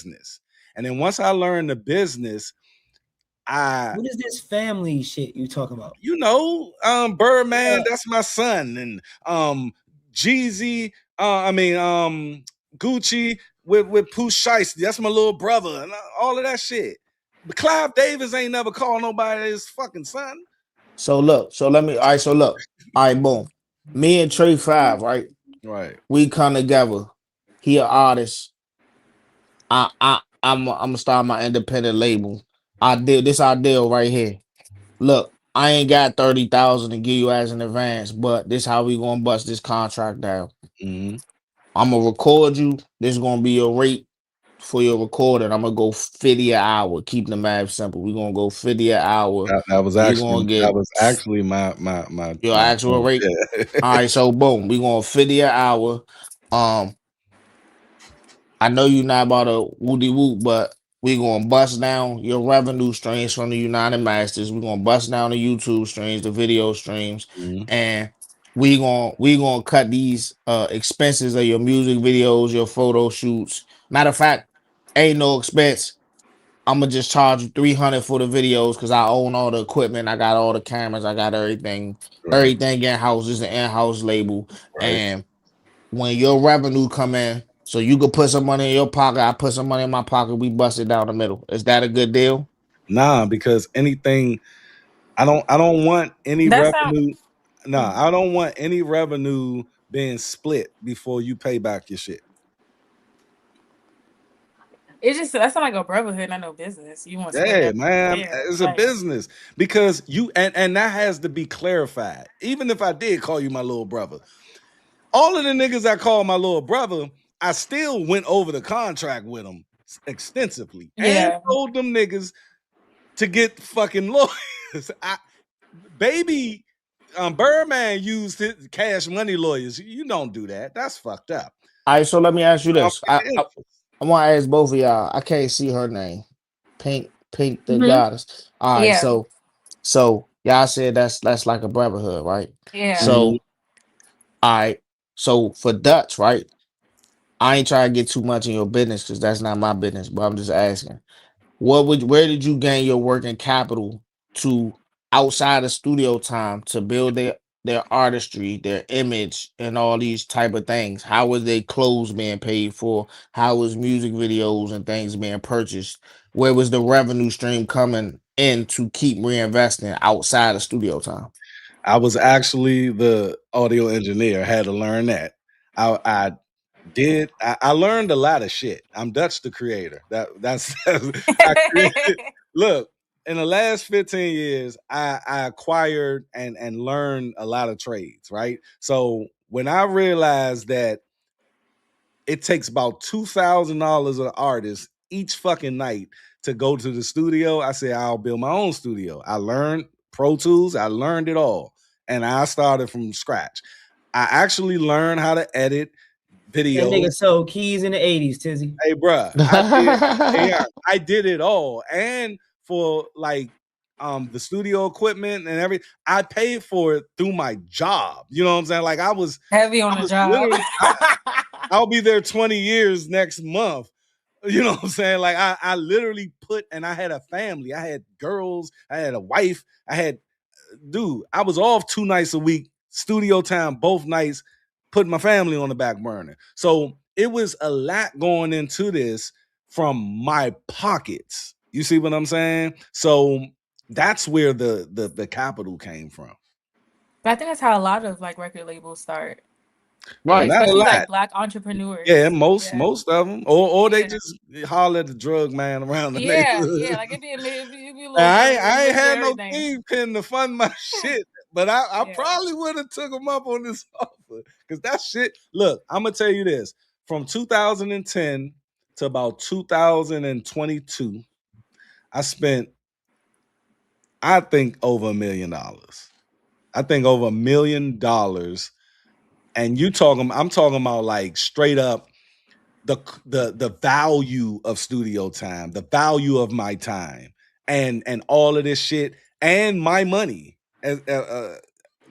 business. And then once I learned the business, what is this family shit you talking about? Birdman, that's my son, and Jeezy, Gucci with Pooh Shiesty, that's my little brother, and all of that shit. But Clive Davis ain't never called nobody his fucking son. So look, all right, boom. Me and Trey 5, right? Right. We come together. He an artist. I'm gonna start my independent label. Our deal right here. Look, I ain't got 30,000 to give you as an advance, but this how we gonna bust this contract down. Mm-hmm. I'm gonna record you. This is gonna be your rate for your recording. I'm gonna go 50 an hour. Keep the math simple. We're gonna go 50 an hour. That was actually my your actual rate. Yeah. All right, so boom, we going 50 an hour. I know you're not about a woody whoop, but we gonna bust down your revenue streams from the United Masters. We're gonna bust down the YouTube streams, the video streams, Mm-hmm. and we gonna cut these expenses of your music videos, your photo shoots. Matter of fact, ain't no expense. I'm gonna just charge you 300 for the videos because I own all the equipment. I got all the cameras. I got everything. Right. Everything in house is an in-house label. Right. And when your revenue come in, so you could put some money in your pocket, I put some money in my pocket. We bust it down the middle. Is that a good deal? Nah, because anything, I don't want any revenue. I don't want any revenue being split before you pay back your shit. It's that's not like a brotherhood, not no business. You want to Yeah, man, it's a business because and that has to be clarified. Even if I did call you my little brother, all of the niggas I call my little brother, I still went over the contract with them extensively and told them niggas to get fucking lawyers. Birdman used his Cash Money lawyers. You don't do that. That's fucked up. All right, so let me ask you this. I want to ask both of y'all. I can't see her name. Pink the goddess. All right, so y'all said that's like a brotherhood, right? Yeah. So, all right. So for Dutch, right? I ain't trying to get too much in your business because that's not my business, but I'm just asking. Where did you gain your working capital to outside of studio time to build their artistry, their image, and all these type of things? How was their clothes being paid for? How was music videos and things being purchased? Where was the revenue stream coming in to keep reinvesting outside of studio time? I was actually the audio engineer. I had to learn that. I learned a lot of shit. I'm Dutch the creator. That's look, in the last 15 years, I acquired and learned a lot of trades, right? So when I realized that it takes about $2,000 an artist each fucking night to go to the studio, I said, I'll build my own studio. I learned Pro Tools. I learned it all. And I started from scratch. I actually learned how to edit videos. That nigga sold keys in the 80s, Tizzy. Hey, bruh. I did it all. And for like the studio equipment and everything, I paid for it through my job. You know what I'm saying? Like I was heavy on the job. I'll be there 20 years next month. You know what I'm saying? Like I literally and I had a family. I had girls. I had a wife. I was off 2 nights a week, studio time, both nights, putting my family on the back burner. So it was a lot going into this from my pockets. You see what I'm saying? So that's where the capital came from. But I think that's how a lot of like record labels start. Right, especially like black entrepreneurs. Yeah, most of them, or they just holler at the drug man around the neighborhood. Yeah, like it'd be a little. I ain't had no kingpin to fund my shit, but I probably would have took him up on this offer because that shit. Look, I'm gonna tell you this: from 2010 to about 2022, I spent, I think, over $1 million. I think over $1 million. And I'm talking about like straight up the value of studio time, the value of my time, and all of this shit, and my money.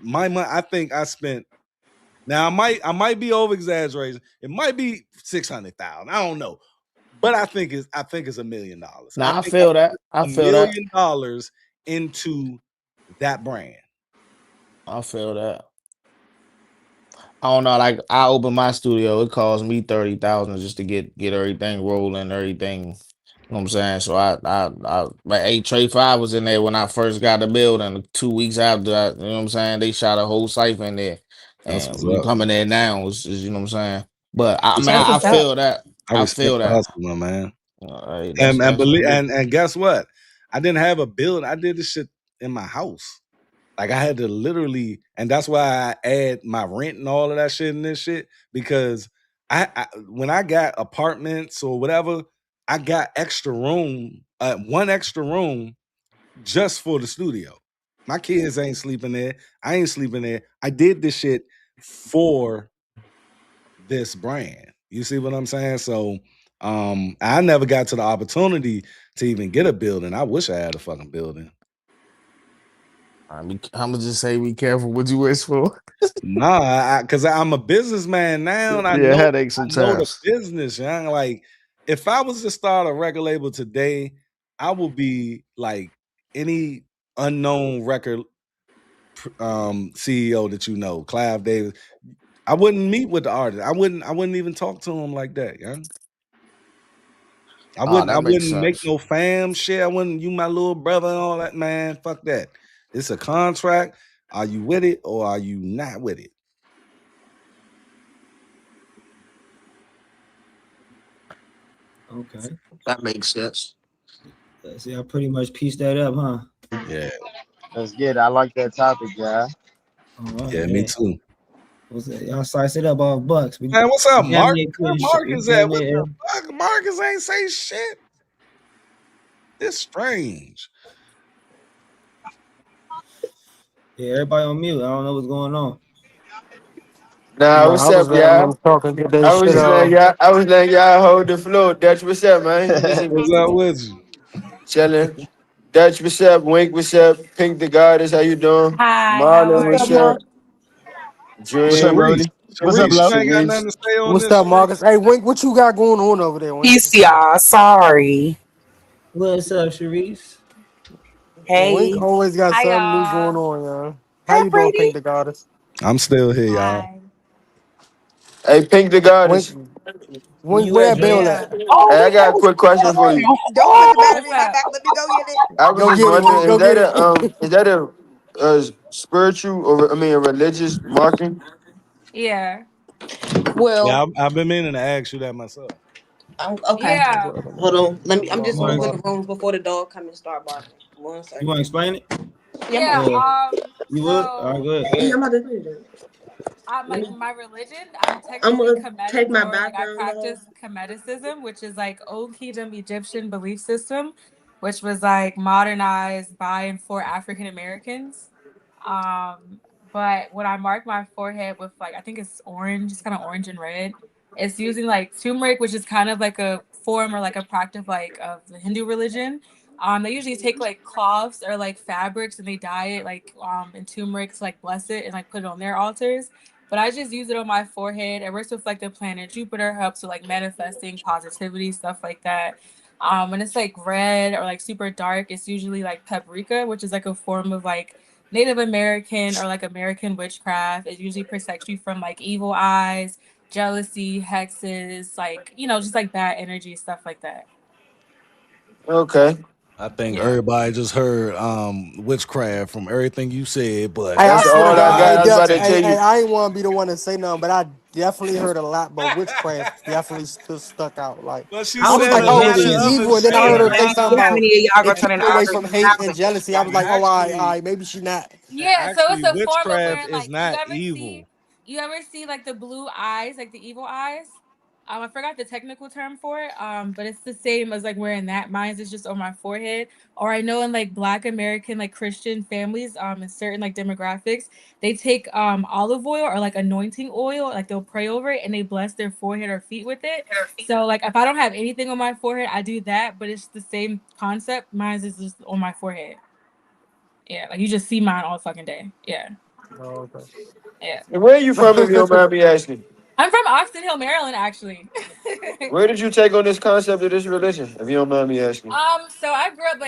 My money. I think I spent. Now I might be over exaggerating. It might be 600,000. I don't know, But I think it's $1 million. I Nah, I think I feel put that. I a feel that. million dollars into that brand. I feel that. I don't know. Like I open my studio, it costs me 30,000 just to get everything rolling, everything. You know what I'm saying? So like Trey 5 was in there when I first got the building. 2 weeks after that, you know what I'm saying? They shot a whole cipher in there, That's and what's we up. coming there now. You know what I'm saying? But I mean, That's I what's up. feel that. I I respect feel the that. hustle, my man. That's And that's believe good. and guess what? I didn't have a building. I did this shit in my house. Like I had to literally, and that's why I add my rent and all of that shit in this shit because I when I got apartments or whatever, I got extra room, one extra room just for the studio. My kids ain't sleeping there. I ain't sleeping there. I did this shit for this brand. You see what I'm saying? So I never got to the opportunity to even get a building. I wish I had a fucking building. I'm gonna just say, be careful what you wish for. Nah, because I'm a businessman now, and I Yeah, know headache I know the sometimes. business. Young, like if I was to start a record label today, I would be like any unknown record CEO that you know, Clive Davis. I wouldn't meet with the artist. I wouldn't even talk to him like that. Yeah, I Ah, wouldn't. I that makes wouldn't make sense. no fam shit. I wouldn't. You my little brother and all that, man. Fuck that. It's a contract. Are you with it or are you not with it? Okay. That makes sense. See, I pretty much pieced that up, huh? Yeah, Let's get it. I like that topic, guy. All right, yeah, me yeah. too. What's that? Y'all slice it up off bucks. Man, what's We up, damn Mark? near Where couldn't. We Marcus at? damn What near. the fuck? Marcus ain't say shit. It's strange. Yeah, everybody on mute. I don't know what's going on. Nah, No, what's I was up, letting y'all? them talk and get their shit on. I was letting y'all hold the floor. Dutch, what's up, man? What's up with you? Chilling. Dutch, what's up? Wink, what's up? Pink the Goddess, how you doing? Hi, how Marlon, are What's up, what's Mark? up? you? Dream, What's up, Sharice. Brody? What's up, Sharice, you Lo? ain't got nothing Sharice. to say on What's this, up, Sharice? Marcus? Hey, Wink, what you got going on over there, Wink? Peace, y'all. Sorry. What's up, Sharice? Wink Hey. always got Hi, something new going y'all. on, y'all. How Hi, you doing, Brady. Pink the Goddess? I'm still here, y'all. Hi. Hey, Pink the Wink, Goddess. Where Wink, you where at, that bill Dream? at? Yeah. Oh, Hey, I we got a was quick question for you. Don't put the What's battery in my up? back. Let me go get it. I was Go just get it, wondering, Wink. Go get it. is that a spiritual or I mean a religious marking? Yeah. Well, Yeah, I've been meaning to ask you that myself. I'm okay. Yeah. Hold on. Let me. I'm You just want gonna to go in the rooms before the dog come and start barking. One you want to second. explain it? Yeah, I'm Yeah. about to. You would? All right, So go ahead. Go Yeah, ahead. I'm about to finish it. I'm Let like me. my religion, I'm I'm technically gonna Kemetic, take my or like I background off. practice Kemeticism, which is like Old Kingdom Egyptian belief system, which was like modernized by and for African Americans. Um, but when I mark my forehead with like I think it's orange, it's kind of orange and red. It's using like turmeric, which is kind of like a form or like a practice like of the Hindu religion. They usually take like cloths or like fabrics and they dye it like in turmeric to like bless it and like put it on their altars. But I just use it on my forehead. It works with like the planet Jupiter, helps with like manifesting positivity, stuff like that. When it's like red or like super dark, it's usually like paprika, which is like a form of like Native American or like American witchcraft. It usually protects you from like evil eyes, jealousy, hexes, like, just like bad energy, stuff like that. Okay. I think Yeah. everybody just heard witchcraft from everything you said, but Hey, I That's swear to all I God, got. hey, I was about to Hey, tell hey, you. I ain't want to be the one to say nothing, but I definitely heard a lot, but witchcraft definitely still stuck out. Like, but she I I was was said like, a gonna oh, lot is of she literally. other evil? And then I shit. heard Yeah, her let say me see something how about many of y'all gonna it turn keep an you away hour from into an hate hour and and finish jealousy. I my was And like, meal. oh, actually, maybe she not. and Yeah, so it's actually, a form of witchcraft where is like you not ever see evil. like the blue eyes, like the evil eyes. I forgot the technical term for it. But it's the same as like wearing that. Mine's is just on my forehead. Or I know in like Black American like Christian families, in certain like demographics, they take olive oil or like anointing oil, like they'll pray over it and they bless their forehead or feet with it. So like if I don't have anything on my forehead, I do that, but it's the same concept. Mine's is just on my forehead. Yeah, like you just see mine all fucking day. Yeah. Oh, Yeah. And where you from if you don't okay. mind me asking? I'm from Oxon Hill, Maryland, actually. Where did you take on this concept of this religion, if you don't mind me asking? So I grew up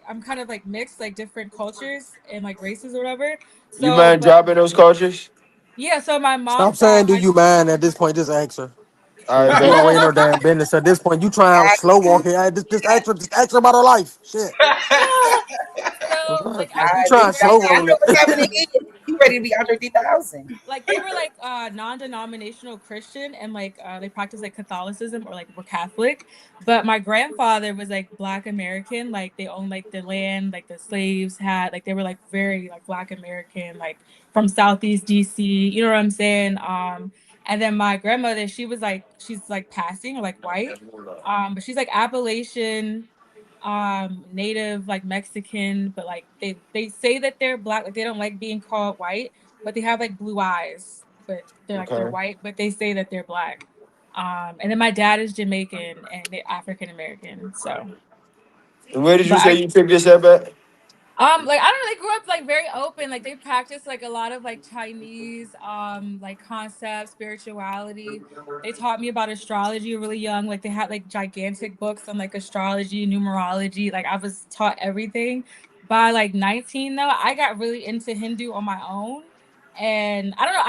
I'm kind of like mixed, like different cultures and like races or whatever. You So, mind dropping those cultures? yeah, so my Stop mom's saying, side, "Do you mind?" At this point, just ask her. All right, You bet. already know damn business. At this point, you trying slow walking. Hey, just ask her about her life. Shit. so like I You grew up trying like very slow I roll know it. what's happening. You ready to be Andre 3000? like they were like non-denominational Christian and like they practiced like Catholicism or like were Catholic. But my grandfather was like Black American, like they owned like the land, like the slaves had like they were like very like Black American, like from Southeast DC, you know what I'm saying? And then my grandmother, she's like passing or like white. But she's like Appalachian, native, like Mexican, but like they say that they're Black, like they don't like being called white, but they have like blue eyes, but they're like they're Okay. white, but they say that they're Black. And then my dad is Jamaican and they African American. So, And where did you but say you picked this up at? like I don't know, they grew up like very open. Like they practice like a lot of like Chinese like concepts, spirituality. They taught me about astrology really young. Like they had like gigantic books on like astrology, numerology. Like I was taught everything. By like 19 though, I got really into Hindu on my own. And I don't know,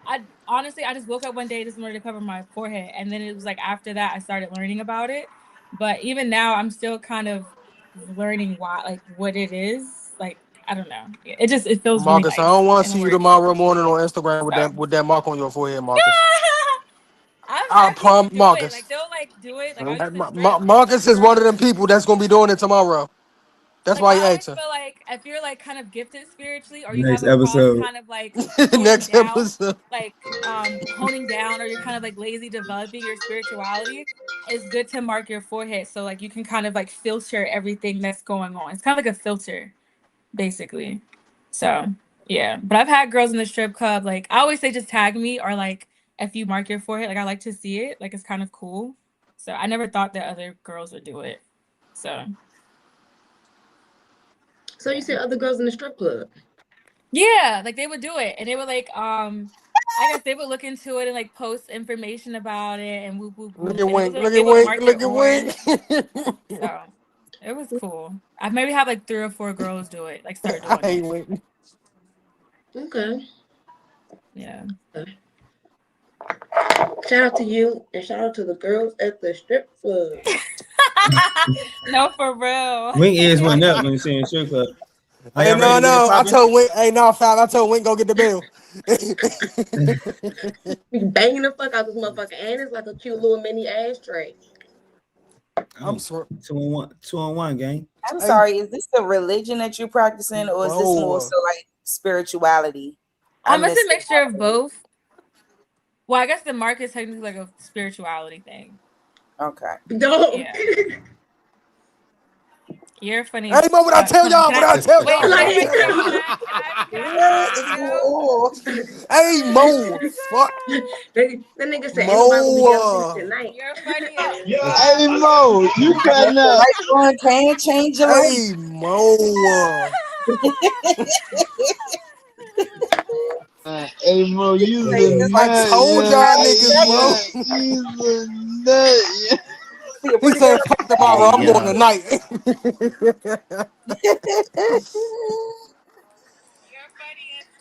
I honestly I just woke up one day just wanted to cover my forehead. And then it was like after that I started learning about it. But even now I'm still kind of learning why, like what it is. Like I don't know. It feels really Marcus, I nice don't want to and it see you works. tomorrow morning on Instagram So with that mark on your forehead, Marcus. I've I had people prom do it. Like Marcus. they'll like do it. Like I Huh? used to strip Marcus is one of them girls. people that's gonna be doing it tomorrow. That's Like why I he always asked her. feel like if you're like kind of gifted spiritually or you have Next a cross episode. kind of like honing Next down, episode. like honing down, or you're kind of like lazy developing your spirituality, it's good to mark your forehead so like you can kind of like filter everything that's going on. It's kind of like a filter basically. So yeah, but I've had girls in the strip club. Like I always say, just tag me or like if you mark your forehead. Like I like to see it. Like it's kind of cool. So I never thought that other girls would do it. So You said other girls in the strip club? yeah, like they would do it, and they would like I guess they would look into it and like post information about it and whoop whoop Look whoop, at and Wink. Look they at would Wink. mark it Look at orange. Wink. So it was cool. I've maybe had like 3 or 4 girls do it, like start I doing hate it. Wink. Okay. Yeah. Shout out to you and shout out to the girls at the strip club. No, for real. Wing ears went up when you see in strip club. Are Hey, y'all ready no, to get it no. I popping? told Wink. Hey, no, Fab. I told Wink go get the bill. We banging the fuck out this motherfucker, and it's like a cute little mini ashtray. I'm Oh, sorry. 2-on-1, gang. I'm Hey, sorry. Is this the religion that you're practicing, or is this more Mo. so like spirituality? I It's a missed mixture of it. both. Well, I guess the mark is technically like a spirituality thing. Okay. No. Yeah. You're funny. Hey, Mo, what I tell y'all? What I tell Wait, y'all? wait, What I can tell What is going on? Hey, Mo. Fuck. That nigga said ain't nobody gonna be jealous Mo. tonight. You're funny. Hey Mo, you I guess cutting the up. light on can change your life. Hey, Mo. Hey Mo, you's Say a this I like nut, told yeah. y'all Hey, niggas, Mo. yeah, you's a nut, yeah. see a He pretty girl. said, fuck tomorrow. Hey I'm going yo, tonight.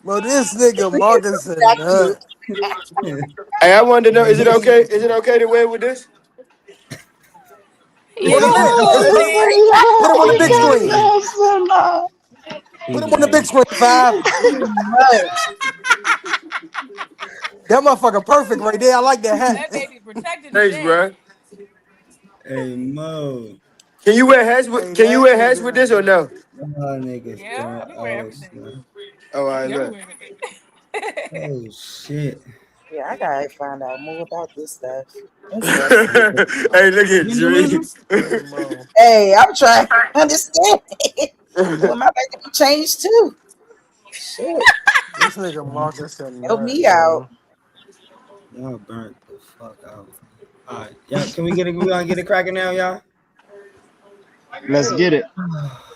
Bro, this nigga Marcus a nut. Hey, I wanted to know, is it okay? Is it okay to win with this? Go to lit. It's Hey, put, put him on the you big got screen. that son off. Put him on the big screen, Five. That motherfucker perfect right there. I like that That hat. baby protected Thanks, today. bro. Hey Mo. Can you wear hats with Hey, Can you that wear hats with this or nigga. no? Oh, niggas. Yeah, you wear Oh, everything. snap. Oh, I You look. everywhere with it. Oh, shit. Yeah, I gotta find out more about this stuff. Interesting. Hey, look at Hinduism? Drees. Hey, Mo. Hey, I'm trying to understand. Well, my life to be changed too. Shit, This nigga Marcus a help nut, me out. bro. Y'all burnt the fuck out. All right, y'all. Can we gonna get it cracking now, y'all? Let's get it.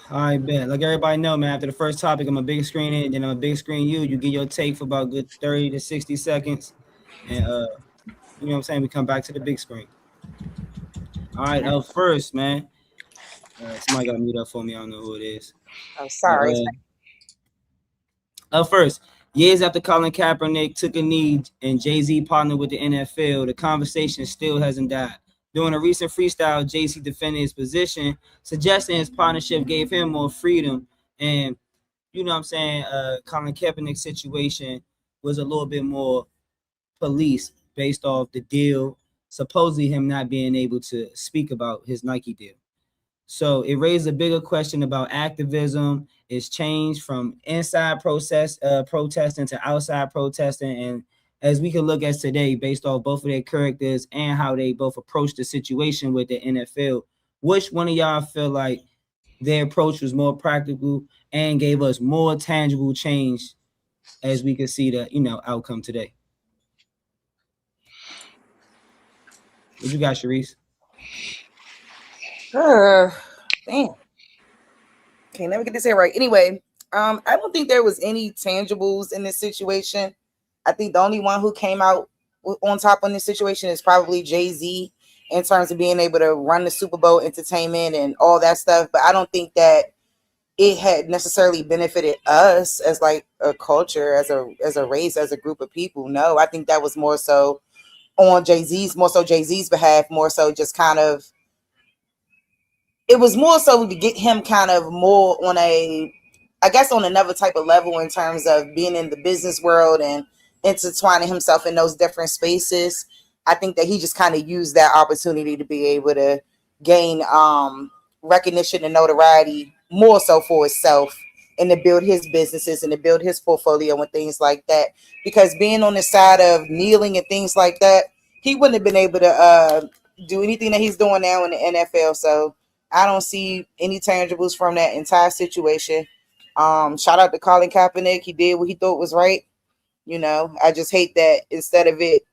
All right, bet. Like everybody know, man. After the first topic, I'm a big screen it, then I'm a big screen you. You get your take for about good 30 to 60 seconds. And you know what I'm saying? We come back to the big screen. All right, first, man. Somebody got to mute up for me. I don't know who it is. I'm sorry. First, years after Colin Kaepernick took a knee and Jay-Z partnered with the NFL, the conversation still hasn't died. During a recent freestyle, Jay-Z defended his position, suggesting his partnership gave him more freedom. And, you know what I'm saying, Colin Kaepernick's situation was a little bit more police based off the deal, supposedly him not being able to speak about his Nike deal. So it raised a bigger question about activism. It's changed from inside protesting to outside protesting. And as we can look at today, based off both of their characters and how they both approached the situation with the NFL, which one of y'all feel like their approach was more practical and gave us more tangible change as we could see the, outcome today? What you got, Sharice? Damn. Okay, let me get this here right. Anyway, I don't think there was any tangibles in this situation. I think the only one who came out on top on this situation is probably Jay-Z in terms of being able to run the Super Bowl entertainment and all that stuff. But I don't think that it had necessarily benefited us as like a culture, as a race, as a group of people. No, I think that was more so on Jay-Z's behalf, more so just kind of, it was more so to get him kind of more on on another type of level in terms of being in the business world and intertwining himself in those different spaces. I think that he just kind of used that opportunity to be able to gain recognition and notoriety more so for himself and to build his businesses and to build his portfolio and things like that. Because being on the side of kneeling and things like that, he wouldn't have been able to do anything that he's doing now in the NFL. So I don't see any tangibles from that entire situation. Shout out to Colin Kaepernick. He did what he thought was right. I just hate that instead of it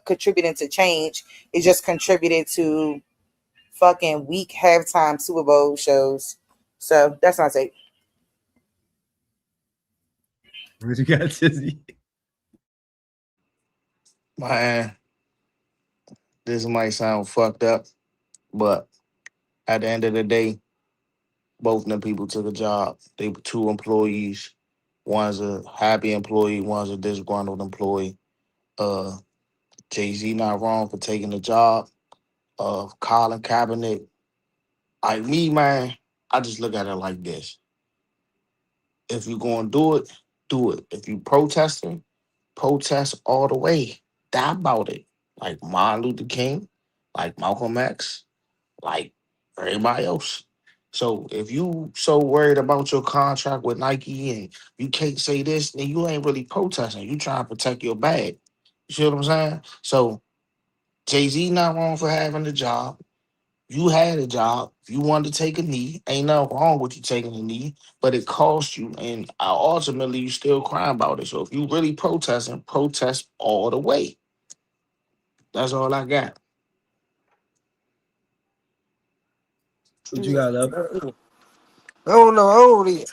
contributing to change, it just contributed to fucking weak halftime Super Bowl shows. So that's my take. What you got, Tizzy? Man, this might sound fucked up, but at the end of the day, both of them people took a job. They were two employees. One's a happy employee, one's a disgruntled employee. Uh, Jay-Z not wrong for taking the job of Colin Kaepernick. Like me, man, I just look at it like this. If you're gonna do it, do it. If you protesting, protest all the way. Die about it. Like Martin Luther King, like Malcolm X, like everybody else. So if you so worried about your contract with Nike and you can't say this, then you ain't really protesting. You trying to protect your bag. You see what I'm saying? So Jay-Z not wrong for having the job. You had a job. If you wanted to take a knee, ain't nothing wrong with you taking a knee, but it cost you, and ultimately you still crying about it. So if you really protesting, protest all the way. That's all I got. What you got, love? I don't know. I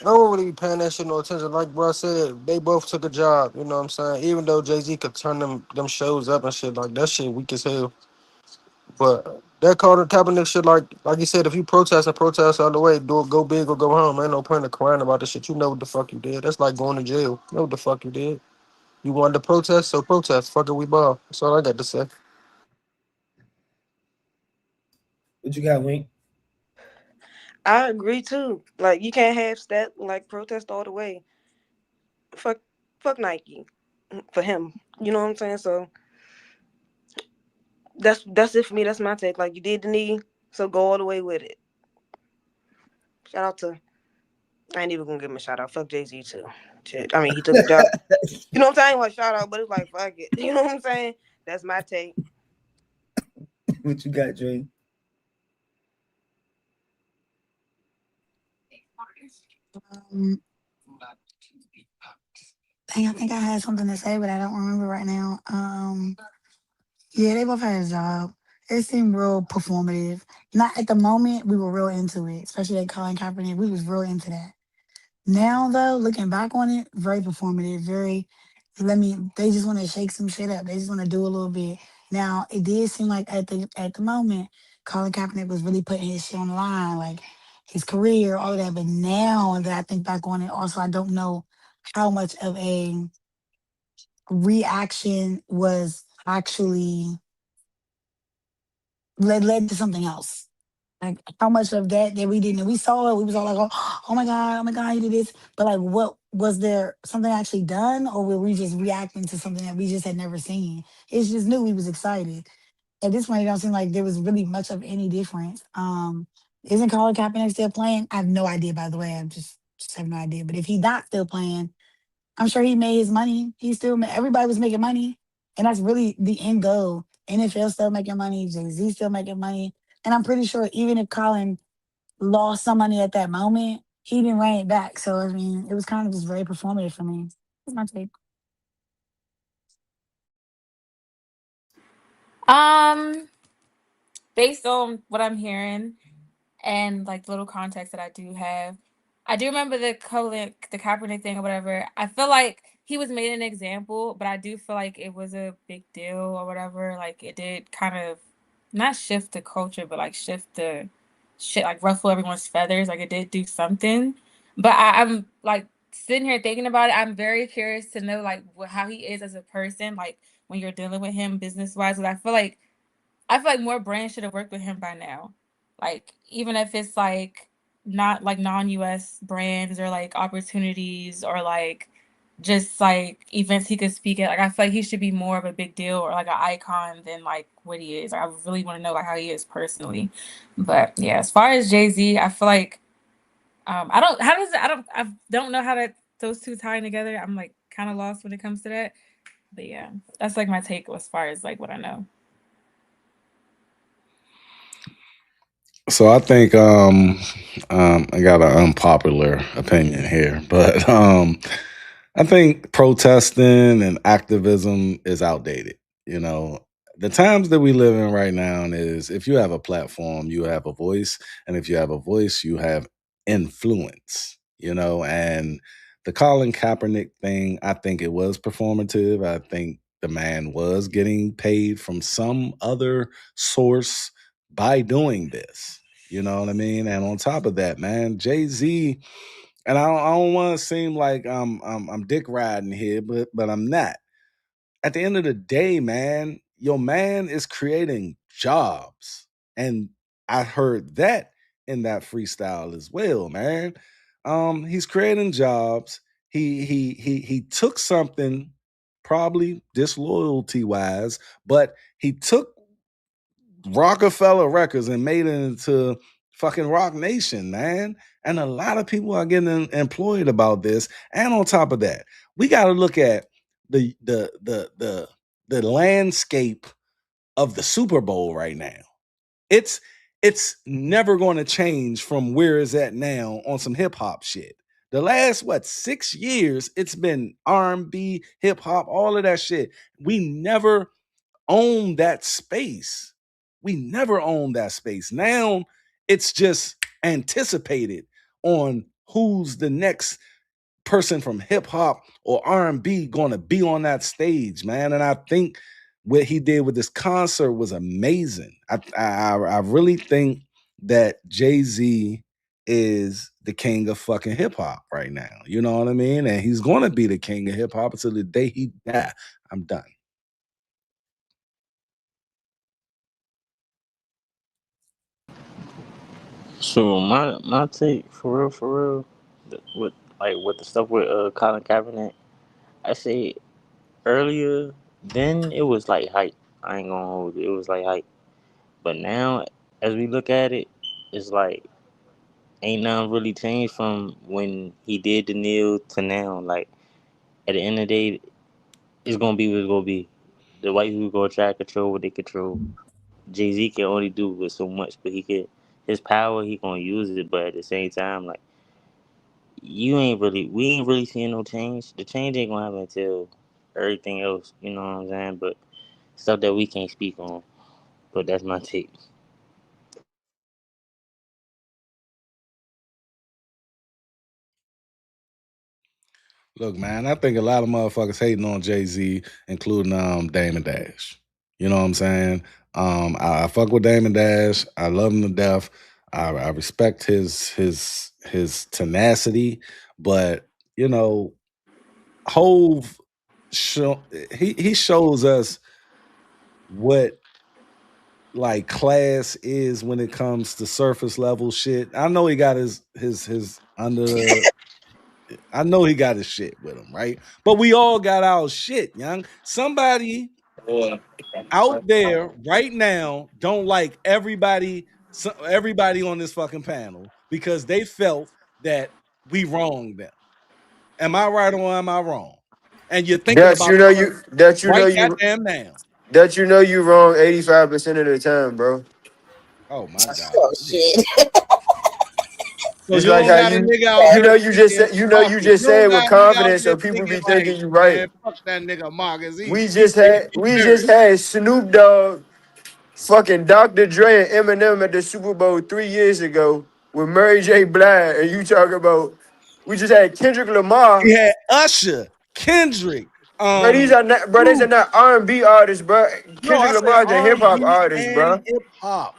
don't really be paying that shit no attention. Like bro said, they both took a job. You know what I'm saying? Even though Jay-Z could turn them shows up and shit, like that shit weak as hell. But that Carter Kaepernick shit, like you said, if you protest and protest all the way, do it, go big or go home. Ain't no point in crying about the shit. You know what the fuck you did. That's like going to jail. You know what the fuck you did. You wanted to protest, so protest. Fuck it, we ball. That's all I got to say. What you got, Wink? I agree too. Like you can't have that like protest all the way. Fuck, fuck Nike for him. You know what I'm saying? So that's it for me. That's my take. Like you did the knee, so go all the way with it. Shout out to. I ain't even gonna give him a shout out. Fuck Jay-Z too. Shit. I mean, he took the job. You know what I'm saying? Like shout out, but it's like fuck it. You know what I'm saying? That's my take. What you got, Dre? Um, Dang, I think I had something to say, but I don't remember right now. Yeah, they both had a job. It seemed real performative. Not at the moment, we were real into it, especially at Colin Kaepernick. We was real into that. Now, though, looking back on it, very performative, very They just want to shake some shit up. They just want to do a little bit. Now, it did seem like at the moment, Colin Kaepernick was really putting his shit on the line, like his career, all of that. But now that I think back on it, also I don't know how much of a reaction was actually led to something else. Like how much of that we didn't, we saw it, we was all like, oh my god, he did this. But like, what was there something actually done, or were we just reacting to something that we just had never seen? It's just new. We was excited. At this point, it don't seem like there was really much of any difference. Isn't Colin Kaepernick still playing? I have no idea. By the way, I just have no idea. But if he's not still playing, I'm sure he made his money. Everybody was making money, and that's really the end goal. NFL still making money. Jay-Z still making money, and I'm pretty sure even if Colin lost some money at that moment, he didn't rein it back. So I mean, it was kind of just very performative for me. That's my take. Um, Based on what I'm hearing and like little context that I do have, I do remember the Kaepernick thing or whatever. I feel like he was made an example, but I do feel like it was a big deal or whatever. Like it did kind of not shift the culture, but like shift the shit, like ruffle everyone's feathers. Like it did do something. But I'm like sitting here thinking about it. I'm very curious to know like how he is as a person. Like when you're dealing with him business wise, because I feel like more brands should have worked with him by now. Like, even if it's like not like non-US brands or like opportunities or like just like events he could speak at. Like I feel like he should be more of a big deal or like an icon than like what he is. Like, I really want to know like how he is personally. But yeah, as far as Jay-Z, I feel like I don't how does it, I don't know how that those two tie in together. I'm like kind of lost when it comes to that. But yeah, that's like my take as far as like what I know. So I think I got an unpopular opinion here, but I think protesting and activism is outdated. You know, the times that we live in right now is if you have a platform, you have a voice, and if you have a voice, you have influence. You know, and the Colin Kaepernick thing, I think it was performative. I think the man was getting paid from some other source by doing this. You know what I mean? And on top of that, man, Jay Z, and I don't want to seem like I'm dick riding here, but I'm not. At the end of the day, man, your man is creating jobs, and I heard that in that freestyle as well, man. He's creating jobs. He took something probably disloyalty wise, but he took Rockefeller Records and made it into fucking Rock Nation, man. And a lot of people are getting employed about this. And on top of that, we got to look at the landscape of the Super Bowl right now. It's it's never going to change from where it's at now on some hip hop shit. The last 6 years, it's been R&B, hip hop, all of that shit. We never own that space. We never own that space. Now it's just anticipated on who's the next person from hip hop or R&B going to be on that stage, man. And I think what he did with this concert was amazing. I really think that Jay-Z is the king of fucking hip hop right now. You know what I mean? And he's going to be the king of hip hop until the day he die. I'm done. So my take for real, with with the stuff with Colin Kaepernick, I say earlier then it was like hype. I ain't gonna hold it. It was like hype. But now as we look at it, it's like ain't nothing really changed from when he did the kneel to now. Like at the end of the day, it's gonna be what it's gonna be. The white people gonna try to control what they control. Jay Z can only do with so much, but his power he gonna use it. But at the same time, like we ain't really seeing no change. The change ain't gonna happen until everything else. You know what I'm saying? But stuff that we can't speak on. But that's my take. Look, man, I think a lot of motherfuckers hating on Jay-Z, including Damon Dash. You know what I'm saying? I fuck with Damon Dash. I love him to death. I respect his tenacity, but you know, Hove he shows us what like class is when it comes to surface level shit. I know he got his under I know he got his shit with him, right? But we all got our shit, young. Somebody out there right now don't like everybody on this fucking panel because they felt that we wronged them. Am I right or am I wrong? And you're thinking That about you know you that you know right you goddamn now. that you know you wrong 85% of the time, bro. Oh my god. Oh shit. So Just you like don't how got a nigga out you here know you just thinking said you Marcus. You say don't it with got a nigga out confidence, here so people thinking be like, thinking you right. man, fuck that nigga Marcus. We He just say had he we dirty. just had Snoop Dogg, fucking Dr. Dre, and Eminem at the Super Bowl 3 years ago with Mary J. Blige, and you talk about we just had Kendrick Lamar. We had Usher, Kendrick, Bro, these are Snoop. not R&B artists, bro. No, I Kendrick said Lamar is a hip hop R&B artist, and bro. hip hop.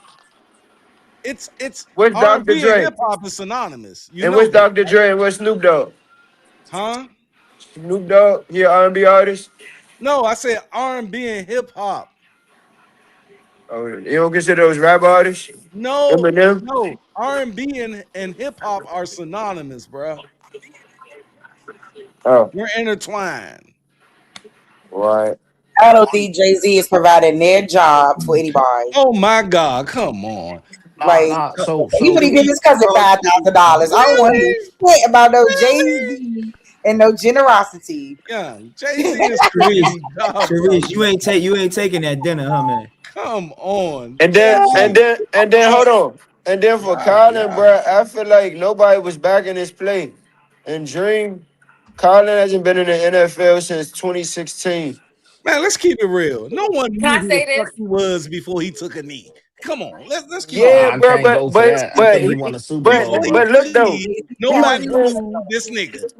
It's What's Dr. R&B and Dre? hip hop is synonymous. You And know what's that, Dr. Dre and what's Snoop Dogg? huh? Snoop Dogg, he an R&B artist? No, I said R&B and hip hop. Oh, you don't consider those rap artists? No, Eminem? no, R&B and hip hop are synonymous, bruh. Oh, We're intertwined. right. I don't think Jay-Z is providing their job for anybody. Oh my God, come on. Like Nah. So he would so even give his cousin $5,000. I don't want to hear Really? shit about no Really? Jay-Z and no generosity. Young Jay-Z is Sharice, creating jobs out Sharice, you ain't taking that dinner, huh, man? Come on, And then and Jay-Z. then and then hold on. And then for Yeah, Colin, yeah. bro, I feel like nobody was back in his play. And Dream, Colin hasn't been in the NFL since 2016. Man, let's keep it real. No one Can knew I who the say fuck this? he was before he took a knee. Come on, let's keep it Yeah, real. I bro, can't but go for but that. I but think he he- won a Super but Bowl, Before he bro. but took look a though, knee, he was nobody good. knew this nigga.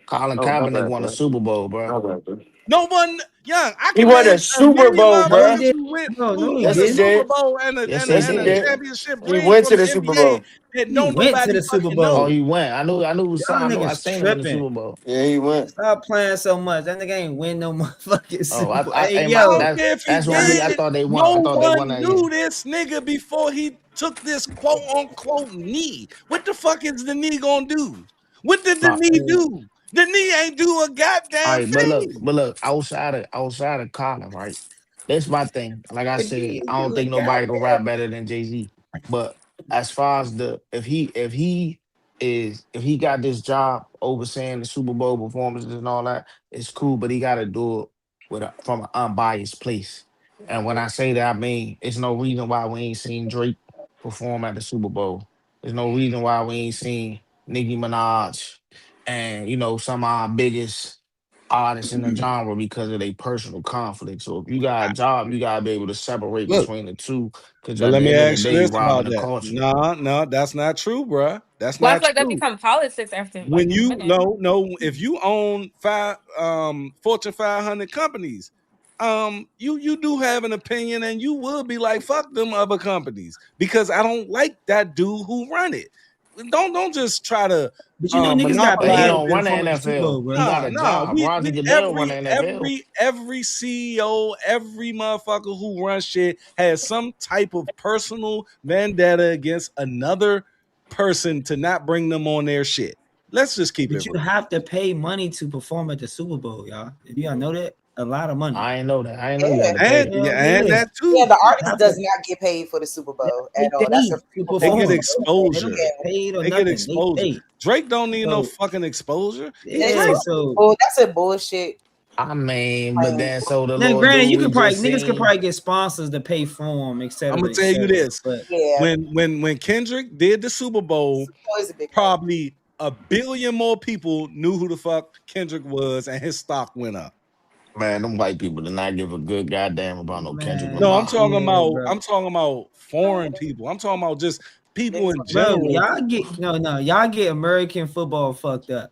Colin Oh my Kaepernick bad, won a bro. Super Bowl, bro. My bad, bro. No one, young. I He can won name a a Super million Bowl, No, he bro. motherfuckers did. No, who he won Yes, a he didn't. Super did. Bowl and Yes, Yes, he he a did. did. championship He ring went from to the the Super NBA Bowl. that He don't went to nobody the Super fucking Oh, know. Bowl. he went. Y'all I niggas seen him in the tripping. Super Bowl. Yeah, he went. Stop playing so much. That nigga ain't win no motherfucking Oh, Super Bowl. Hey, I don't yo. care if he that's what Y'all me. I niggas, did. thought they won. I No thought they one won that year. knew this nigga before he took this quote unquote knee. What the fuck is the knee gonna do? What did the Nah, knee do? The knee ain't do a all goddamn right, thing. but look, outside of Colin, right? That's my thing. Like I what do said, you I don't do? think nobody can rap better than Jay-Z. But as far as the if he got this job overseeing the Super Bowl performances and all that, it's cool, but he gotta do it from an unbiased place. And when I say that, I mean it's no reason why we ain't seen Drake perform at the Super Bowl. There's no reason why we ain't seen Nicki Minaj and some of our biggest artists in the genre because of their personal conflict. So if you got a job, you gotta be able to separate Look, between the two. Because but at let the me end of the ask you day, you this robbing about the that. culture. No, no, that's not true, bruh. That's Well, I not feel like that true. becomes politics after like When in a you minute. no, if you own five Fortune 500 companies, you do have an opinion, and you will be like, fuck them other companies because I don't like that dude who run it. Don't just try to But you know niggas got But he monopolize. paid don't to run the perform at the Super Bowl, NFL. He bro. got Nah, a nah. job. Roger We Goodell run the NFL. every CEO, every motherfucker who runs shit has some type of personal vendetta against another person to not bring them on their shit. Let's just keep it But real. you have to pay money to perform at the Super Bowl, y'all. Did y'all know that? A lot of money. I ain't know that. I ain't know you Yeah. had to And pay. yeah, Hell and yeah. that Yeah, too. the You artist have to does not get paid for the Super Bowl they at all. That's a pay free to They get perform. performance. They don't exposure. get Yeah. paid or They get nothing. They exposure. pay. Drake don't need no So fucking exposure. He yeah, Drake. so Well, that's a bullshit I mean, but claim. then so the now little granted dude you we could probably just niggas could seen. probably get sponsors to pay for them, et I'm cetera, gonna et tell you cetera. this. But Yeah. When Kendrick did the Super Bowl, Super Bowl is a big name. probably a billion more people knew who the fuck Kendrick was, and his stock went up. Man, them white people did not give a good goddamn about no Kendrick No, man, Lamar. yeah, bro. I'm talking about foreign people. I'm talking about just Big people in fuck. Bro, general. y'all get y'all get American football fucked up.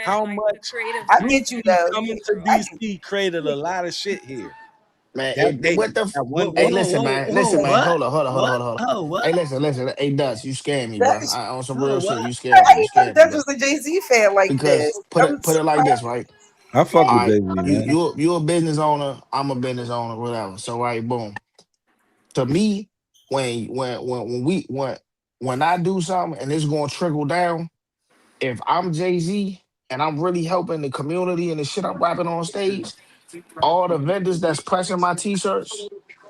that how like the much creative I side get you of Groupie though. coming to I DC created a lot of shit here. Man, That day, what the? that one Hey, day. listen, man. Listen, man. What? Hold on, hold on, hold on, What? hold on, hold on. Oh, what? Hey, listen. Hey, Dutch, you scared me, bro. That's, On some Oh, real shit, what? you I scared me. You didn't know scared me, Dutch bro. was a Jay Z fan like Because this. put I'm it like this, surprised. right? I fuck All with right, Jay Z, man. you a business owner. I'm a business owner, whatever. So right, boom. To me, when I do something and it's gonna trickle down, if I'm Jay Z and I'm really helping the community and the shit I'm rapping on stage, all the vendors that's pressing my t-shirts,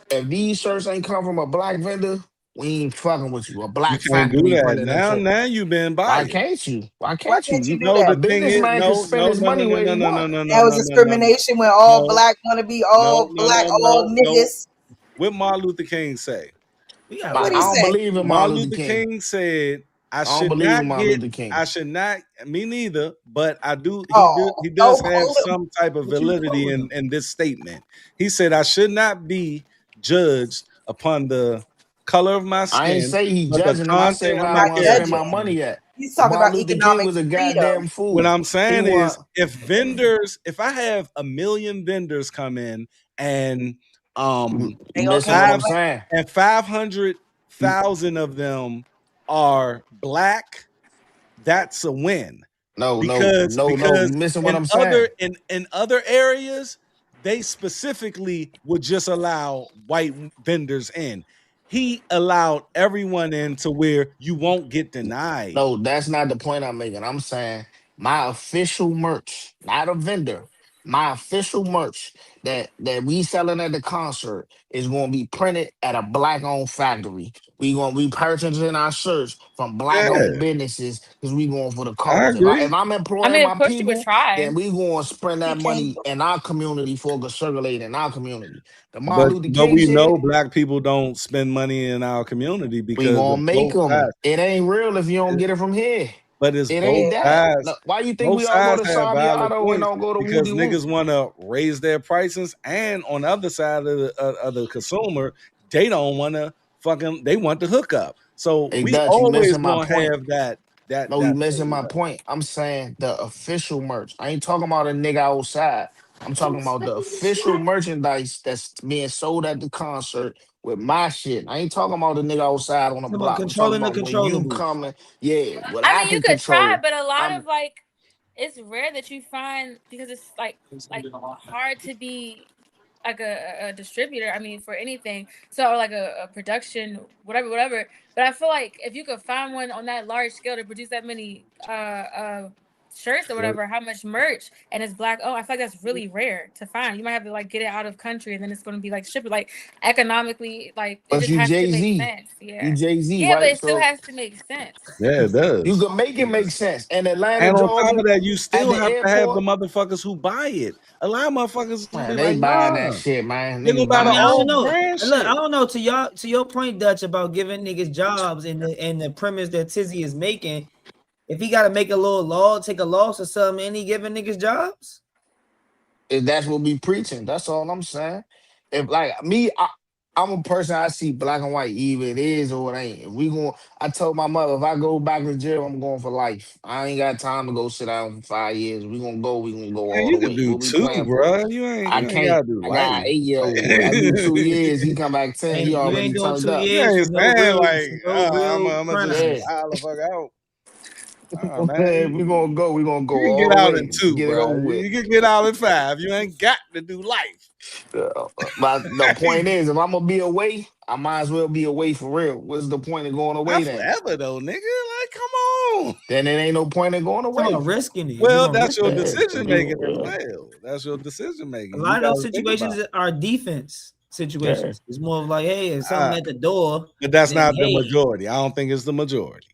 if these shirts ain't come from a black vendor, we ain't fucking with you. A You black can't do factory that printed them now. shit. Now you been Why biased. can't you? Why Why can't you? can't you You do No, that? the a thing is, businessman can no, spend no, his no, no, money no, where no, he no, no, want. no, no, That was no, no, no, discrimination when all no, black want to be all no, no, black, no, all no, no. niggas. What Martin Luther King say? We got I What one. he don't say? believe in Martin Martin Luther Luther King. King said, I don't believe in Martin Luther King. I should not, me neither, but I do, Oh, he don't does have quote him. some type of What you validity quoting them? in this statement. He said, I should not be judged upon the color of my I ain't skin, say he but the judging him. I content said of where I my Not want to spend character. my judging. money at. He's talking Martin about Luther King economic was a freedom. goddamn What fool. I'm He saying is, want if vendors, if I have a million vendors come in and you They all missing came what from five I'm black. saying. and You 500,000 of them are black, that's a win. no. Because You missing what I'm saying. in other areas, they specifically would just allow white vendors in. He allowed everyone in to where you won't get denied. No, that's not the point I'm making. I'm saying my official merch, not a vendor. My official merch that we selling at the concert is going to be printed at a black owned factory. We going to be purchasing our shirts from black owned Yeah, businesses because we going for the I cause. If agree. I'm I employing mean, of my course you would people, try. then we going to spend He that came money from. in our community for it to circulate in our community. The Martin Luther But King we shit, know black people don't spend money in our community we because gonna of make both them. sides. It ain't real if you don't get it from here. But it's It both ain't Yeah. that. sides. No, why you think Both we all go sides to have valid Saviano and points don't go to because Woody Woo? niggas want to raise their prices, and on the other side of the consumer, they don't want to fucking. They want the hookup. So Hey we Dutch, you always missing my gonna point. have No, you that missing thing. my point. I'm saying the official merch. I ain't talking about a nigga outside. I'm talking about the official merchandise that's being sold at the concert with my shit. I ain't talking about the nigga outside on the Talking about block. I'm talking controlling the about when you controllables. coming, yeah, what I I mean, you can could try, control. but a lot I'm of like, it's rare that you find because it's like hard to be like a distributor. I mean, for anything, so like a production, whatever. But I feel like if you could find one on that large scale to produce that many shirts or But whatever, how much merch and it's black. Oh, I feel like that's really rare to find. You might have to like get it out of country and then it's going to be like shipped. Like economically, like it but just you has to make Jay-Z. sense. You Yeah, Jay-Z, yeah, but right? it still So has to make sense. yeah, it you does. can make it make sense. In Atlanta, And on top Georgia, of that, you at still the have to have the airport, motherfuckers who buy it. A lot of motherfuckers will man, be they like, buying that nah, shit, man. they gonna Niggas buy I the mean, buying I that don't all shit. know. brand Look, I shit. don't know. To your point, Dutch, about giving niggas jobs and the premise that Tizzy is making. If he got to make a little law, take a loss or something, and he giving niggas jobs. If that's what we preaching, that's all I'm saying. If like me, I'm a person I see black and white, either it is or it ain't. If we going, I told my mother if I go back to jail, I'm going for life. I ain't got time to go sit down for 5 years. We gonna go Man, all the you could way. do What we two, playing for? bro. I You ain't can't. gotta do I got life. an 8-year-old. I do 2 years. He come back 10. He And you already ain't doing turned two up. You years ain't saying like, for no I'm real gonna just Yeah. crimes. style the fuck out. Oh man, Man, we gonna go. We gonna go you can all get the out way. in Just two, get it bro. over with. You can get out in 5. You ain't got to do life. But the point is, if I'm gonna be away, I might as well be away for real. What's the point of going away Not then? forever though, nigga. Like, come on. Then it ain't no point in going Talking away. about risking it. If you're Well, gonna that's risk your it, Yeah, decision making as yeah, well. That's your decision a making. You lot of got those to think about situations are defense yeah. situations. It's more of like, hey, if it. something at the door, But that's then not the hey, majority. I don't think it's the majority.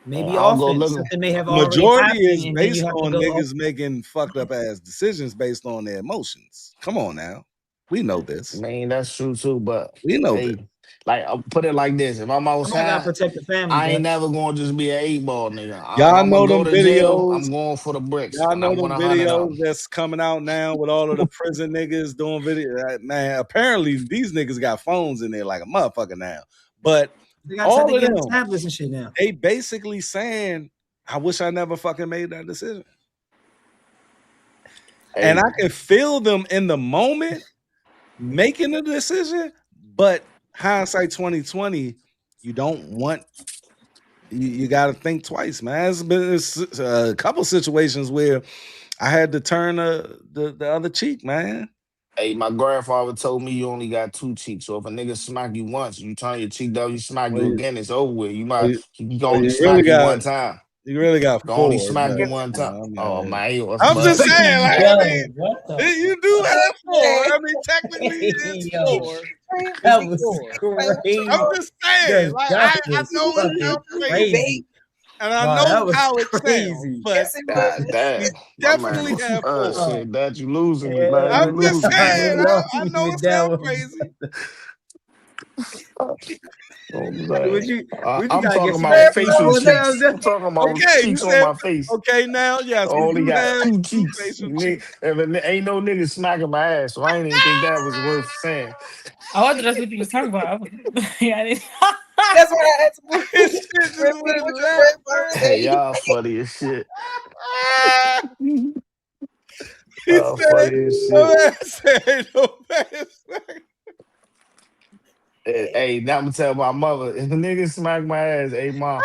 maybe I'll go offense. look. Something may have already Majority happened, is and then you based have to on go off. niggas making fucked up ass decisions based on their emotions. Come on now. We know I this. mean, that's true too. But We know this. hey, like I'll put it like this: if I'm Somebody gotta outside, protect the family, I ain't Dutch. never gonna just be an 8 ball nigga. If Y'all I'm gonna know go them to jail, videos. I'm going for the bricks, Y'all and I know want them 100 of videos them. that's coming out now with all of the prison niggas doing video. Man, apparently these niggas got phones in there like a motherfucker now. But They gotta try all to of get them them, tablets and shit now. they basically saying, I wish I never fucking made that decision. And I Hey, can feel them in the moment, making a decision, but hindsight 2020, you don't want you got to think twice, man. It's been a couple situations where I had to turn the other cheek, man. Hey, my grandfather told me you only got two cheeks. So if a nigga smack you once, you turn your cheek down, you smack Or you you, again, it's over with. or You can only you really smack you got one time. you really got Can only 4, smack but you one time. Oh man, I'm just but saying, like, I mean, Yo, what the you do have 4. Okay. I mean, technically it's yo, 4. It's that was 4. I'm crazy. just saying, Yo, like, that I was know it fucking sounds crazy, crazy. and I Wow, that know was how it sounds, crazy. but Yes, it God was. damn, you my man definitely was have 4. shit. That you losing me, man. I'm You Yo, just losing me, saying, man. no, I know it with that sounds one. crazy. I'm What saying. you I'm gotta get talking some about extra facial more cheeks. now. I'm talking about Okay, you cheeks on said my face. okay now. I Yes, we only do got have two 2 cheeks. facial cheeks. Ain't no nigga smacking my ass, so I ain't even think that was worth saying. I wonder that's what you was talking about. Yeah, I didn't- That's what I asked for. His shit just Repeat went what your left, grandfather Hey, said. y'all funny as shit. man. He Y'all said, funny as "Oh, shit. man, said no bad smack." Hey, now I'm gonna tell my mother if a nigga smack my ass, hey mom,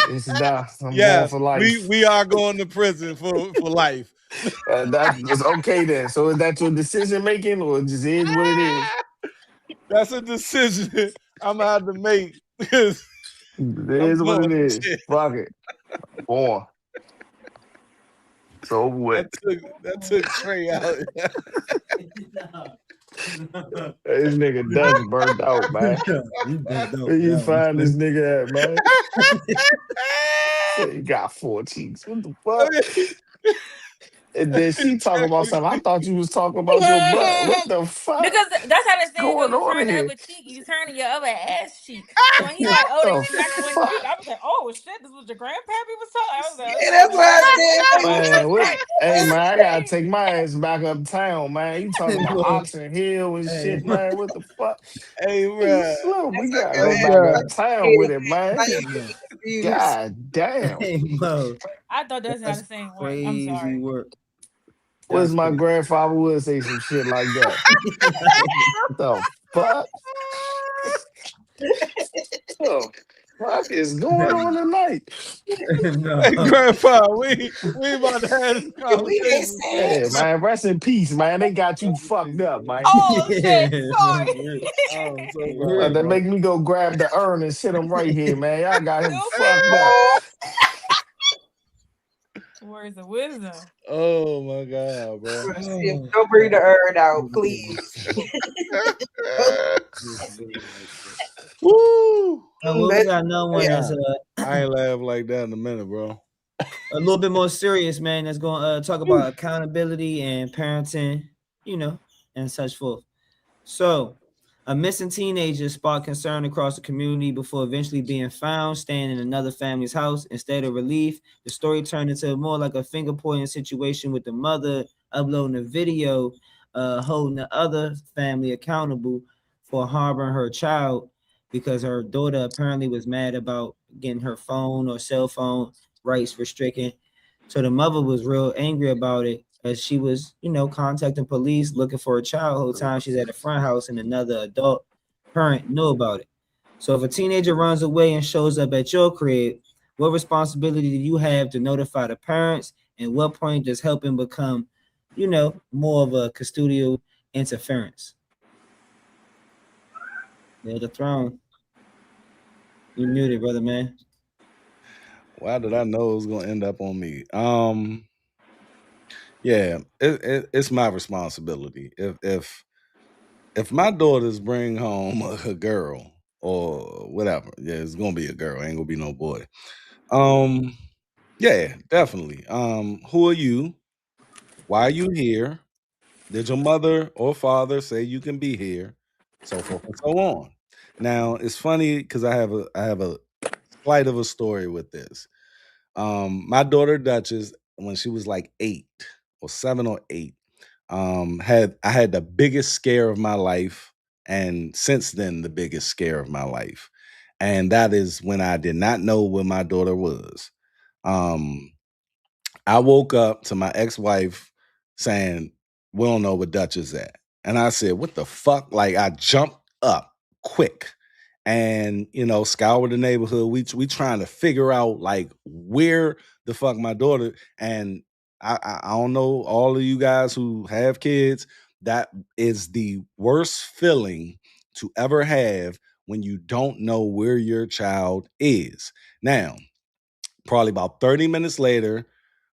it's done. I'm going Yes, for life. we are going to prison for life. That's okay then. So is that your decision making, or it just is what it is? That's a decision I'm gonna have to make because It I'm is what going it to is. jail. Fuck it. I'm going. It's over with. That took Trey out. This nigga Dutch burnt out, man. You bent Where over you that one. find this nigga at, man? Say he got 4 cheeks. What the fuck? And then she talking about something. I thought you was talking about your butt. What the fuck? because that's how they What's say it go. going You on turn the here? other cheek, you turn your other ass cheek. So when he What like, oh, they the smacked one fuck? cheek, I was like, oh shit, this was your grandpappy was talking. I was like, oh Yeah, shit, that's what I man. said. Like, what the Man, what? fuck? Hey, man, I gotta Hey, take my ass back uptown, man. You talking about Look, Oxon Hill and hey, shit, man? What the fuck? Hey, You bro. slow. We That's like gotta your go ass. back no, Like, uptown yeah, with it, man. now you get no. me confused. God damn. Hey, Mo, I thought that's how the that's saying went. I'm crazy sorry. work. Where's That's my crazy. grandfather would say some shit like that? The fuck? Oh, what is going on tonight? Hey, No. Grandpa, we about to have this We ain't conversation. saying Hey, man, rest in peace, man. They got you fucked up, man. Oh shit, Yeah, sorry. I'm so for sorry, real. They bro. make me go grab the urn and sit him right here, man. Y'all got him fucked up. oh, Words of wisdom. Oh my god, bro. shit. Oh, Don't bring the urn out, please. Woo! well, we But got another one yeah, that's Man, I ain't laughed like that in a minute, bro. a little bit more serious, man. That's going to talk Woo. about accountability and parenting, you know, and such forth. So, a missing teenager sparked concern across the community before eventually being found staying in another family's house. Instead of relief, the story turned into more like a finger pointing situation with the mother uploading a video, holding the other family accountable for harboring her child because her daughter apparently was mad about getting her phone or cell phone rights restricted. So the mother was real angry about it as she was, contacting police looking for a child the whole time she's at a front house and another adult parent knew about it. So if a teenager runs away and shows up at your crib, what responsibility do you have to notify the parents? And what point does helping become, more of a custodial interference? Near the throne. You muted, brother man. Why did I know it was gonna end up on me? Yeah, it's my responsibility. If my daughters bring home a girl or whatever, yeah, it's gonna be a girl. Ain't gonna be no boy. Um, yeah, definitely. Who are you? Why are you here? Did your mother or father say you can be here? So forth and so on. Now it's funny because I have a slight of a story with this. My daughter Duchess, when she was like 8 or 7 or 8, I had the biggest scare of my life, and since then the biggest scare of my life, and that is when I did not know where my daughter was. Um, I woke up to my ex-wife saying, "We don't know where Dutch is at." And I said, what the fuck? Like I jumped up quick and scoured the neighborhood. We trying to figure out like where the fuck my daughter. And I don't know all of you guys who have kids. That is the worst feeling to ever have when you don't know where your child is. Now, probably about 30 minutes later,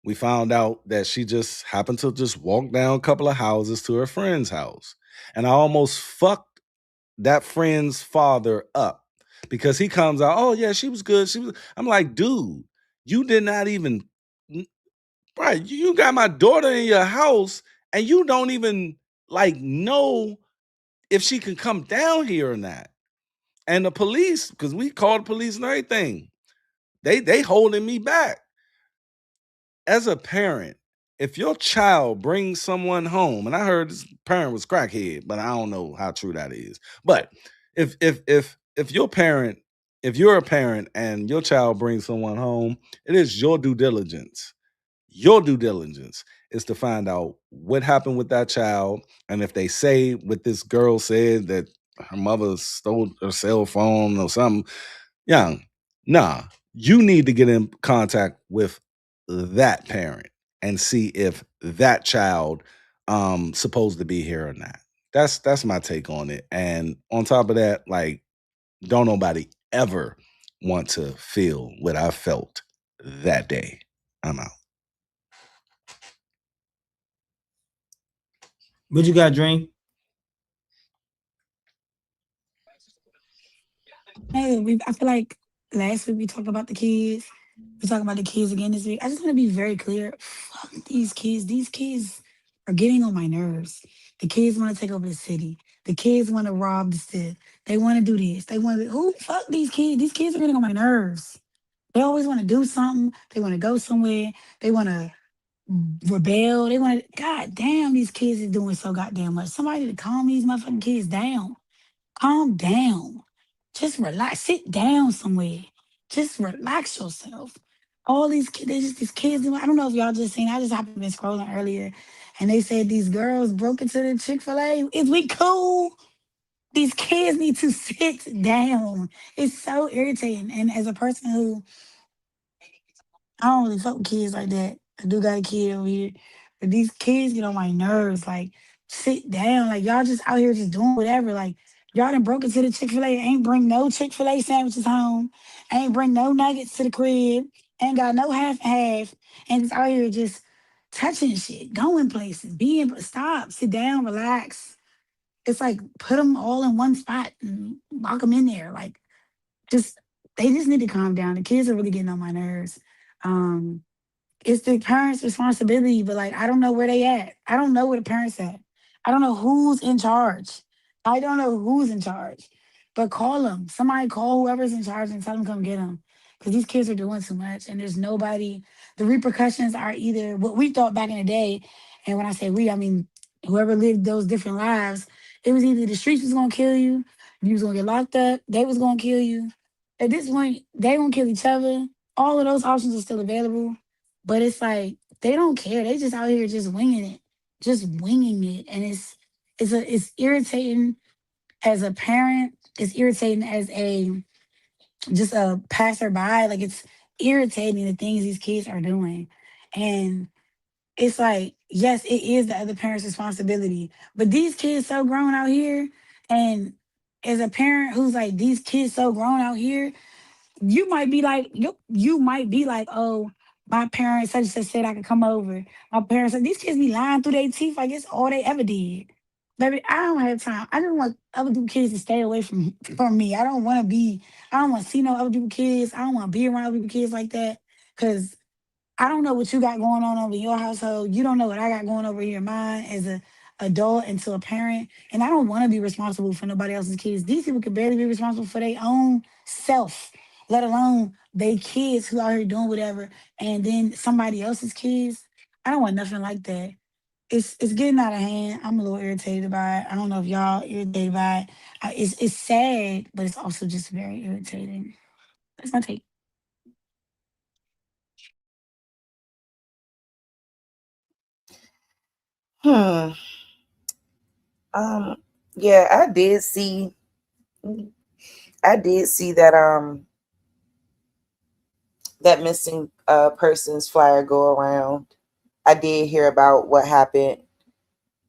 we found out that she just happened to just walk down a couple of houses to her friend's house. And I almost fucked that friend's father up because he comes out, oh yeah, she was good. I'm like, dude, you did not even right. You got my daughter in your house and you don't even like know if she can come down here or not. And the police, because we called the police and everything, they holding me back. As a parent, if your child brings someone home, and I heard this parent was crackhead, but I don't know how true that is. But if your parent, if you're a parent and your child brings someone home, it is your due diligence. Your due diligence is to find out what happened with that child, and if they say what this girl said that her mother stole her cell phone or something, young, nah, you need to get in contact with that parent and see if that child supposed to be here or not. That's my take on it. And on top of that, like, don't nobody ever want to feel what I felt that day. I'm out. What you got, Dream? Hey, I feel like last week we talked about the kids. We're talking about the kids again this week. I just want to be very clear. Fuck these kids. These kids are getting on my nerves. The kids want to take over the city. The kids want to rob the city. They want to do this. They want to. Who fuck these kids? These kids are getting on my nerves. They always want to do something. They want to go somewhere. They want to rebel. They want to. God damn, these kids are doing so goddamn much. Somebody to calm these motherfucking kids down. Calm down. Just relax. Sit down somewhere. Just relax yourself. All these kids, they just these kids. I don't know if y'all just seen. I just happened to be scrolling earlier, and they said these girls broke into the Chick-fil-A. Is we cool? These kids need to sit down. It's so irritating. And as a person who I don't really fuck with kids like that. I do got a kid over here. But these kids get on my nerves. Like, sit down. Like, y'all just out here just doing whatever. Like, y'all done broke into the Chick-fil-A. Ain't bring no Chick-fil-A sandwiches home. Ain't bring no nuggets to the crib. Ain't got no half and half. And just out here just touching shit, going places, being, stop, sit down, relax. It's like, put them all in one spot and lock them in there. Like, just, they just need to calm down. The kids are really getting on my nerves. Um, it's the parents' responsibility, but like I don't know where they at. I don't know where the parents at. I don't know who's in charge. I don't know who's in charge. But call them. Somebody call whoever's in charge and tell them come get them. Because these kids are doing too much and there's nobody. The repercussions are either what we thought back in the day. And when I say we, I mean whoever lived those different lives. It was either the streets was gonna kill you, you was gonna get locked up, they was gonna kill you. At this point, they gonna kill each other. All of those options are still available. But it's like they don't care. They just out here just winging it, and it's irritating as a parent. It's irritating as a just a passerby. Like it's irritating the things these kids are doing, and it's like yes, it is the other parent's responsibility. But these kids so grown out here, and as a parent who's like these kids so grown out here, you might be like, oh, my parents such and such said I could come over. My parents said these kids be lying through their teeth like it's all they ever did. Baby, I don't have time. I just want other people kids to stay away from me. I don't want to see no other people kids. I don't want to be around other people kids like that. Cause I don't know what you got going on over in your household. You don't know what I got going over here in mine as a adult and to a parent. And I don't want to be responsible for nobody else's kids. These people can barely be responsible for their own self, let alone they kids who out here doing whatever. And then somebody else's kids. I don't want nothing like that. It's getting out of hand. I'm a little irritated by it. I don't know if y'all irritated by it. It's sad, but it's also just very irritating. That's my take. Hmm. Um, yeah, I did see that that missing persons flyer go around. I did hear about what happened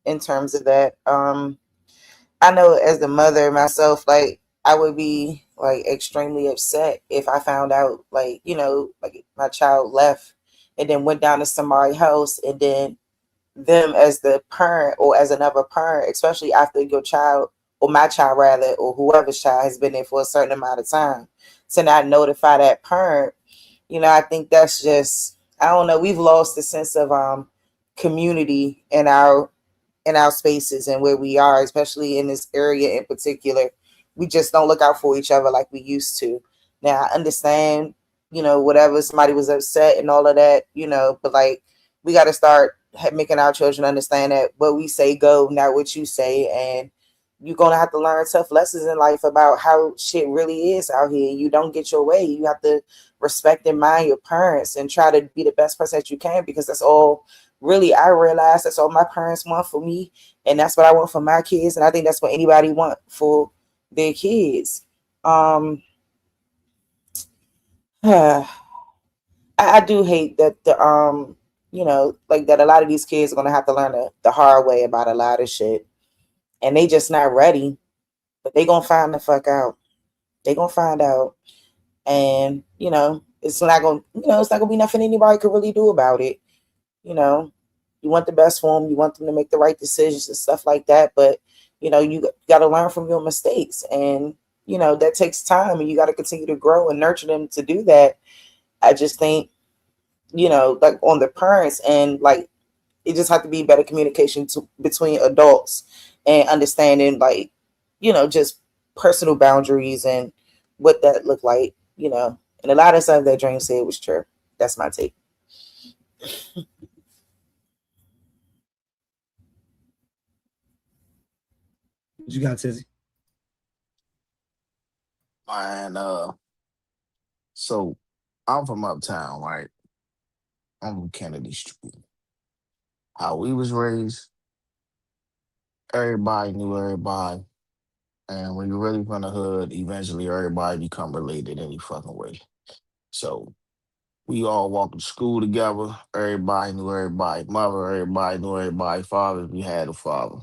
in terms of that. I know as the mother myself, like I would be like extremely upset if I found out like, like my child left and then went down to somebody's house and then them as the parent or as another parent, especially after your child or my child rather, or whoever's child has been there for a certain amount of time, to not notify that parent, I think that's just, I don't know, we've lost the sense of community in our spaces and where we are, especially in this area in particular. We just don't look out for each other like we used to. Now I understand, whatever, somebody was upset and all of that, but like we got to start making our children understand that what we say go, not what you say, and you're gonna have to learn tough lessons in life about how shit really is out here. You don't get your way. You have to respect and mind your parents and try to be the best person that you can, because that's all really I realize that's all my parents want for me, and that's what I want for my kids, and I think that's what anybody want for their kids. Um I do hate that like that a lot of these kids are gonna have to learn the hard way about a lot of shit, and they just not ready, but they gonna find the fuck out. They gonna find out, and it's not gonna be nothing anybody could really do about it. You know, you want the best for them. You want them to make the right decisions and stuff like that. But you got to learn from your mistakes, and that takes time, and you got to continue to grow and nurture them to do that. I just think like on the parents and like it just have to be better communication between adults and understanding like just personal boundaries and what that looked like. And a lot of stuff that Dream said was true. That's my take. What you got, Tizzy? And so I'm from uptown, right? I'm from Kennedy Street. How we was raised, everybody knew everybody. And when you're really from the hood, eventually everybody become related any fucking way. So we all walked to school together. Everybody knew everybody. Mother, everybody knew everybody. Father, we had a father.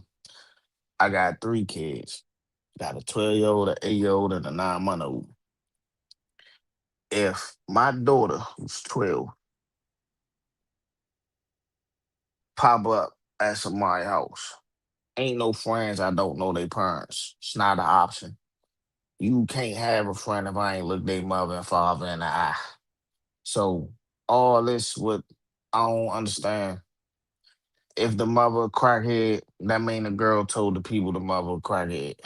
I got three kids. Got a 12-year-old, an 8-year-old, and a 9-month old. If my daughter, who's 12, pop up at somebody's house, ain't no friends I don't know their parents. It's not an option. You can't have a friend if I ain't look their mother and father in the eye. So all this what I don't understand. If the mother a crackhead, that mean the girl told the people the mother a crackhead.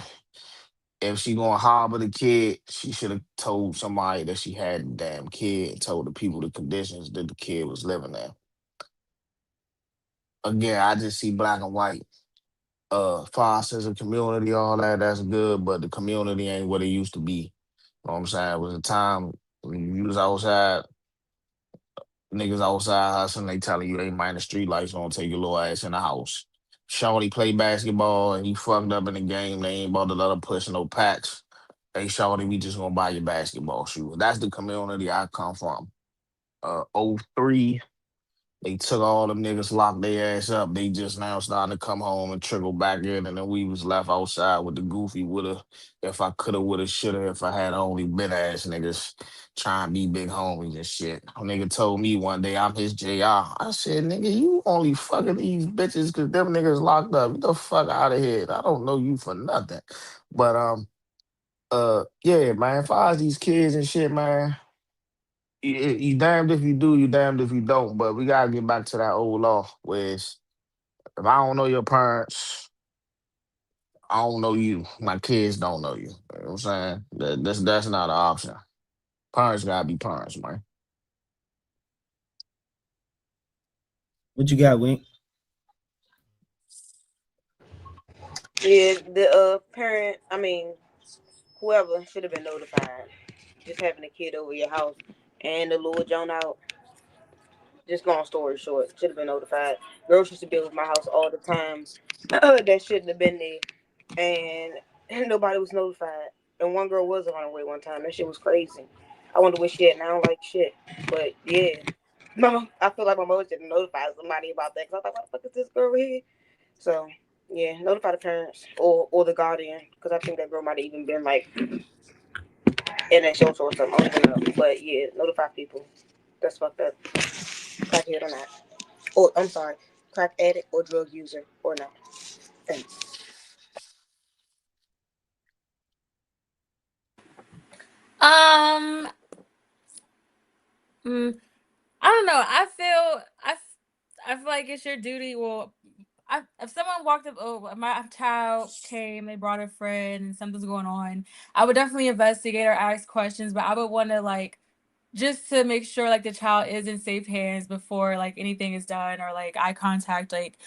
If she gonna harbor the kid, she should have told somebody that she had the damn kid and told the people the conditions that the kid was living in. Again, I just see black and white. Far as a community, all that, that's good, but the community ain't what it used to be. You know what I'm saying? It was a time when you was outside, niggas outside hustling, they telling you they mind the street lights gonna take your little ass in the house. Shorty play basketball and he fucked up in the game. They ain't about to let her push no packs. Hey, Shorty, we just gonna buy your basketball shoes. That's the community I come from. '03. They took all them niggas, locked their ass up. They just now starting to come home and trickle back in, and then we was left outside with the goofy woulda, if I coulda, woulda, shoulda, if I had only been ass niggas trying to be big homies and shit. A nigga told me one day I'm his JR. I said, nigga, you only fucking these bitches because them niggas locked up. Get the fuck out of here. I don't know you for nothing. But yeah, man, as far as these kids and shit, man, you damned if you do, you damned if you don't. But we gotta get back to that old law, where it's, if I don't know your parents, I don't know you. My kids don't know you. You know what I'm saying? That's not an option. Parents gotta be parents, man. What you got, Wink? Yeah, the parent, I mean, whoever should have been notified. Just having a kid over your house and the Lord John out. Just long story short, should have been notified. Girls used to be with my house all the time. That shouldn't have been there, and nobody was notified. And one girl was on her way one time. That shit was crazy. I wonder where she at now. Like shit, but yeah. Mama, I feel like my mother should have notified somebody about that. Cause I thought, what the fuck is this girl here? So, yeah, notify the parents or the guardian. Because I think that girl might have even been like in a shelter or something. I don't even know. But yeah, notify people. That's fucked up. Crackhead or not. Or, I'm sorry, crack addict or drug user or not. Thanks. Um, mm, I don't know. I feel like it's your duty. Well, if someone walked up, oh, my child came, they brought a friend, and something's going on, I would definitely investigate or ask questions. But I would want to like just to make sure like the child is in safe hands before like anything is done or like eye contact like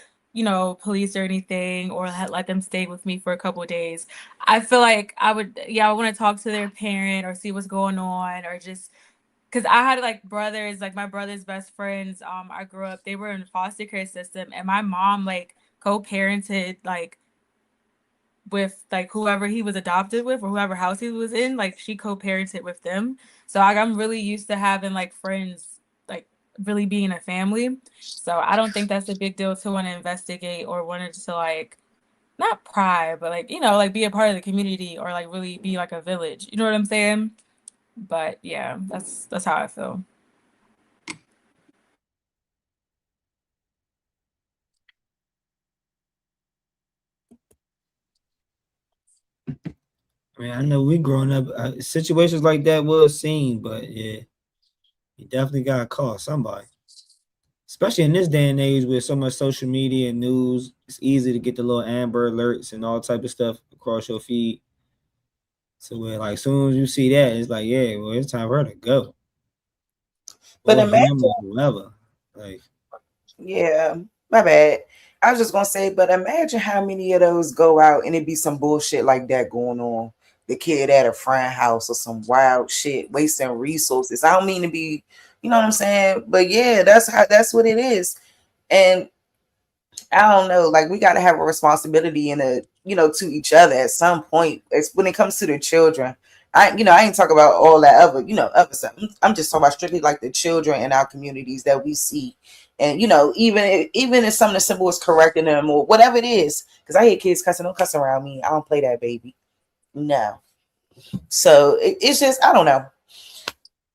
police or anything or let them stay with me for a couple of days. I feel like I want to talk to their parent or see what's going on or just because I had like brothers, like my brother's best friends. I grew up, they were in the foster care system, and my mom like co-parented like with like whoever he was adopted with or whoever house he was in. Like she co-parented with them, so like I'm really used to having like friends, like really being a family. So I don't think that's a big deal to want to investigate or wanted to like not pry, but like like be a part of the community or like really be like a village. You know what I'm saying? But yeah, that's how I feel. I mean, I know we growing up, situations like that was seen, but yeah, you definitely got to call somebody. Especially in this day and age with so much social media and news, it's easy to get the little Amber alerts and all type of stuff across your feed. So where like soon as you see that, it's like, yeah, well, it's time for her to go. But Or imagine, him or whoever. Like, yeah, my bad. I was just gonna say, but imagine how many of those go out and it be some bullshit like that going on. The kid at a friend house or some wild shit, wasting resources. I don't mean to be, you know what I'm saying? But yeah, that's what it is. And I don't know, like we got to have a responsibility in a, to each other at some point. It's when it comes to the children. I ain't talking about all that other, other stuff. I'm just talking about strictly like the children in our communities that we see, and even if something as simple as correcting them or whatever it is, because I hear kids cussing, don't cuss around me. I don't play that, baby. No. So it's just I don't know.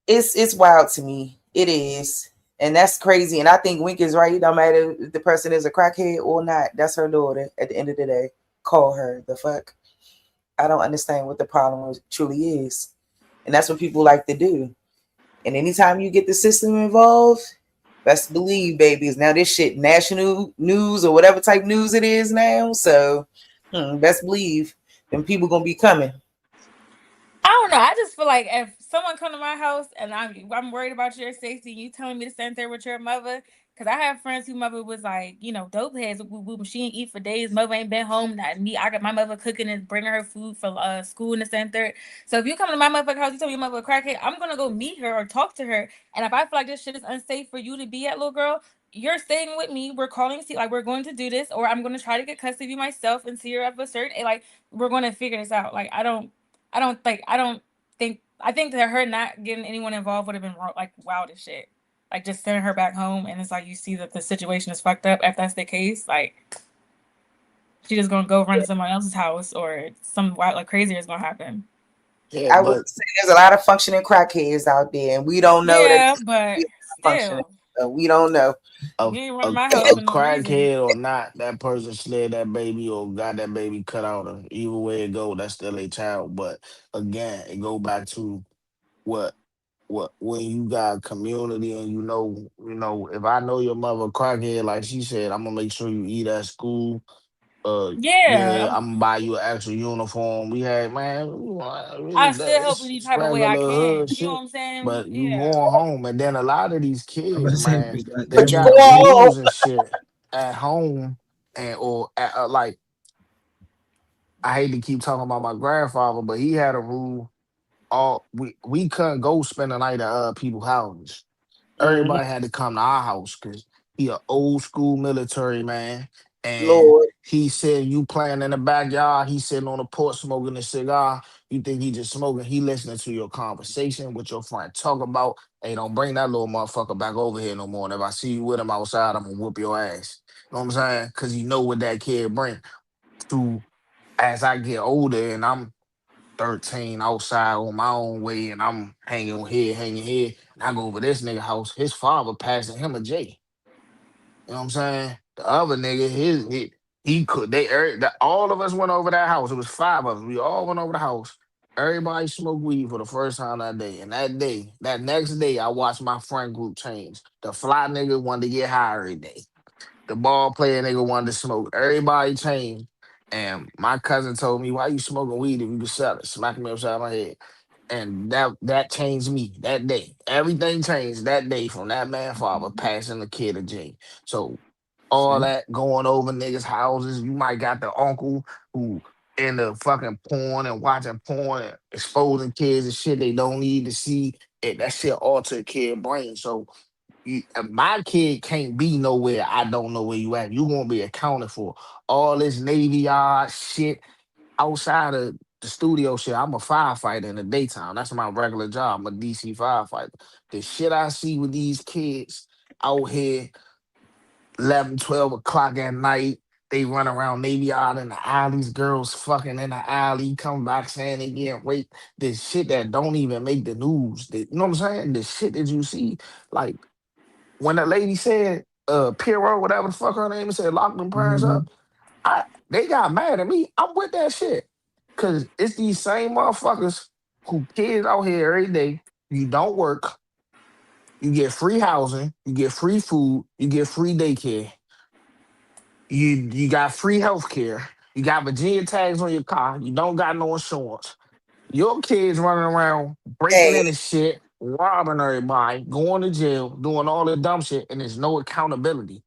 It's wild to me. It is. And that's crazy. And I think Wink is right. No matter if the person is a crackhead or not, that's her daughter at the end of the day. Call her. The fuck? I don't understand what the problem truly is. And that's what people like to do. And anytime you get the system involved, best believe, babies. Now this shit national news or whatever type news it is now. So best believe them people gonna be coming. I don't know. I just feel like if someone come to my house and I'm worried about your safety, you telling me to stand there with your mother, because I have friends whose mother was like, dope heads. She ain't eat for days. Mother ain't been home. Not me. I got my mother cooking and bringing her food for school in the center. So if you come to my motherfucking house, you tell me your mother a crackhead, I'm gonna go meet her or talk to her. And if I feel like this shit is unsafe for you to be at, little girl, you're staying with me. We're calling, see, like we're going to do this, or I'm gonna try to get custody of you myself and see her at a certain. Like we're gonna figure this out. Like I think that her not getting anyone involved would have been like wild as shit. Like just sending her back home, and it's like you see that the situation is fucked up. If that's the case, like she just gonna go run to someone else's house, or some wild like crazier is gonna happen. Yeah, I would but say there's a lot of functioning crackheads out there, and we don't know that Yeah, this but is functioning. still, So we don't know. a you ain't run a, my house a for no reason. crackhead or not, that person slid that baby or got that baby cut out. Or either way it go, that's still a child. But again, it go back to what when you got community and if I know your mother crackhead, like she said, I'm gonna make sure you eat at school. Yeah, Yeah, I'm gonna buy you an extra uniform. We had man, I still help in it's any type of way I regular can. hood You know what shit. I'm saying? But you Yeah. going home, and then a lot of these I'm about kids, to say, man, they But you everybody got else. go rules and shit at home, and or like I hate to keep talking about my grandfather, but he had a rule. All we couldn't go spend the night at people's houses. Mhm. Everybody had to come to our house because he a old school military man. And Lord. he said, you playing in the backyard, he sitting on the porch smoking a cigar. You think he just smoking? He listening to your conversation, what your friend talk about. Hey, don't bring that little motherfucker back over here no more. And if I see you with him outside, I'm gonna whoop your ass. You know what I'm saying? Because you know what that kid bring. To as I get older and I'm 13 outside on my own way and I'm hanging here. And I go over this nigga house, his father passing him a J. You know what I'm saying? The other nigga, he could all of us went over that house. It was five of us. We all went over the house. Everybody smoked weed for the first time that day. And that next day, I watched my friend group change. The fly nigga wanted to get high every day. The ball player nigga wanted to smoke. Everybody changed. And my cousin told me, why you smoking weed if you can sell it? Smacked me upside my head. And that changed me that day. Everything changed that day from that man father passing the kid a J. So all See? that going over niggas' houses, you might got the uncle who in the fucking porn and watching porn and exposing kids and shit they don't need to see. That shit alter a kid brain. So my kid can't be nowhere I don't know where you at. You gonna be accounted for. All this Navy Yard shit outside of the studio shit. I'm a firefighter in the daytime. That's my regular job. I'm a DC firefighter. The shit I see with these kids out here 11, 12 o'clock at night. They run around Navy Yard in the alleys, girls fucking in the alley, come back saying they getting raped. This shit that don't even make the news. You know what I'm saying? The shit that you see, like when that lady said, Piero, whatever the fuck her name is, said lock them parents Mhm. up, they got mad at me. I'm with that shit. Cause it's these same motherfuckers who kids out here every day. You don't work, you get free housing, you get free food, you get free daycare, you got free health care, you got Virginia tags on your car, you don't got no insurance. Your kids running around breaking Hey, into shit, robbing everybody, going to jail, doing all the dumb shit, and there's no accountability.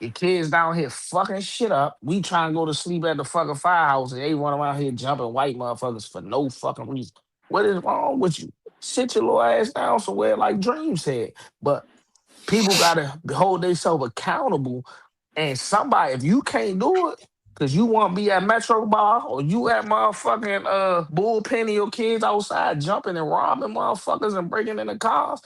Your kids down here fucking shit up. We trying to go to sleep at the fucking firehouse and they run around here jumping white motherfuckers for no fucking reason. What is wrong with you? Sit your little ass down somewhere like Dream said. But people gotta hold themselves accountable. And somebody, if you can't do it, cause you want to be at Metro Bar or you at motherfucking bullpen and your kids outside jumping and robbing motherfuckers and breaking into cars,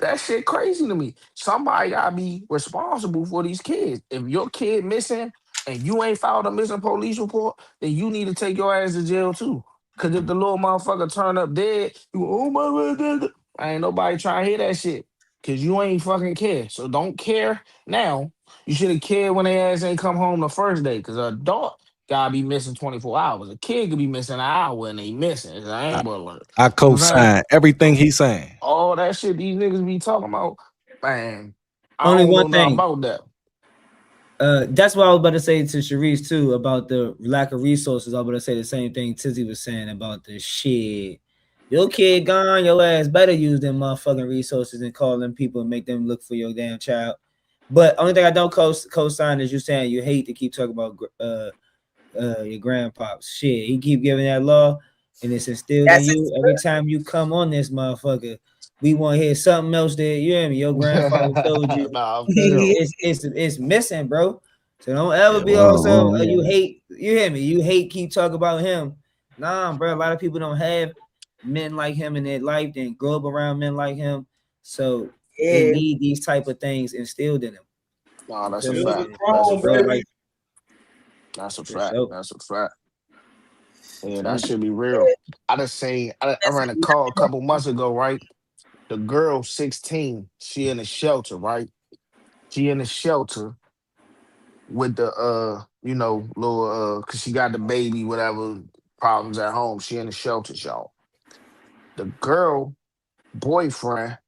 that shit crazy to me. Somebody gotta be responsible for these kids. If your kid missing and you ain't filed a missing police report, then you need to take your ass to jail too. Cause if the little motherfucker turn up dead, you go, oh my god, ain't nobody trying to hear that shit. Cause you ain't fucking care. So don't care now. You should have cared when their ass ain't come home the first day. Cause an adult gotta be missing 24 hours. A kid could be missing an hour and they missing. It's an I, Amber Alert. I You know what I'm saying? co-sign everything he's saying. All that shit these niggas be talking about, man, I Only don't one know nothing thing. about that. That's what I was about to say to Sharice too about the lack of resources. I was about to say the same thing Tizzy was saying about the shit. Your kid gone, your ass better use them motherfucking resources and call them people and make them look for your damn child. But only thing I don't co-sign is you saying you hate to keep talking about your grandpops. Shit, he keep giving that law, and it's instilled in that's you. Every time you come on this motherfucker, we want to hear something else that you hear me. Your grandfather told you Nah, for sure. it. it's missing, bro. So don't ever Yeah, be well, also well, you hate. You hear me? You hate keep talking about him. Nah, bro. A lot of people don't have men like him in their life. They didn't grow up around men like him, so they Yeah. need these type of things instilled in them. Nah, You that's feel a me? You'll be fact. And That's a grown, real fact. life baby. That's a for fact. sure. That's a fact. Yeah, that Telling you. should be real. I just seen, I That's ran a call a couple months ago, right? The girl, 16, she in the shelter, right? She in the shelter with the little cause she got the baby, whatever problems at home. She in the shelter, y'all. The girl boyfriend.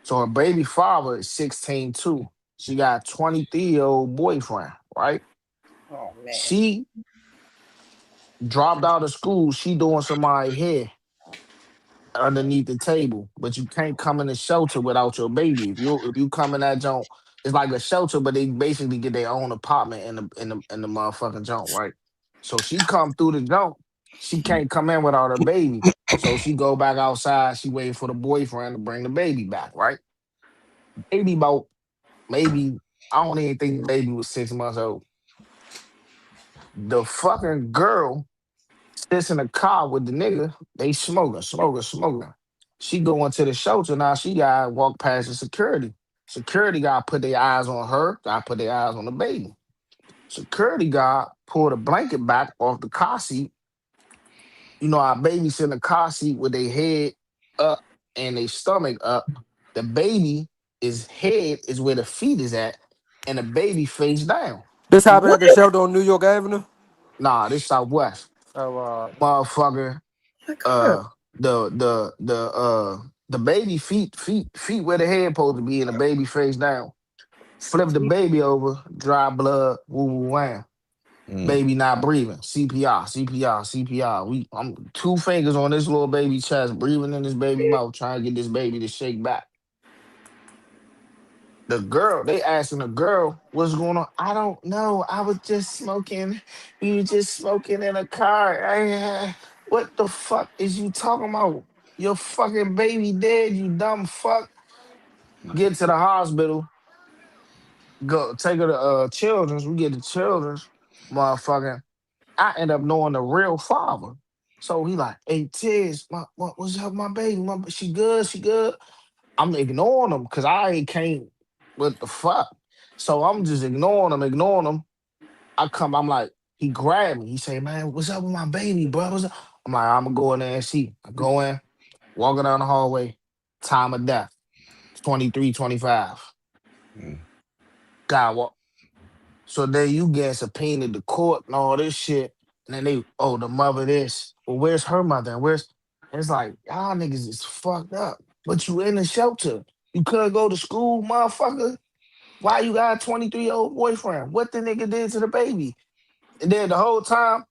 So her baby father is 16 too. She got a 23-year-old boyfriend, right? oh man. She dropped out of school. She doing somebody here underneath the table, but you can't come in the shelter without your baby. If you come in that joint, it's like a shelter, but they basically get their own apartment in the motherfucking joint, right? So she come through the joint, she can't come in without her baby. So she go back outside. She waiting for the boyfriend to bring the baby back, right? Baby about maybe I don't even think the baby was 6 months old. The fucking girl sits in the car with the nigga. They smoking. She go into the shelter now. She gotta walk past the security. Security gotta put their eyes on her. Gotta put their eyes on the baby. Security guard pulled a blanket back off the car seat. You know, our babies in the car seat with their head up and their stomach up. The baby is head is where the feet is at, and the baby face down. This happened What? at the shelter on New York Avenue. Nah, this Southwest. Oh, Motherfucker. Oh my God. Uh the baby feet where the head supposed to be and the baby face down. Flip the baby over, dry blood, woo woo wham. Mm. Baby not breathing. CPR. I'm 2 fingers on this little baby chest, breathing in this baby mouth, trying to get this baby to shake back. The girl, they asking the girl what's going on. I don't know. I was just smoking. We were just smoking in a car. What the fuck is you talking about? Your fucking baby dead, you dumb fuck. Get to the hospital. Go take her to children's. We get to children's. Motherfucking I end up knowing the real father. So he like, hey Tiz, what's up, my baby? She good, she good. I'm ignoring him because I ain't came with the fuck. So I'm just ignoring him. I'm like, he grabbed me. He say, man, what's up with my baby, bro? What's up? I'm like, I'm gonna go in there and see. I go in, walking down the hallway, time of death, 23:25. Mm. God, what? So then you get subpoenaed to court and all this shit. And then the mother this. Well, where's her mother? And where's it's like, y'all niggas is fucked up. But you in the shelter. You couldn't go to school, motherfucker. Why you got a 23-year-old boyfriend? What the nigga did to the baby? And then the whole time,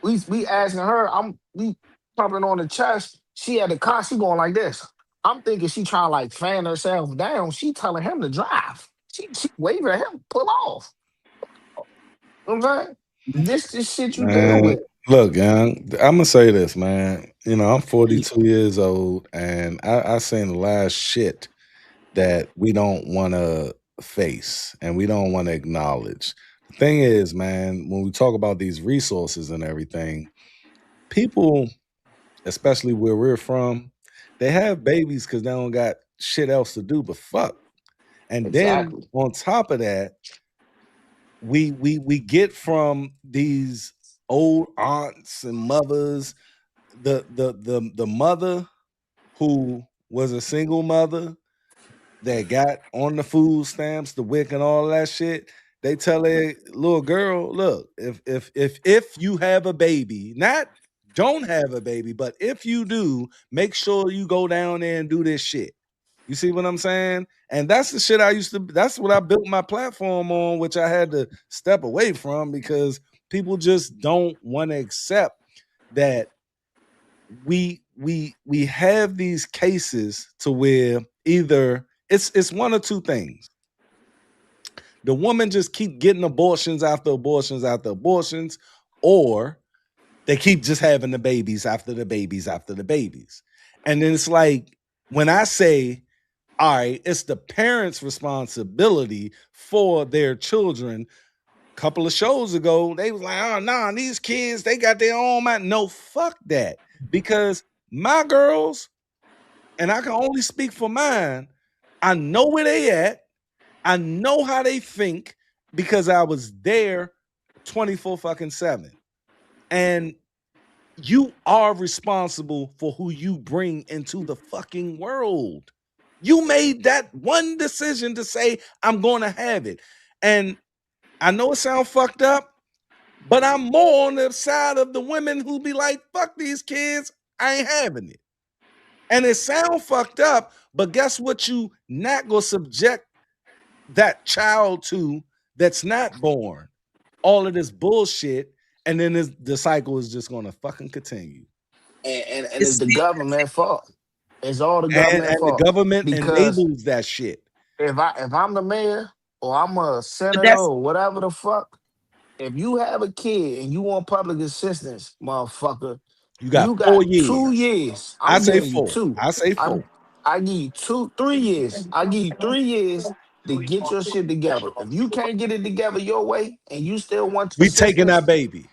we asking her, we pumping on the chest. She had the car, she going like this. I'm thinking she trying to like fan herself down. She telling him to drive. She waving at him, pull off. You know what I'm saying? This shit you deal Man, with. look, young, I'm gonna say this, man. You know, I'm 42 years old, and I seen a lot of shit that we don't want to face and we don't want to acknowledge. The thing is, man, when we talk about these resources and everything, people, especially where we're from, they have babies because they don't got shit else to do but fuck. And then Exactly. on top of that, we get from these old aunts and mothers, the mother who was a single mother that got on the food stamps, the WIC, and all that shit. They tell a little girl, look, if you have a baby, not don't have a baby, but if you do, make sure you go down there and do this shit. You see what I'm saying? And that's the shit I used to. That's what I built my platform on, which I had to step away from because people just don't want to accept that we have these cases to where either it's one or two things. The woman just keep getting abortions after abortions after abortions, or they keep just having the babies after the babies after the babies. And then it's like when I say, all right, it's the parents' responsibility for their children. A couple of shows ago, they was like, oh nah, these kids, they got their own mind. No, fuck that. Because my girls, and I can only speak for mine, I know where they at. I know how they think because I was there 24 fucking 7. And you are responsible for who you bring into the fucking world. You made that one decision to say, I'm going to have it. And I know it sounds fucked up, but I'm more on the side of the women who be like, fuck these kids, I ain't having it. And it sounds fucked up, but guess what you not going to subject that child to that's not born? All of this bullshit, and then the cycle is just going to fucking continue. And it's It's the government fault. It's all the government And the fault. government Because enables that shit. if I'm the mayor or I'm a but senator that's or whatever the fuck, if you have a kid and you want public assistance, motherfucker, You got you got 4 2 years. years. I I'm say giving you 4. two. I say I'm 4. I give you 3 years. I give you 3 years to get your shit together. If you can't get it together your way and you still want We taking assistance, that baby.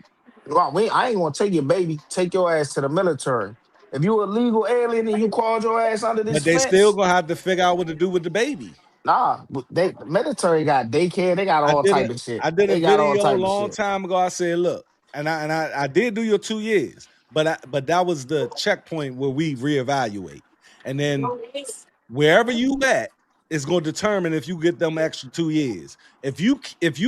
well, I ain't gonna take your baby. Take your ass to the military. If you a legal alien and you called your ass under this But they still fence, gonna have to figure out what to do with the baby. nah. The military got daycare. They got I all did a type of shit. I did a They got all video a type of long shit. time ago. I said, look, and I did do your 2 years, but that was the checkpoint where we reevaluate. And then wherever you at is gonna determine if you get them extra 2 years. If you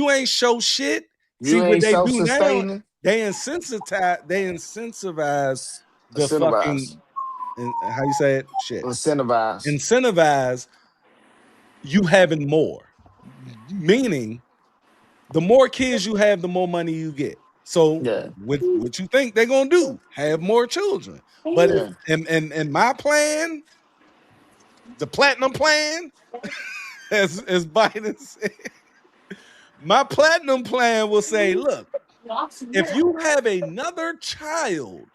ain't show shit, see You what ain't they self do now, sustaining. they incentivize the Incentivize. fucking and how you say it? Shit. Incentivize. Incentivize you having more. Meaning the more kids you have, the more money you get. So Yeah. what you think they're gonna do? Have more children. But if Yeah. and my plan, the platinum plan, as Biden said, my platinum plan will say, look, if you have another child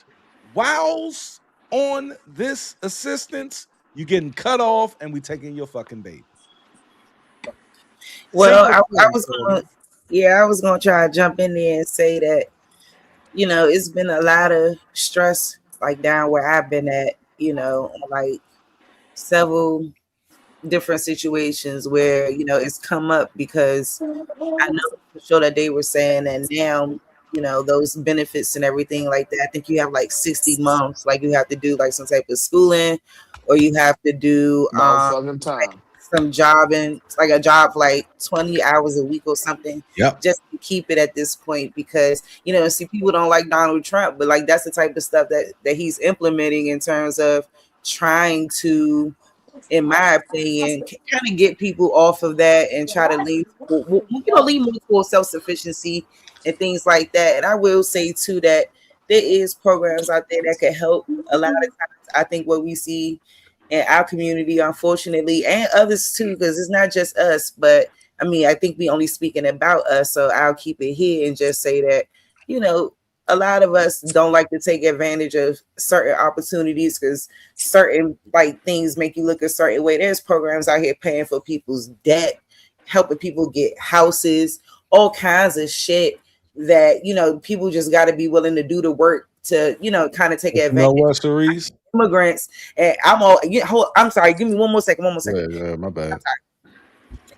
whilst on this assistance, you getting cut off and we taking your fucking baby. Well, Simple I plan, was Shorty. gonna, yeah, I was gonna try to jump in there and say that it's been a lot of stress like down where I've been at, on like several different situations where it's come up because I know for sure that they were saying that now, those benefits and everything like that. I think you have like 60 months, like you have to do like some type of schooling, or you have to do About fucking time. some jobbing, like a job for like 20 hours a week or something, Yep. just to keep it at this point. Because see, people don't like Donald Trump, but like that's the type of stuff that he's implementing in terms of trying to, in my opinion, kind of get people off of that and try to lean more towards self-sufficiency and things like that. And I will say too that there is programs out there that could help. A lot of times I think what we see in our community, unfortunately, and others too, because it's not just us, but I mean, I think we only speaking about us, so I'll keep it here and just say that, you know, a lot of us don't like to take advantage of certain opportunities because certain like things make you look a certain way. There's programs out here paying for people's debt, helping people get houses, all kinds of shit that people just got to be willing to do the work to kind of take But you know advantage what, Cerise? of immigrants. And I'm sorry, give me one more second, My bad.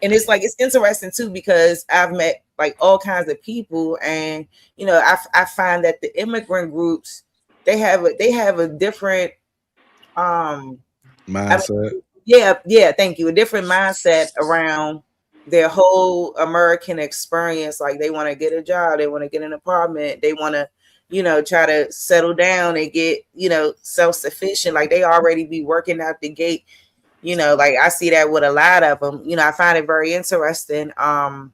and it's like it's interesting too because I've met like all kinds of people, and I find that the immigrant groups they have a different I Mindset. mean, yeah, thank you, a different mindset around their whole American experience. Like they want to get a job, they want to get an apartment, they want to try to settle down and get self-sufficient. Like they already be working out the gate. Like I see that with a lot of them. I find it very interesting. I'm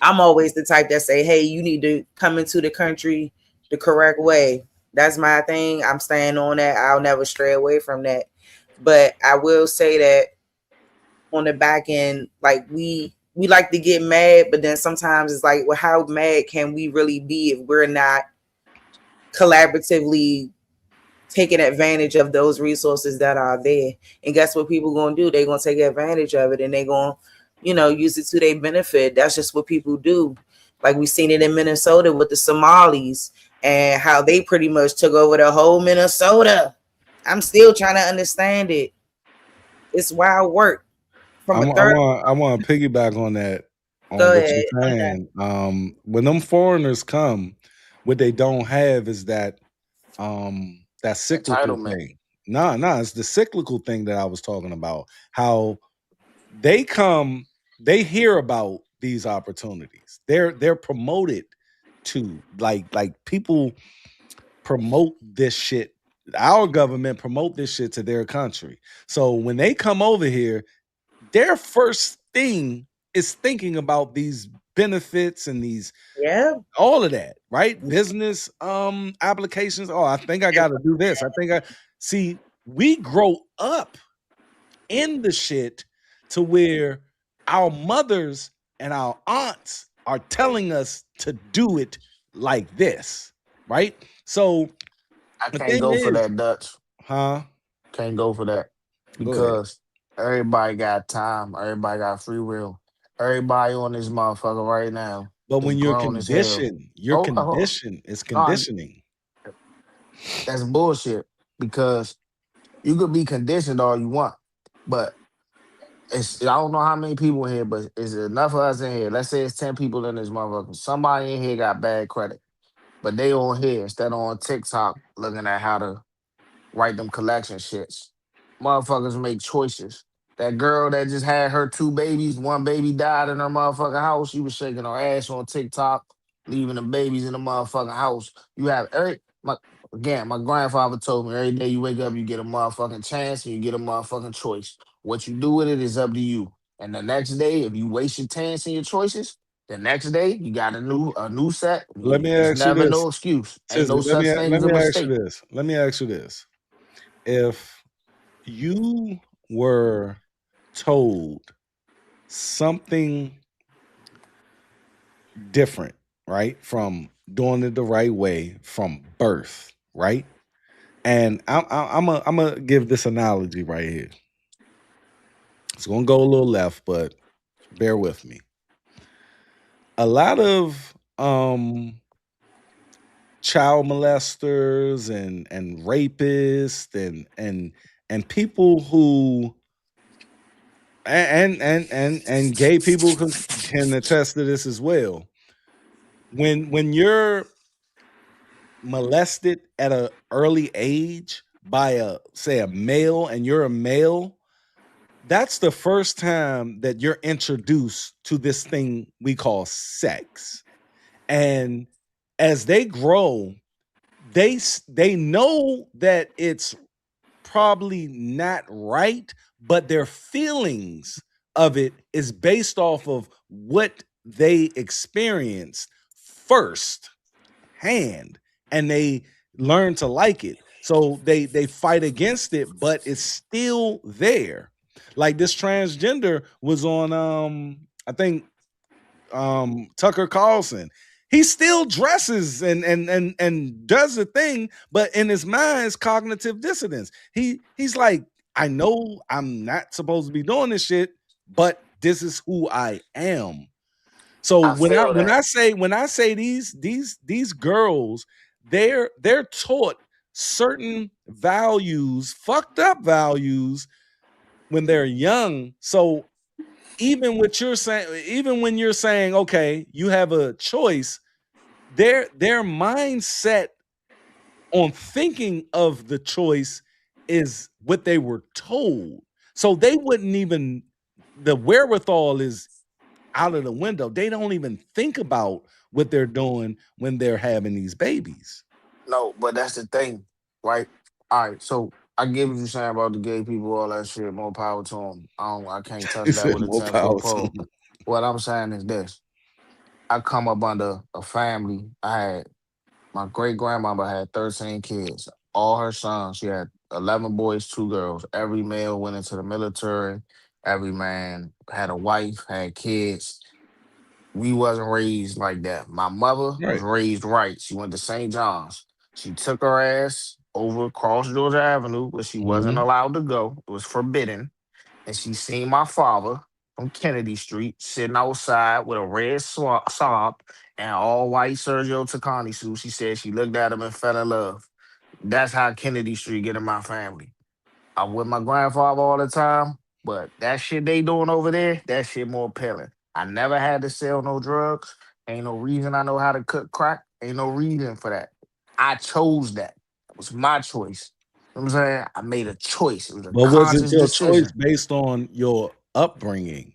always the type that say, hey, you need to come into the country the correct way. That's my thing. I'm staying on that. I'll never stray away from that. But I will say that on the back end, like we like to get mad, but then sometimes it's like, well, how mad can we really be if we're not collaboratively taking advantage of those resources that are there? And guess what people gonna do? They're gonna take advantage of it, and they're gonna use it to their benefit. That's just what people do. Like we seen it in Minnesota with the Somalis and how they pretty much took over the whole Minnesota. I'm still trying to understand it. It's wild work I from a want, I third. want, I want to piggyback on that, on Go what you're ahead. I'm done. saying. When them foreigners come, what they don't have is that cyclical Entitlement. thing. Nah, it's the cyclical thing that I was talking about. How they come, they hear about these opportunities. They're promoted to like people promote this shit. Our government promote this shit to their country. So when they come over here, their first thing is thinking about these benefits and these Yeah. all of that, right? Business applications. Oh, I think I got to do this. I think I see we grow up in the shit to where our mothers and our aunts are telling us to do it like this, right? So I the can't thing go for is, that, Dutch. huh? Can't go for that. Go ahead. because everybody got time, everybody got free will. Everybody on this motherfucker right now But is when you're grown as hell. conditioned, you're Oh, oh, conditioned. It's oh, conditioning. that's bullshit because you could be conditioned all you want, but I don't know how many people in here, but is it enough of us in here? Let's say it's 10 people in this motherfucker. Somebody in here got bad credit, but they on here instead of on TikTok looking at how to write them collection shits. Motherfuckers make choices. That girl that just had her two babies, one baby died in her motherfucking house. She was shaking her ass on TikTok, leaving the babies in the motherfucking house. You have every my again, my grandfather told me every day you wake up, you get a motherfucking chance and you get a motherfucking choice. What you do with it is up to you. And the next day, if you waste your chance and your choices, the next day you got a new set. Let me It's ask you never this. no excuse. Ain't Sissy, no such thing let as a me ask you mistake. this. Let me ask you this. If you were told something different, right? From doing it the right way from birth, right? And I'm gonna give this analogy right here. It's gonna go a little left, but bear with me. A lot of child molesters and rapists and people who and gay people can attest to this as well. When you're molested at a early age by a say a male and you're a male, that's the first time that you're introduced to this thing we call sex. And as they grow, they know that it's probably not right, but their feelings of it is based off of what they experienced first hand, and they learn to like it. So they fight against it, but it's still there. Like this transgender was on I think Tucker Carlson. He still dresses and does the thing, but in his mind is cognitive dissonance. He's like, I know I'm not supposed to be doing this shit, but this is who I am. So I feel that. when I say these girls, they're taught certain values, fucked up values when they're young. So even when you're saying, okay, you have a choice, their mindset on thinking of the choice is what they were told. So they wouldn't even the wherewithal is out of the window. They don't even think about what they're doing when they're having these babies. No, but that's the thing, right? All right, so I get what you're saying about the gay people, all that shit. More power to them. I can't touch He that said with a more 10-foot power to pole. them. What I'm saying is this: I come up under a family. I had my great grandmama had 13 kids. All her sons. She had 11 boys, 2 girls. Every male went into the military. Every man had a wife, had kids. We wasn't raised like that. My mother was Right. raised right. She went to St. John's. She took her ass over across Georgia Avenue, where she wasn't Mhm. allowed to go. It was forbidden. And she seen my father from Kennedy Street sitting outside with a red sob and all white Sergio Tacani suit. She said she looked at him and fell in love. That's how Kennedy Street get in my family. I'm with my grandfather all the time, but that shit they doing over there, that shit more appealing. I never had to sell no drugs. Ain't no reason I know how to cook crack. Ain't no reason for that. I chose that. It was my choice. You know what I'm saying? I made a choice. It was a But was it conscious your choice decision. based on your upbringing?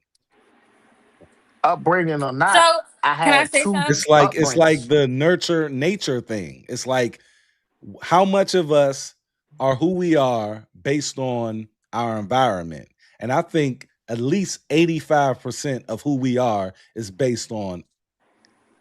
Upbringing or So not, I can I had say two something? It's like upbringings. the nurture nature thing. It's like how much of us are who we are based on our environment. And I think at least 85% of who we are is based on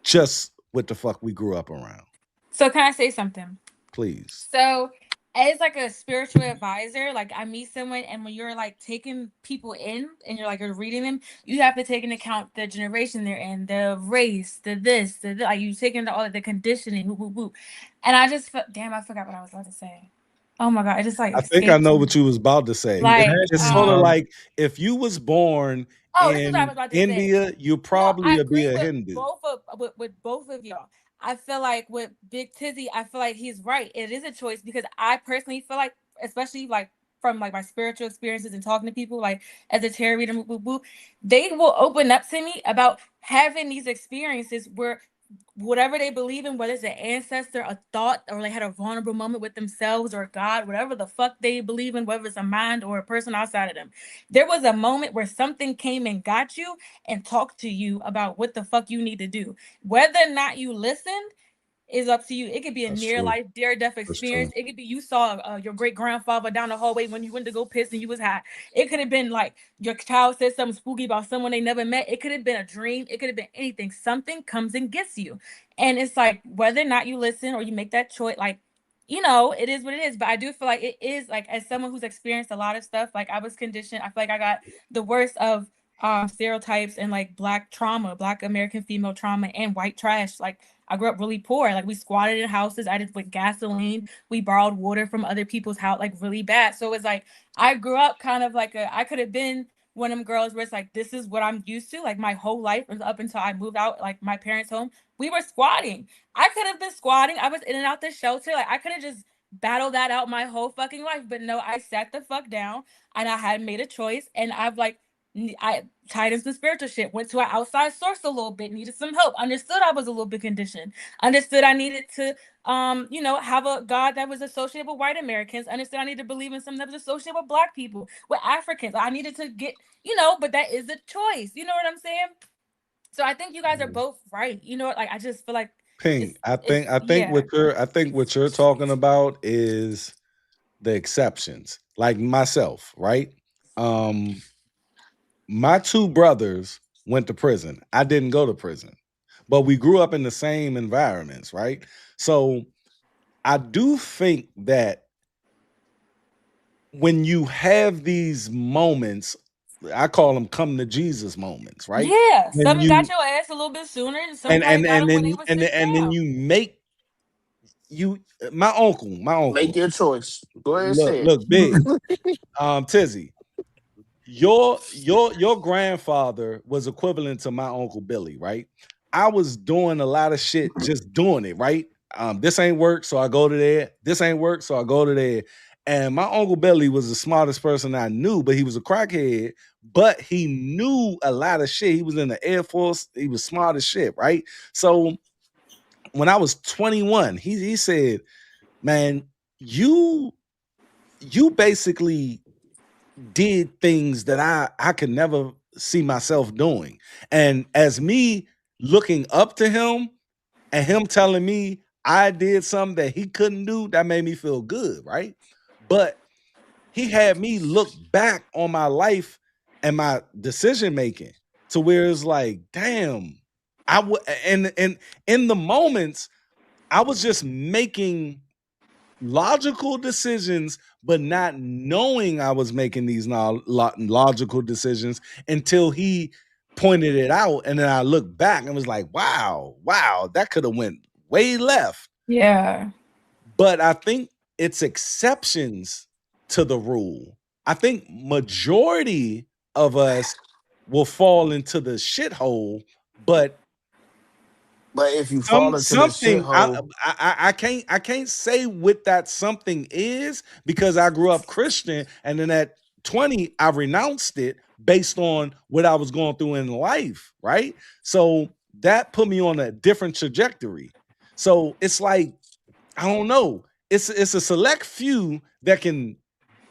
just what the fuck we grew up around. So can I say something? Please. So as like a spiritual advisor, like I meet someone and when you're like taking people in and you're reading them, you have to take into account the generation they're in, the race, the this, like you take into all of the conditioning, whoop, whoop, whoop. And I just damn, I forgot what I was about to say. Oh my god, it just like I think I escaped know me. what you was about to say. It Like, It's has sort of to. like if you was born oh, this is what I was in about to say. India, you No, probably I would be agree a with Hindu. both of with both of y'all. I feel like with Big Tizzy, I feel like he's right. It is a choice because I personally feel like, especially like from like my spiritual experiences and talking to people like as a tarot reader, they will open up to me about having these experiences where whatever they believe in, whether it's an ancestor, a thought, or they had a vulnerable moment with themselves or God, whatever the fuck they believe in, whether it's a mind or a person outside of them. There was a moment where something came and got you and talked to you about what the fuck you need to do. Whether or not you listened is up to you. It could be a That's near true. life, near death That's experience. true. It could be you saw your great grandfather down the hallway when you went to go piss and you was high. It could have been like your child said something spooky about someone they never met. It could have been a dream. It could have been anything. Something comes and gets you, and it's like whether or not you listen or you make that choice, like it is what it is. But I do feel like it is like as someone who's experienced a lot of stuff, like I was conditioned. I feel like I got the worst of stereotypes and like black trauma, black American female trauma, and white trash. Like I grew up really poor. Like we squatted in houses. I just with gasoline. We borrowed water from other people's house, like really bad. So it's like I grew up kind of like I could have been one of them girls where it's like this is what I'm used to. Like my whole life up until I moved out, like my parents' home, we were squatting. I could have been squatting. I was in and out the shelter. Like I could have just battled that out my whole fucking life. But no, I sat the fuck down and I had made a choice. And I've like I tied into spiritual shit, went to an outside source a little bit, needed some help, understood I was a little bit conditioned, understood I needed to have a God that was associated with white Americans, understood I needed to believe in something that was associated with black people, with Africans. I needed to get, but that is a choice. You know what I'm saying? So I think you guys are both right. Like I just feel like Pink. it's I think yeah. what you're talking about is the exceptions. Like myself, right? Um, my two brothers went to prison. I didn't go to prison, but we grew up in the same environments, right? So I do think that when you have these moments, I call them come to Jesus moments, right? Yeah. When Some got you your ass a little bit sooner, and some probably got them when they were sitting then down. you make you my uncle Make your choice. Go ahead and say it. look big. Tizzy, your grandfather was equivalent to my uncle Billy, right? I was doing a lot of shit, just doing it, right? This ain't work, so I go to there. This ain't work, so I go to there. And my uncle Billy was the smartest person I knew, but he was a crackhead. But he knew a lot of shit. He was in the Air Force. He was smart as shit, right? So when I was 21, he said, "Man, you basically did things that I could never see myself doing." And as me looking up to him and him telling me I did something that he couldn't do, that made me feel good, right? But he had me look back on my life and my decision making to where it's like, damn, I would and in the moments I was just making logical decisions, but not knowing I was making these logical decisions until he pointed it out. And then I looked back and was like, wow, that could have went way left. Yeah. But I think it's exceptions to the rule. I think majority of us will fall into the shithole, but But if you fall into the something shithole, I can't say what that something is because I grew up Christian and then at 20 I renounced it based on what I was going through in life, right? So that put me on a different trajectory. So it's like I don't know. It's a select few that can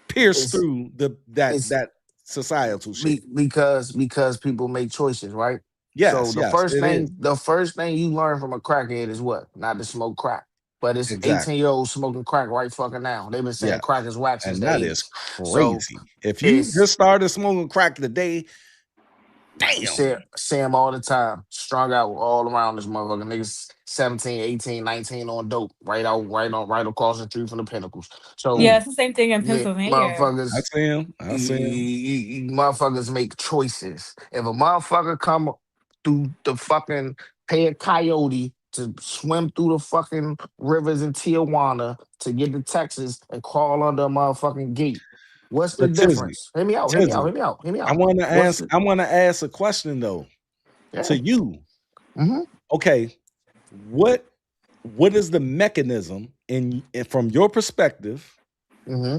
pierce it's through it's that societal shit. because people make choices, right? So Yes, yes, it is. the first thing you learn from a crackhead is what? Not to smoke crack. But it's Exactly. 18-year-olds smoking crack right fucking now. They've been saying Yeah. crack is whack since And the that is 80s. So crazy. If you it's just started smoking crack today, say, damn. say them all the time, strung out all around this motherfucker. Niggas 17, 18, 19 on dope, right across the street from the Pinnacles. Yeah, So it's the same thing in yeah, Pennsylvania. I motherfuckers, see him. I see him. motherfuckers make choices. If a motherfucker come through the fucking pay a coyote to swim through the fucking rivers in Tijuana to get to Texas and crawl under a motherfucking gate. What's the But Tizzy, difference? Hear me out. Hear me out. Tizzy, Hear me out. Hear me I out. want to What's ask. the I want to ask a question though yeah? to you. Mm-hmm. Okay, what is the mechanism from your perspective Mm-hmm.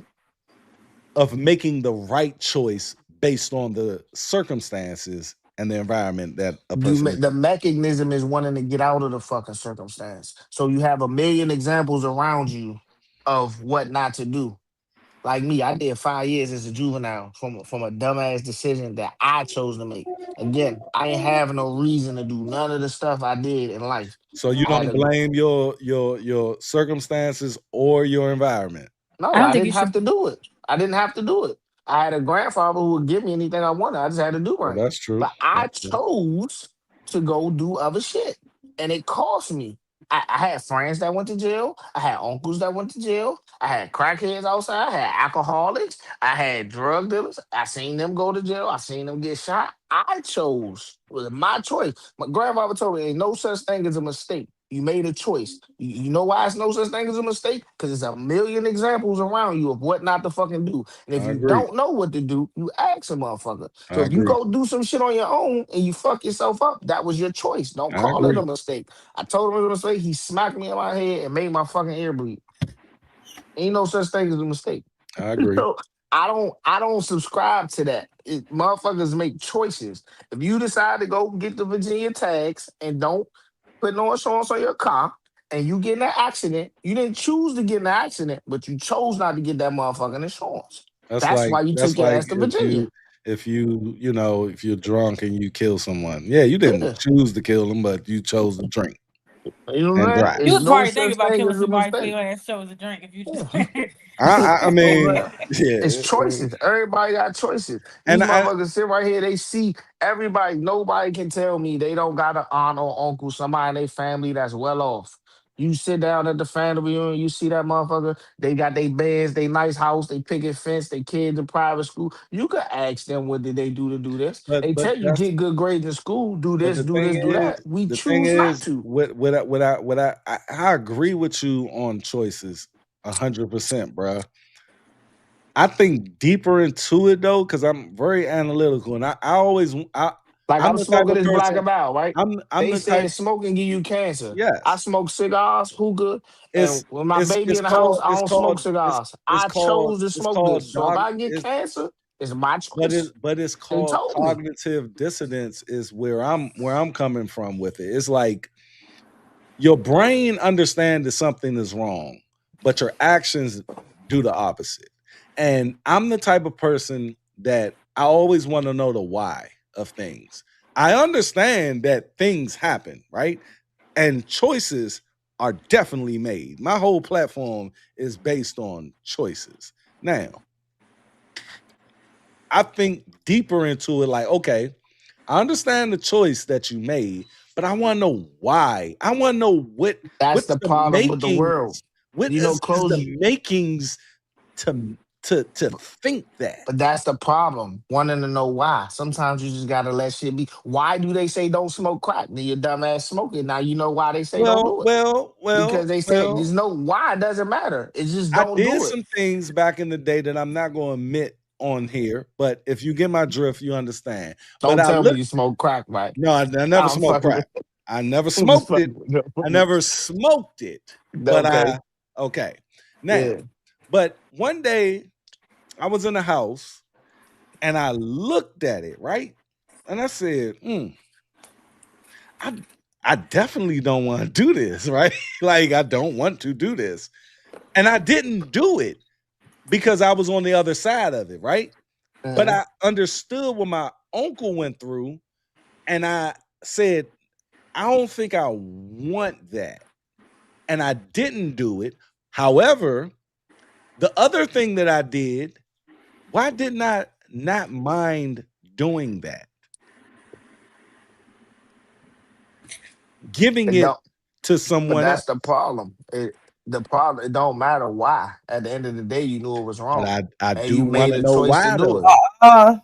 of making the right choice based on the circumstances and the environment that a person is The in? mechanism is wanting to get out of the fucking circumstance. So you have a million examples around you of what not to do. Like me, I did 5 years as a juvenile from a dumbass decision that I chose to make. Again, I ain't have no reason to do none of the stuff I did in life. So you I had don't a blame your circumstances or your environment. I no, don't I think didn't you have should. to do it. I didn't have to do it. I had a grandfather who would give me anything I wanted. I just had to do Well, right. that's true. But I That's true. chose to go do other shit. And it cost me. I had friends that went to jail. I had uncles that went to jail. I had crackheads outside. I had alcoholics. I had drug dealers. I seen them go to jail. I seen them get shot. I chose. It was my choice. My grandfather told me ain't no such thing as a mistake. You made a choice. You know why it's no such thing as a mistake? Because there's a million examples around you of what not to fucking do. And if I you agree. don't know what to do, you ask a motherfucker. So I if you agree. go do some shit on your own and you fuck yourself up, that was your choice. Don't I call it agree. a mistake. I told him it was a mistake. He smacked me in my head and made my fucking ear bleed. Ain't no such thing as a mistake. I agree. So I don't subscribe to that. Motherfuckers make choices. If you decide to go get the Virginia tags and don't put no insurance on your car and you get in an accident, you didn't choose to get in an accident, but you chose not to get that motherfucking insurance. That's why you That's took your like ass to Virginia. if you're drunk and you kill someone. Yeah, you didn't Yeah. choose to kill them, but you chose to drink You know what and I'm saying? drive. You It's was no probably thinking such about thing killing as a somebody for mistake. your ass chose a drink if you just. Yeah. I You know mean, what I'm yeah, It's choices. Everybody got choices. and These motherfuckers sit right here. They see everybody. Nobody can tell me they don't got an aunt or uncle, somebody in their family that's well off. You sit down at the family reunion, you see that motherfucker. They got their beds, they nice house, they picket fence, they kids in private school. You could ask them what did they do to do this. They but tell you that's get good grades in school, do but this, do this, do that. We the thing choose not is, to. I agree with you on choices 100%, bro. I think deeper into it though, because I'm very analytical, and I always Like I'm I'm the type smoking of this black person. about, right? I'm They the type. said smoking give you cancer. I Yes, smoke cigars, hookah, and it's with my baby in the house, I don't smoke cigars. I chose to it's smoke this. called So if dog. I get cancer, it's my But choice. it's They called told me. cognitive dissonance. Is where I'm coming from with it. It's like your brain understands that something is wrong, but your actions do the opposite. And I'm the type of person that I always want to know the why of things. I understand that things happen, right? And choices are definitely made. My whole platform is based on choices. Now, I think deeper into it, like, okay, I understand the choice that you made, but I want to know why. I want to know That's what's the the problem with the world. makings. What You know, is the close. makings to think that? But that's the problem. Wanting to know why. Sometimes you just gotta let shit be. Why do they say don't smoke crack? Then your dumb ass smoke it. Now you know why they say don't do it. Because they say there's no why. It doesn't matter. It's just I don't did do it. some things back in the day that I'm not going to admit on here, but if you get my drift, you understand. But Don't tell me you smoke crack, right? no, I never I'm smoked fucking crack. with. I never I'm just smoked it. fucking with I you. never smoked it, but Okay. okay. Now, Yeah. but one day I was in the house and I looked at it, right? And I said, I, I definitely don't want to do this, right? Like, I don't want to do this. And I didn't do it because I was on the other side of it, right? But Mhm. I understood what my uncle went through, and I said, I don't think I want that. And I didn't do it. However, the other thing that I did, why didn't I not mind doing that? Giving It it don't. to But someone that's the else. problem. The problem. It don't matter why. At the end of the day, you knew it was But wrong, I and do you want made to a know choice to why do it. though.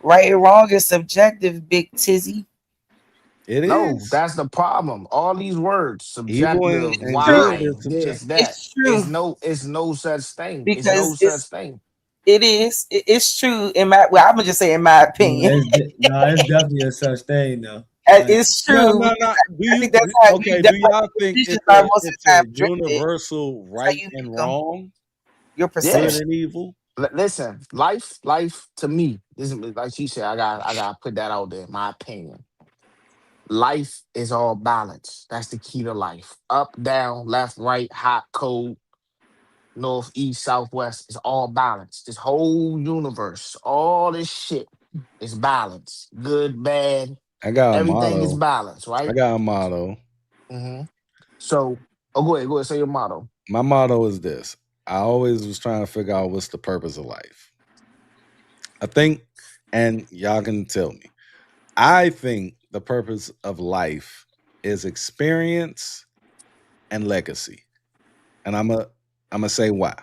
Right and wrong is subjective, big tizzy. It No, is. that's the problem. All these words, Evil subjective, and True. good is why, this, subjective. that. It's true It's no such thing. It's no because such thing. it's true in my well, I'm gonna just say in my No, opinion. no, it's definitely a such thing though. Like, It's No, true. no, no. I think that's how you Okay? Do that's how y'all your think decisions are most of it's the a time driven. universal That's how right you and make them. wrong, Your good Yeah. perception. and evil? Listen, life to me, this is like she said, I gotta put that out there, my opinion. Life is all balance. That's the key to life. Up, down, left, right, hot, cold, north, east, southwest. It's all balance. This whole universe, all this shit is balance. Good, bad, I got a everything is motto. balance, I right? got a motto. hmm So, oh, go ahead, say your motto. My motto is this. I always was trying to figure out what's the purpose of life. I think, and y'all can tell me. I think the purpose of life is experience and legacy. And I'm gonna say why.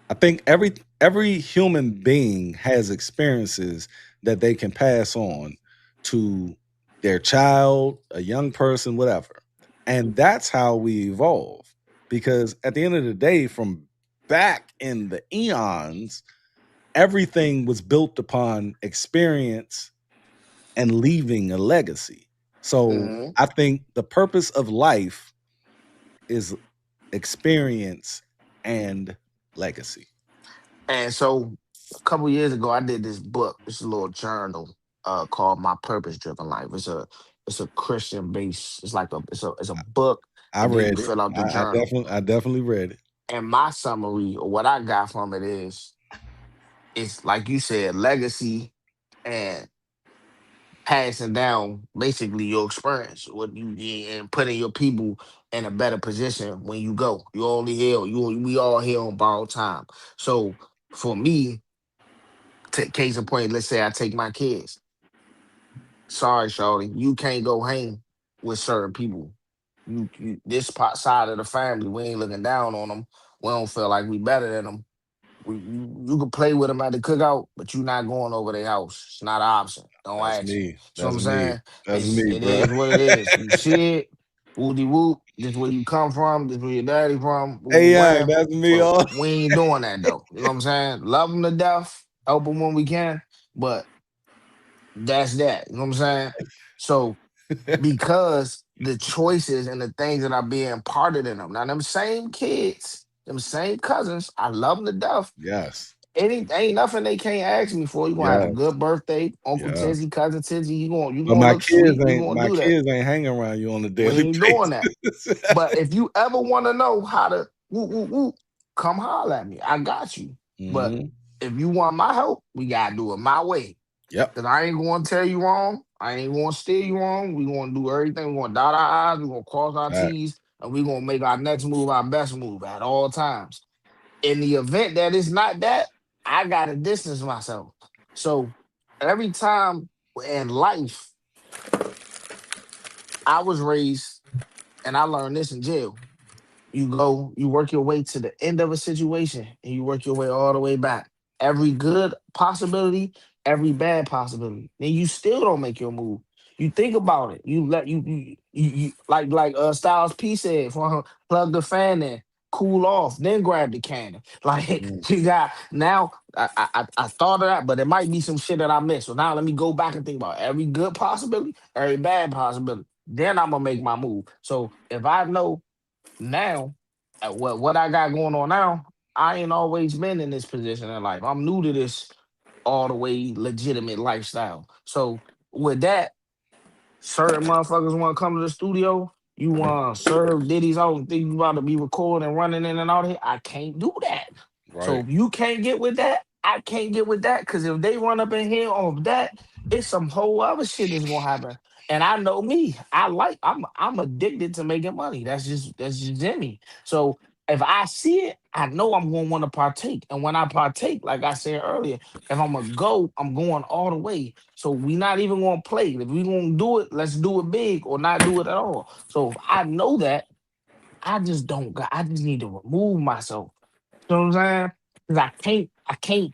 I think every human being has experiences that they can pass on to their child, a young person, whatever. And that's how we evolve. Because at the end of the day, from back in the eons, everything was built upon experience and leaving a legacy. So hmm I think the purpose of life is experience and legacy. And so, a couple years ago, I did this book. It's a little journal called My Purpose Driven Life. It's a Christian base. It's like a book, I and then you read it. fill out the I journal. definitely read it. And my summary, or what I got from it is, it's like you said, legacy and passing down basically your experience, what you did, and putting your people in a better position when you go. You only here, we all here on borrowed time. So for me, case in point, let's say I take my kids. Sorry, Shawty, you can't go hang with certain people. This side of the family, we ain't looking down on them. We don't feel like we better than them. You can play with them at the cookout, but you're not going over their house. It's not an option. Don't That's ask me. me. So I'm That's me. saying That's me, it bro. is what it is. You see it, woody whoop. This where you come from. This where your daddy from. Hey, Woo young, wham. that's me. But All we ain't doing that though. You know what I'm saying? Love them to death. Help them when we can. But that's that. You know what I'm saying? So because the choices and the things that are being imparted in them. Now, them same kids, them same cousins, I love them to death. yes, Ain't nothing they can't ask me for. You gonna have a yes, good birthday, Uncle yes. Tizzy, cousin Tizzy. You But gonna look sweet. We gonna my do that. kids ain't hanging around you on a We daily ain't doing that. basis. But if you ever want to know how to woo woo woo, come holler at me. I got you. But hmm if you want my help, we gotta do it my way. Yep. Cause I ain't gonna tell you wrong. I ain't gonna steer you wrong. We gonna do everything. We gonna dot our I's. We gonna cross our Fact. T's, and we gonna make our next move our best move at all times. In the event that it's not that, I gotta distance myself. So every time in life, I was raised, and I learned this in jail. You work your way to the end of a situation and you work your way all the way back. Every good possibility, every bad possibility. Then you still don't make your move. You think about it. You let you like Styles P said, for plug the fan in, cool off, then grab the cannon. Like Mm, you got now. I thought of that, but it might be some shit that I missed. So now let me go back and think about every good possibility, every bad possibility. Then I'm gonna make my move. So if I know now, what I got going on now, I ain't always been in this position in life. I'm new to this all the way legitimate lifestyle. So with that, certain motherfuckers want to come to the studio. You want to serve Diddy's out and think you about to be recording and running in and out of here. I can't do that. So right. if you can't get with that, I can't get with that. Cause if they run up in here off that, it's some whole other shit that's gonna happen. And I know me. I'm addicted to making money. That's just in me. So if I see it, I know I'm gonna want to partake. And when I partake, like I said earlier, if I'm gonna go, I'm going all the way. So we not even gonna play. If we gonna do it, let's do it big or not do it at all. So if I know that, I just don't got I just need to remove myself. You know what I'm saying? Because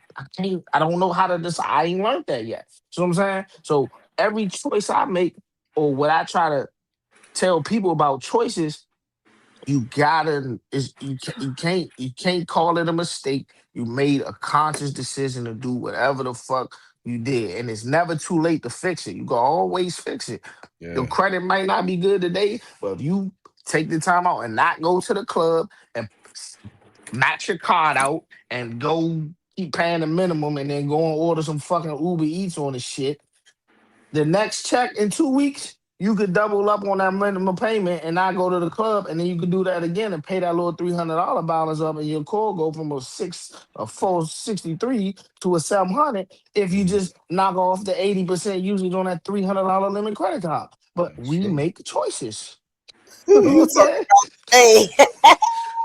I don't know how to decide. I ain't learned that yet. You know what I'm saying? So every choice I make, or what I try to tell people about choices, you gotta is you can't call it a mistake. You made a conscious decision to do whatever the fuck you did, and it's never too late to fix it. You can always fix it. Your Yeah. credit might not be good today, but if you take the time out and not go to the club and match your card out and go keep paying the minimum and then go and order some fucking Uber Eats on the shit, the next check in 2 weeks, you could double up on that minimum payment and not go to the club, and then you could do that again and pay that little $300 balance up, and your core go from a 463 to a 700 if you Mhm. just knock off the 80% usage on that $300 limit credit card. But That's we true. make choices. You know You what I'm talk, saying? hey,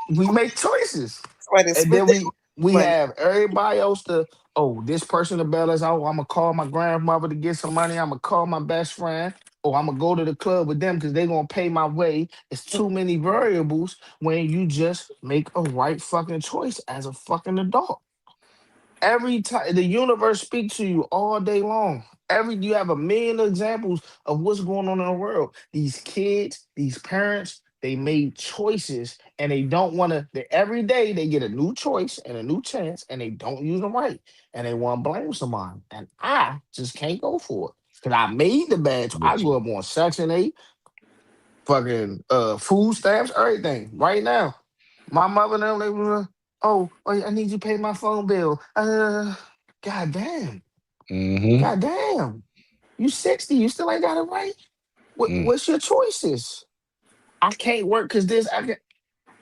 We make choices. somebody And spent then their we money. have everybody else to, oh, this person to bail us out. I'm gonna call my grandmother to get some money. I'm gonna call my best friend, or I'm gonna go to the club with them because they're gonna pay my way. It's too many variables when you just make a right fucking choice as a fucking adult. Every time the universe speaks to you all day long. You have a million examples of what's going on in the world. These kids, these parents, they made choices and they don't want to. Every day they get a new choice and a new chance and they don't use them right and they want to blame someone. And I just can't go for it because I made the bad. I With grew you. up on Section 8, fucking food stamps, everything. Right now, my mother and them, they were, oh, I need you to pay my phone bill. God damn, Mm-hmm. god damn. You 60, you still ain't got it right. Mm, What's your choices? I can't work because this. I can.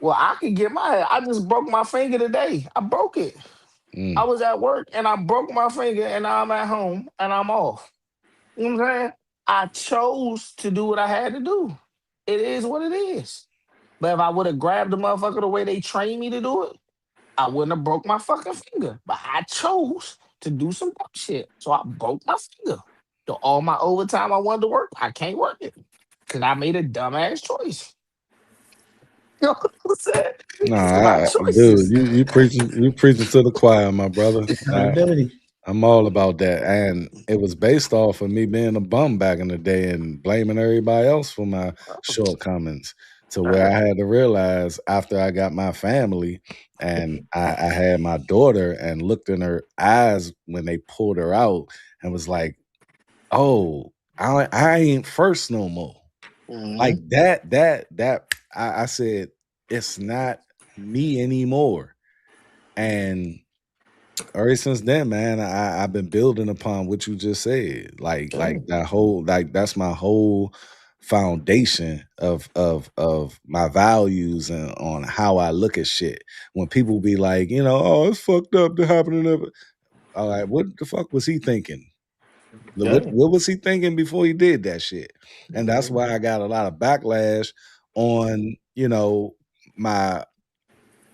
Well, I can get my. I just broke my finger today. I broke it. I mm. was at work and I broke my finger and now I'm at home and I'm off. You know what I'm saying? I chose to do what I had to do. It is what it is. But if I would have grabbed the motherfucker the way they trained me to do it, I wouldn't have broke my fucking finger. But I chose to do some dumb shit. So I broke my finger. So all my overtime I wanted to work, I can't work it. Cause I made a dumbass choice. You know what I'm saying? It's Nah, about dude, choices. you preaching to the choir, my brother. Accountability. I'm all about that. And it was based off of me being a bum back in the day and blaming everybody else for my shortcomings. To where I had to realize after I got my family and I had my daughter and looked in her eyes when they pulled her out and was like, oh, I ain't first no more. Like Mhm. that I said, it's not me anymore. And ever since then, man, I've been building upon what you just said. Like Damn. that whole like that's my whole foundation of my values and on how I look at shit. When people be like, oh, it's fucked up to happen to them. All right, what the fuck was he thinking? What Damn. what was he thinking before he did that shit? And that's Mhm. why I got a lot of backlash on, my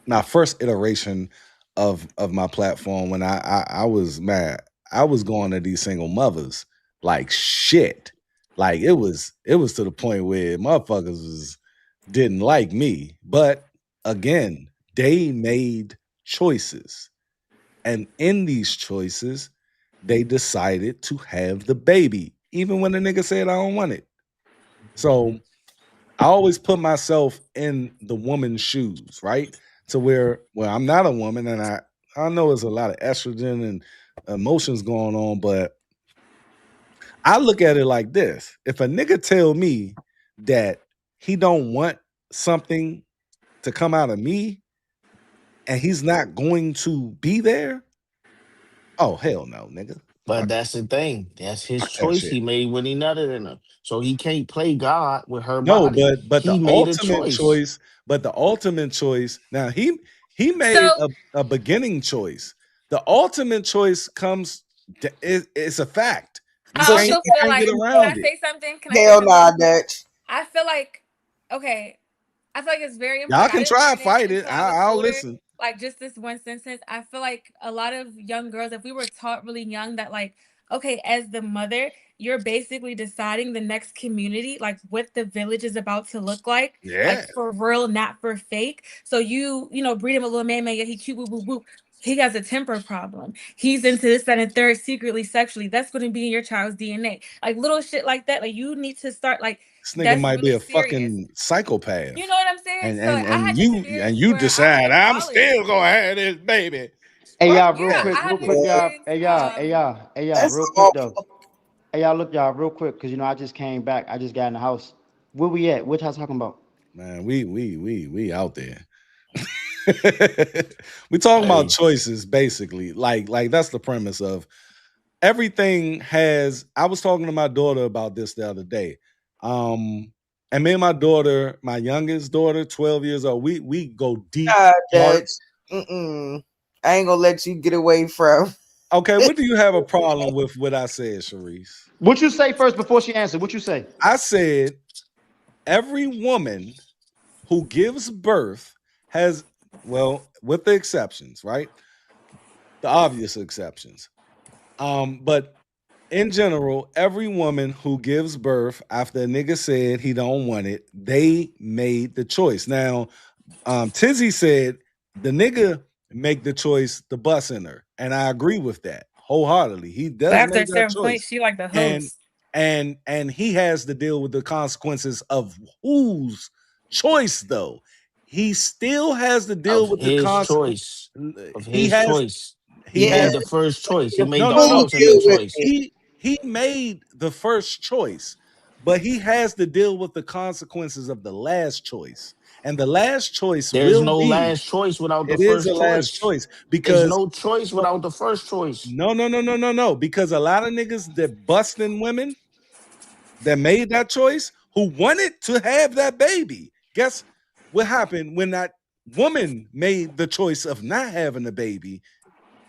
my first iteration of my platform when I was mad. I was going to these single mothers like shit. Like it was to the point where motherfuckers didn't like me. But again, they made choices. And in these choices, they decided to have the baby, even when the nigga said I don't want it. So I always put myself in the woman's shoes, right? To where I'm not a woman and I know there's a lot of estrogen and emotions going on, but I look at it like this. If a nigga tell me that he don't want something to come out of me and he's not going to be there, oh hell no, nigga. But Fuck, that's the thing. That's his fuck that choice shit. he made when he nutted in her. So he can't play God with her No, body. but He made a choice. the ultimate choice. Now he made So a beginning choice. The ultimate choice comes. It's a fact. You I So can't she also you feel can't get like, can I around it. say something? Can I say hell nah, something? Dutch. I feel like, okay, I feel like it's very Y'all important. I can didn't try to learn it fight it. until I was I'll older. listen. Like just this one sentence. I feel like a lot of young girls, if we were taught really young that like, okay, as the mother, you're basically deciding the next community, like what the village is about to look like Yeah. for real, not for fake. So you know, breed him a little man, man, yeah, he cute, whoop, whoop, whoop. he has a temper problem. He's into this, that, and third secretly, sexually. That's going to be in your child's DNA. Like little shit like that. Like you need to start like This nigga that's might be really a serious. fucking psychopath. You know what I'm saying? And So and I and had an experience you where I had decide to I'm apologize. still gonna have this baby. Hey Fuck y'all, Yeah, that. I had real an quick, Yeah, y'all. experience. Hey y'all, that's real quick though. awful. Hey y'all, look, y'all, real quick, cause I just came back. I just got in the house. Where we at? What y'all talking about? Man, we out there. We talking about Hey, choices, basically. Like that's the premise of everything has. I was talking to my daughter about this the other day. And me and my daughter, my youngest daughter, 12 years old, we go deep, dark. Dutch. Mm-mm. I ain't gonna let you get away from. Okay, what do you have a problem with what I said, Sharice? What you say first before she answered? What you say? I said every woman who gives birth has, well, with the exceptions, right? The obvious exceptions. But in general, every woman who gives birth after a nigga said he don't want it, they made the choice. Now, Tizzy said the nigga make the choice to bust in her, and I agree with that wholeheartedly. He But does after make a that certain point, choice, she like the and host. and he has to deal with the consequences of whose choice though. He still has to deal of with the his consequence. choice. Of He his has choice. he He Yeah, has made the first choice. He made no the no who no ultimate deal with choice. it? he made the first choice, but he has to deal with the consequences of the last choice, and the last choice There's will no be, last choice without the it is a first last choice. choice There's because no choice without the first choice. no, because a lot of niggas that busting women that made that choice who wanted to have that baby, guess what happened when that woman made the choice of not having a baby?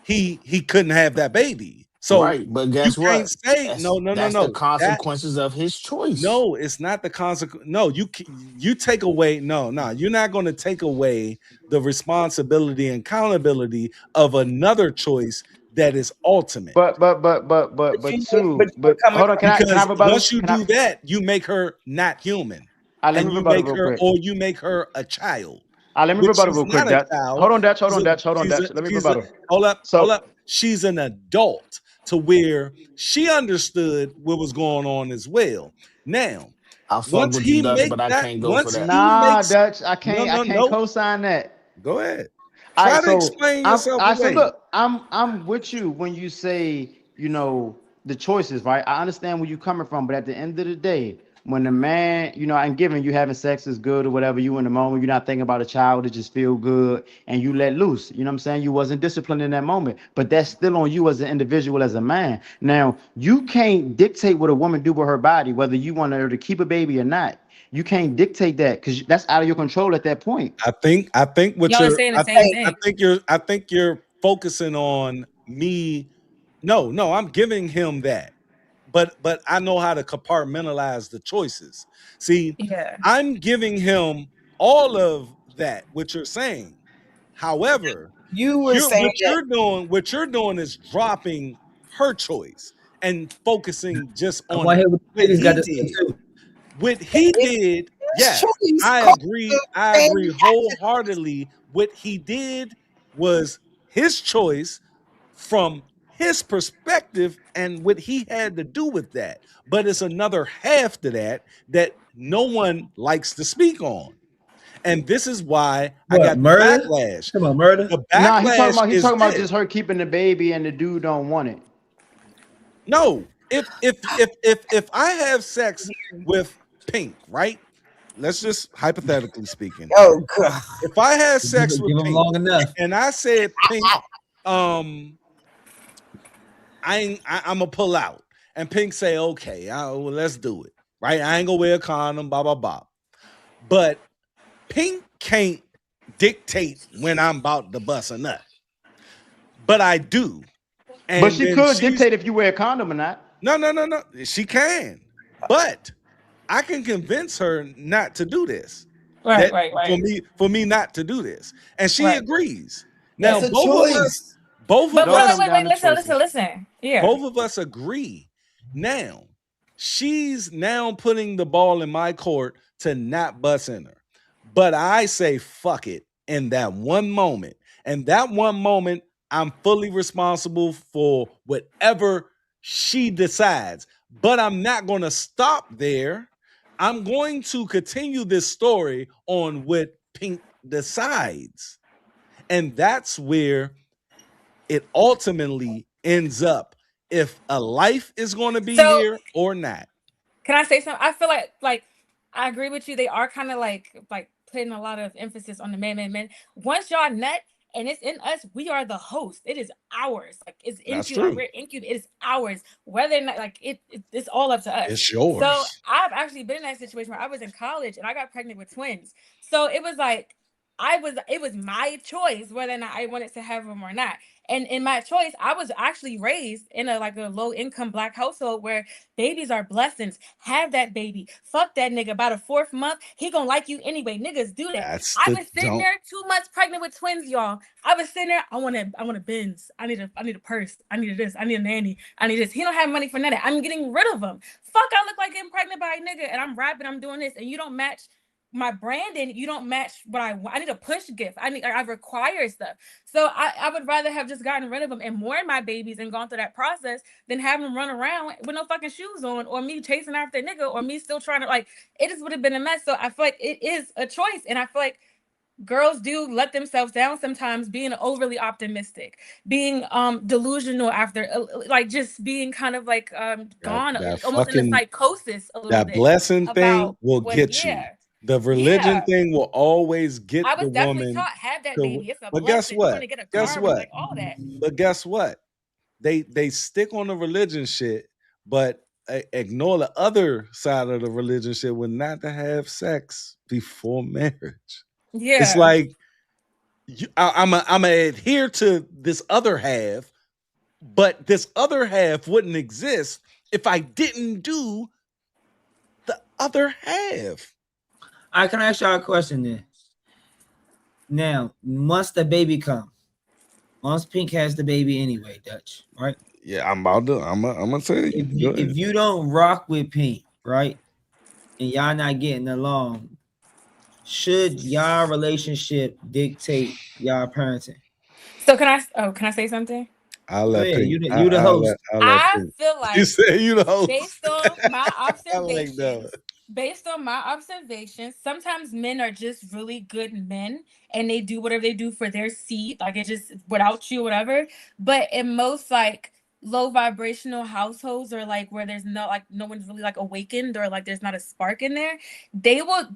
He couldn't have that baby. So Right. But you guess can't what? say That's the no. That consequences of his choice. no, it's not the consequence. No, you take away. No, you're not going to take away the responsibility and accountability of another choice that is ultimate. But But two. you're But coming hold on. from. Can I Because rebuttal? once you Can I? do that, you make her not human, Let and me rebuttal real quick. you make her a child, Let me which rebuttal she's real quick, not a Dutch. child. Hold on, Dutch. Hold She's on, a Dutch. Hold on, she's a Dutch. Let me she's a rebuttal. hold So, up. She's an adult to where she understood what was going on as well. Now, I fuck with you, Dutch, but I can't go for once that. he nah, makes Dutch. I can't no, co-sign that. go ahead. All Try right, to so explain I'm yourself I so away. look, I'm with you when you say, the choices, right? I understand where you're coming from, but at the end of the day, when the man, and given you having sex is good or whatever, you in the moment, you're not thinking about a child, it just feel good, and you let loose. You know what I'm saying? You wasn't disciplined in that moment, but that's still on you as an individual, as a man. Now, you can't dictate what a woman do with her body, whether you want her to keep a baby or not. You can't dictate that because that's out of your control at that point. I think what Y'all are you're saying the same thing. I think you're focusing on me. No, I'm giving him that. But I know how to compartmentalize the choices. See, Yeah. I'm giving him all of that, what you're saying. However, You were saying that. what you're doing is dropping her choice and focusing just I want on to hear what the what ladies got he to say did. too. What he It's did, his yes, choice. I Call agree. the I agree family. wholeheartedly. What he did was his choice from his perspective and what he had to do with that. But it's another half to that that no one likes to speak on. And this is why I What got the murder? backlash. Come on, murder. The Nah, backlash he is talking about this. just her keeping the baby and the dude don't want it. No, if I have sex with Pink, right? Let's just hypothetically speaking. Oh God. If I had sex with Give them Pink long enough. and I said, Pink, um, I'm gonna pull out, and Pink say, okay, well, let's do it, right? I ain't gonna wear a condom, blah blah blah. But Pink can't dictate when I'm about to bust a nut, but I do. But And she then could she's dictate if you wear a condom or not. no. She can, but I can convince her not to do this. Right, That right, right, for me not to do this, and she right. agrees. That's Now a choice. But Don't wait, come wait, down wait, to listen, listen, choices. listen. Yeah. both of us agree. Now she's now putting the ball in my court to not bust in her, but I say fuck it in that one moment, and that one moment I'm fully responsible for whatever she decides. But I'm not going to stop there. I'm going to continue this story on what Pink decides. And that's where it ultimately ends up, if a life is going to be So here or not. can I say something? I feel like I agree with you. They are kind of like putting a lot of emphasis on the men. Once y'all nut and it's in us, we are the host. It is ours. Like it's That's incubate. Like true. we're incubate. It is ours. Whether or not like it's all up to us. It's So yours. I've actually been in that situation where I was in college and I got pregnant with twins. So it was like it was my choice whether or not I wanted to have them or not. And in my choice, I was actually raised in a low income black household where babies are blessings. Have that baby. Fuck that nigga. By the fourth month, he gonna like you anyway. Niggas do that. That's I the was sitting don't. there 2 months pregnant with twins, y'all. I was sitting there. I want a Benz. I need a purse. I need this. I need a nanny. I need this. He don't have money for nothing. I'm getting rid of him. Fuck, I look like getting pregnant by a nigga, and I'm rapping. I'm doing this, and you don't match my branding. You don't match what I want. I need a push gift. I require stuff. So I would rather have just gotten rid of them and mourned my babies and gone through that process than have them run around with no fucking shoes on, or me chasing after a nigga, or me still trying to like. It just would have been a mess. So I feel like it is a choice, and I feel like girls do let themselves down sometimes, being overly optimistic, being delusional after like just being kind of like That gone that almost in a fucking psychosis a little that bit blessing thing about will what. get you. Yeah, The religion yeah. thing will always I get the was definitely woman taught have that to. baby. It's a But guess blessing. You're what? gonna get a Guess car with what? like all that. But guess what? They stick on the religion shit, but ignore the other side of the religion shit, when not to have sex before marriage. It's Yeah. like I'm a adhere to this other half, but this other half wouldn't exist if I didn't do the other half. I can ask y'all a question then. Now, once the baby come, once Pink has the baby anyway, Dutch, right? Yeah, I'm about to. I'm gonna tell you. Go ahead. If you don't rock with Pink, right, and y'all not getting along, should y'all relationship dictate y'all parenting? So can I say something? I'll Go let ahead. Pink. You the host. I'll let I Pink. feel You like say you the host. based on my I like that. observations, sometimes men are just really good men and they do whatever they do for their seed, like it just without you, whatever. But in most like low vibrational households, or like where there's no one's really like awakened, or like there's not a spark in there,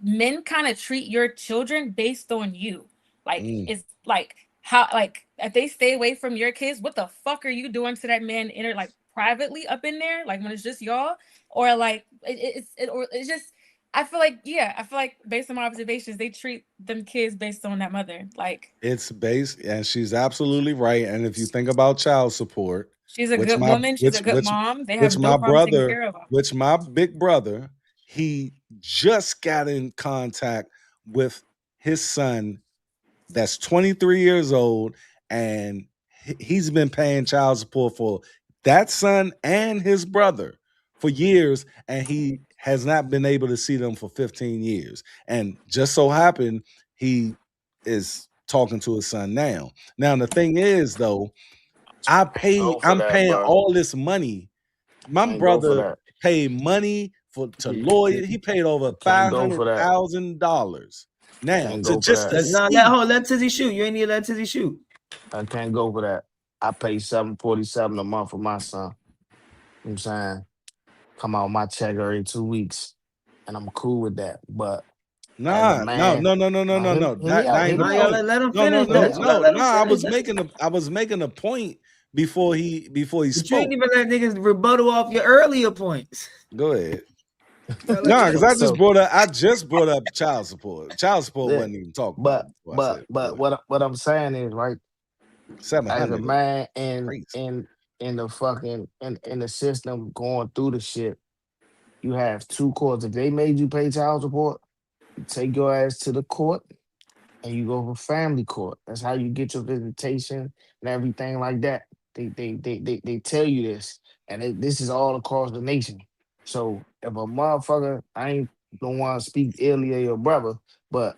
men kind of treat your children based on you. Like Mm. it's like how like if they stay away from your kids, what the fuck are you doing to that man inner like privately up in there, like when it's just y'all, or like or it's just. I feel like based on my observations, they treat them kids based on that mother. Like It's based, and she's absolutely right. And if you think about child support, she's a good woman, she's a good mom. They have no my problem taking brother, care of them. which my big brother, he just got in contact with his son that's 23 years old, and he's been paying child support for that son and his brother for years, and he has not been able to see them for 15 years. And just so happened he is talking to his son now. Now the thing is though, Go for I'm that, paying bro. all this money. My Can't go for brother that. paid money for to lawyer. He paid over Can't five go hundred for that. thousand dollars now Can't to go for just that. to No, see. let Tizzy shoot. You ain't need to let Tizzy shoot. I can't go for that. I pay $747 a month for my son. You know what I'm saying? Come out my check every 2 weeks. And I'm cool with that. But as a Nah, no, man, no, no, no, no, no, no, no. hear me out. That Hear ain't No, the me y'all out. point. let him No, no, finish. Hear me no, out. no, Let no. him finish. I was making a point before he But you ain't spoke. even let niggas rebuttal off your earlier points. Go ahead. Y'all let Nah, him because finish. So I just brought up child support. Child support yeah. wasn't even talked about But before I said but it. Go but ahead. what I'm saying is, right, as a 700 is man crazy. in the fucking in the system going through the shit, you have two courts. If they made you pay child support, you take your ass to the court and you go for family court. That's how you get your visitation and everything like that. They tell you this, and this is all across the nation. So if a motherfucker, I ain't don't want to speak illy of your brother, but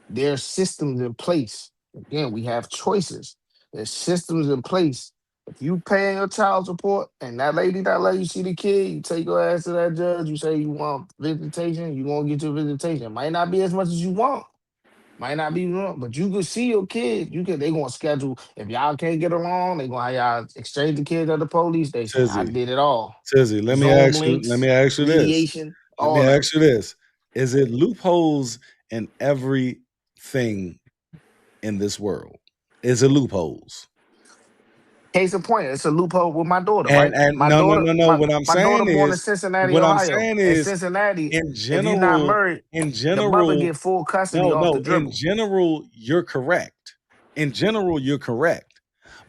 there's systems in place. Again, we have choices. There's systems in place. If you paying your child support and that lady that let you see the kid, you take your ass to that judge, you say you want visitation, you gonna get your visitation. Might not be as much as you want. Might not be wrong, but you can see your kid. You can. They gonna schedule. If y'all can't get along, they gonna have y'all exchange the kids at the police station. I Tizzy, did it all. Tizzy, Zoom let me links, ask you this. mediation, Let me all of ask it. you this. Is it loopholes in everything in this world? Is it loopholes? Case in point, it's a loophole with my daughter, right? And My no, no, daughter, no, no. my, my daughter born in Cincinnati, Ohio. In Cincinnati, if you're not married, In the mother general, get full custody no, off the no. In dribble. general, you're correct. In general, you're correct.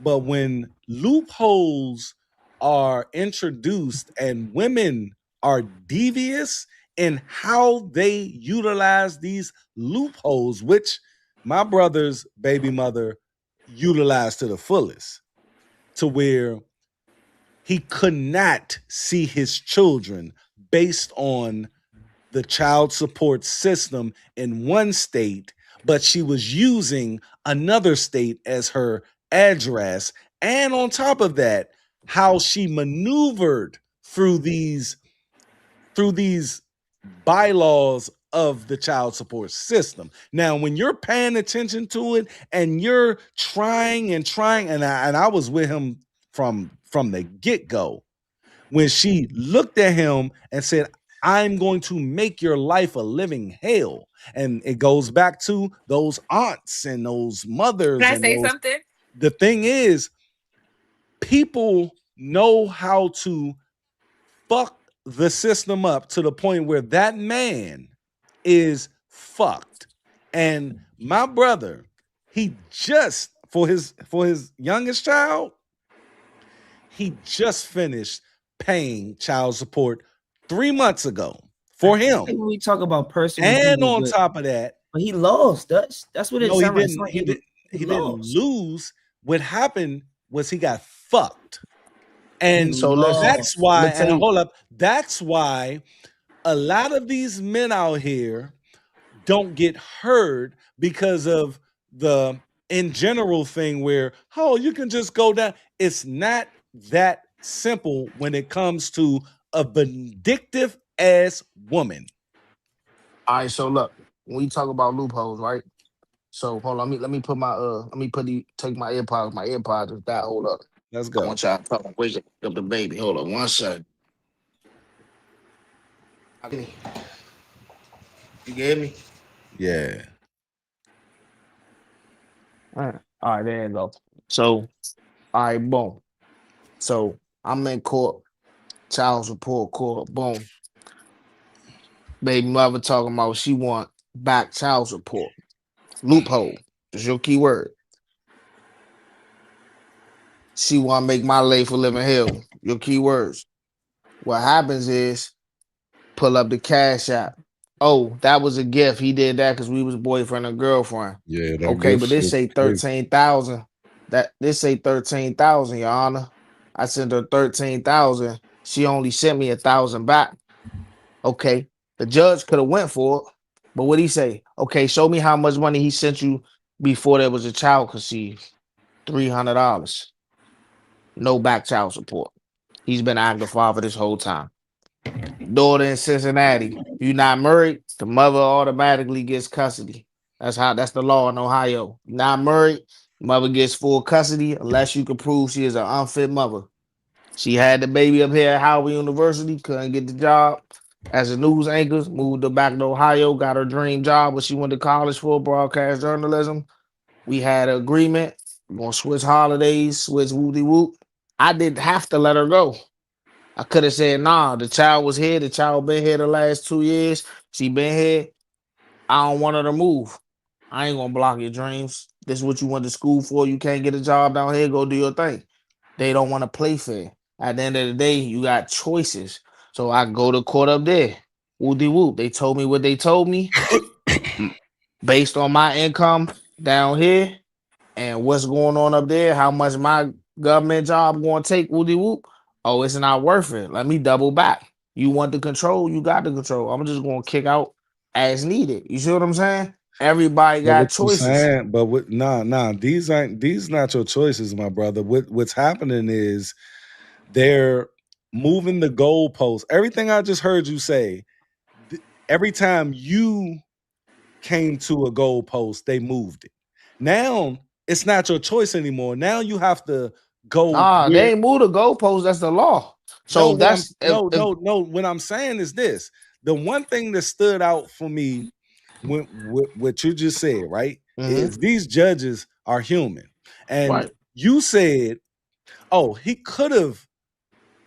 But when loopholes are introduced and women are devious in how they utilize these loopholes, which my brother's baby mother utilized to the fullest, to where he could not see his children based on the child support system in one state, but she was using another state as her address. And on top of that, how she maneuvered through these bylaws of the child support system. Now, when you're paying attention to it and you're trying and trying, and I was with him from the get-go, when she looked at him and said, I'm going to make your life a living hell. And it goes back to those aunts and those mothers Can I and say those. something? The thing is, people know how to fuck the system up to the point where that man is fucked. And my brother, he just for his youngest child, he just finished paying child support 3 months ago I for hate him. when we talk about personal And people, on but top of that, he lost. That's what it no, he sounds like. It's didn't. like he He didn't lost. lose. What happened was he got fucked. He And So listen, that's lost. I'm why, gonna tell and you. hold up, that's why a lot of these men out here don't get heard because of the in general thing where, oh, you can just go down. It's not that simple when it comes to a vindictive ass woman. All right, so look, when we talk about loopholes, right? So hold on, let me put my let me put the take my earpods. My earpods is that. Hold up. Let's I go. want y'all to talk. Wake up the baby. Hold on one second. You get me? Yeah. All right, there you go. So, all right, boom. So I'm in court, child support court, boom. Baby mother talking about she want back child support. Loophole. That's your key word. She want to make my life a living hell. Your key words. What happens is pull up the cash app. Oh, that was a gift. He did that because we was boyfriend and girlfriend. Yeah, that Okay, gift but this shit say crazy. 13,000. That this say 13,000, Your Honor. I sent her 13,000. She only sent me 1,000 back. Okay, the judge could have went for it, but what he say? Okay, show me how much money he sent you before there was a child conceived. $300. No back child support. He's been active father this whole time. Daughter in Cincinnati. You not married, the mother automatically gets custody. That's the law in Ohio. Not married, mother gets full custody unless you can prove she is an unfit mother. She had the baby up here at Howard University, couldn't get the job as a news anchor, moved her back to Ohio, got her dream job, what she went to college for, broadcast journalism. We had an agreement. We're gonna switch holidays, switch whoopty whoop. I didn't have to let her go. I could have said, nah, the child was here. The child been here the last 2 years. She been here. I don't want her to move. I ain't gonna block your dreams. This is what you went to school for. You can't get a job down here. Go do your thing. They don't want to play fair. At the end of the day, you got choices. So I go to court up there. Whoopty whoop. They told me what they told me. Based on my income down here and what's going on up there, how much my government job going to take, woody whoop. Oh, it's not worth it. Let me double back. You want the control, you got the control. I'm just going to kick out as needed. You see what I'm saying? Everybody But got what you choices. saying? But what? Nah. These not your choices, my brother. What's happening is they're moving the goalposts. Everything I just heard you say. Every time you came to a goalpost, they moved it. Now it's not your choice anymore. Now you have to go Nah, they where. ain't move the goalpost. That's the law. No, So what I'm that's no, if no, no. What I'm saying is this: the one thing that stood out for me when what you just said, right, mhm, is these judges are human, and right. you said, "Oh, he could have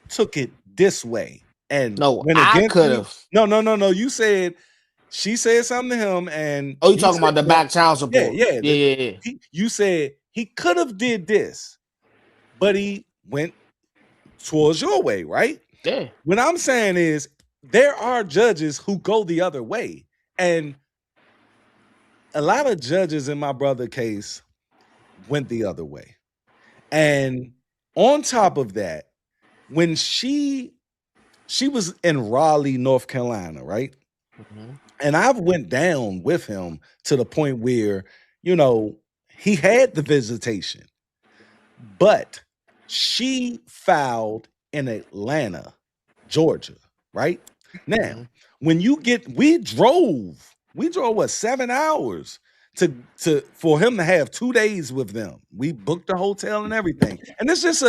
took it this way and No, went I against could you." have. No. You said she said something to him, and Oh, you you talking said, about the "Well, back child yeah, support? yeah." Yeah, yeah, yeah. You said he could have did this, but he went towards your way, right? Yeah. What I'm saying is there are judges who go the other way. And a lot of judges in my brother case went the other way. And on top of that, when she was in Raleigh, North Carolina, right? Mhm. And I've went down with him to the point where, you know, he had the visitation, but she filed in Atlanta, Georgia, right? Now, Mhm. when you get we drove what 7 hours to for him to have 2 days with them. We booked the hotel and everything. And this just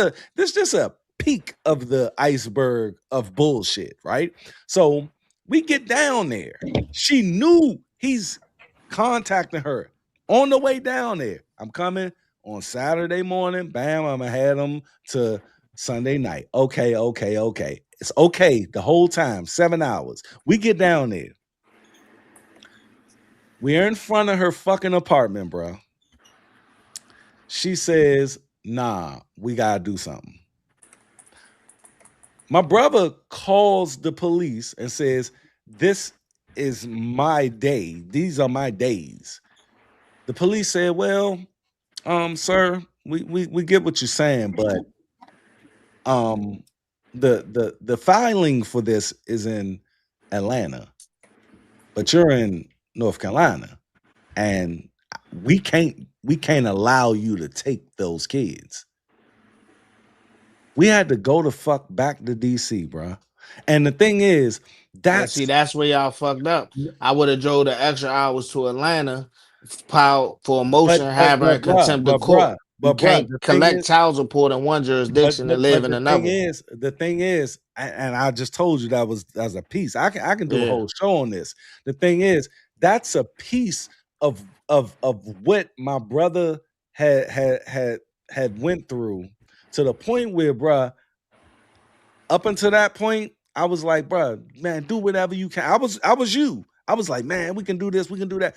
a peak of the iceberg of bullshit, right? So we get down there. She knew he's contacting her on the way down there. I'm coming on Saturday morning. Bam, I'm gonna have them to Sunday night. Okay. It's okay the whole time, 7 hours. We get down there. We're in front of her fucking apartment, bro. She says, nah, we gotta do something. My brother calls the police and says, this is my day. These are my days. The police said, well, sir, we get what you're saying, but um the filing for this is in Atlanta, but you're in North Carolina, and we can't allow you to take those kids. We had to go the fuck back to DC, bro. And the thing is, And see, that's that's where y'all fucked up. I would have drove the extra hours to Atlanta, filed for a motion, having contempt of court. You can't the thing collect is, child support in one jurisdiction and live but in another. the thing is, and I just told you that was a piece. I can do a Yeah. whole show on this. The thing is, that's a piece of what my brother had went through to the point where, bruh, up until that point, I was like, bruh, man, do whatever you can. I was you. I was like, man, we can do this, we can do that.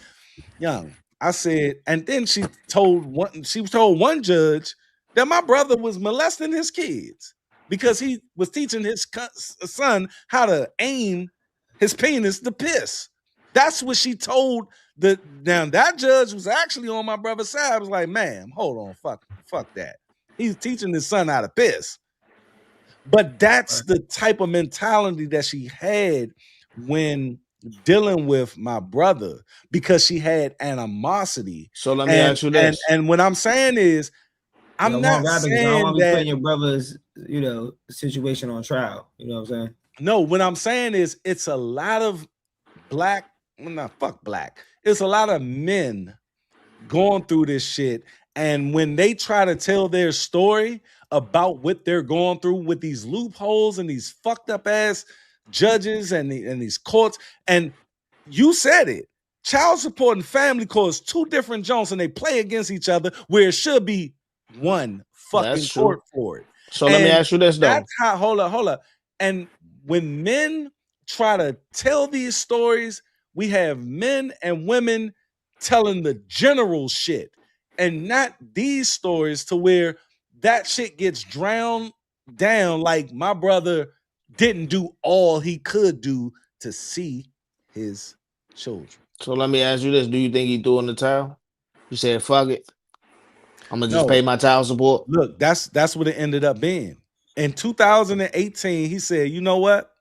Young. I said, and then she told one judge that my brother was molesting his kids because he was teaching his son how to aim his penis to piss. That's what she told the now that judge was actually on my brother's side. I was like, ma'am, hold on, fuck that. He's teaching his son how to piss. But that's the type of mentality that she had when dealing with my brother because she had animosity. So let me And ask you and this. and what I'm saying is, Yo, I'm one not rapping because I don't saying want to be that putting your brother's, situation on trial. You know what I'm saying? no, what I'm saying is it's a lot of black, well, not fuck black. It's a lot of men going through this shit. And when they try to tell their story about what they're going through with these loopholes and these fucked up ass judges and these courts, and you said it, child support and family court is two different joints and they play against each other where it should be one That's fucking true. court for it. So let me And ask you this that's though. how, hold up. And when men try to tell these stories, we have men and women telling the general shit and not these stories to where that shit gets drowned down like my brother didn't do all he could do to see his children. So let me ask you this. Do you think he threw in the towel? He said, fuck it. I'm gonna just pay No, my child support. look, that's what it ended up being. In 2018, he said, "You know what?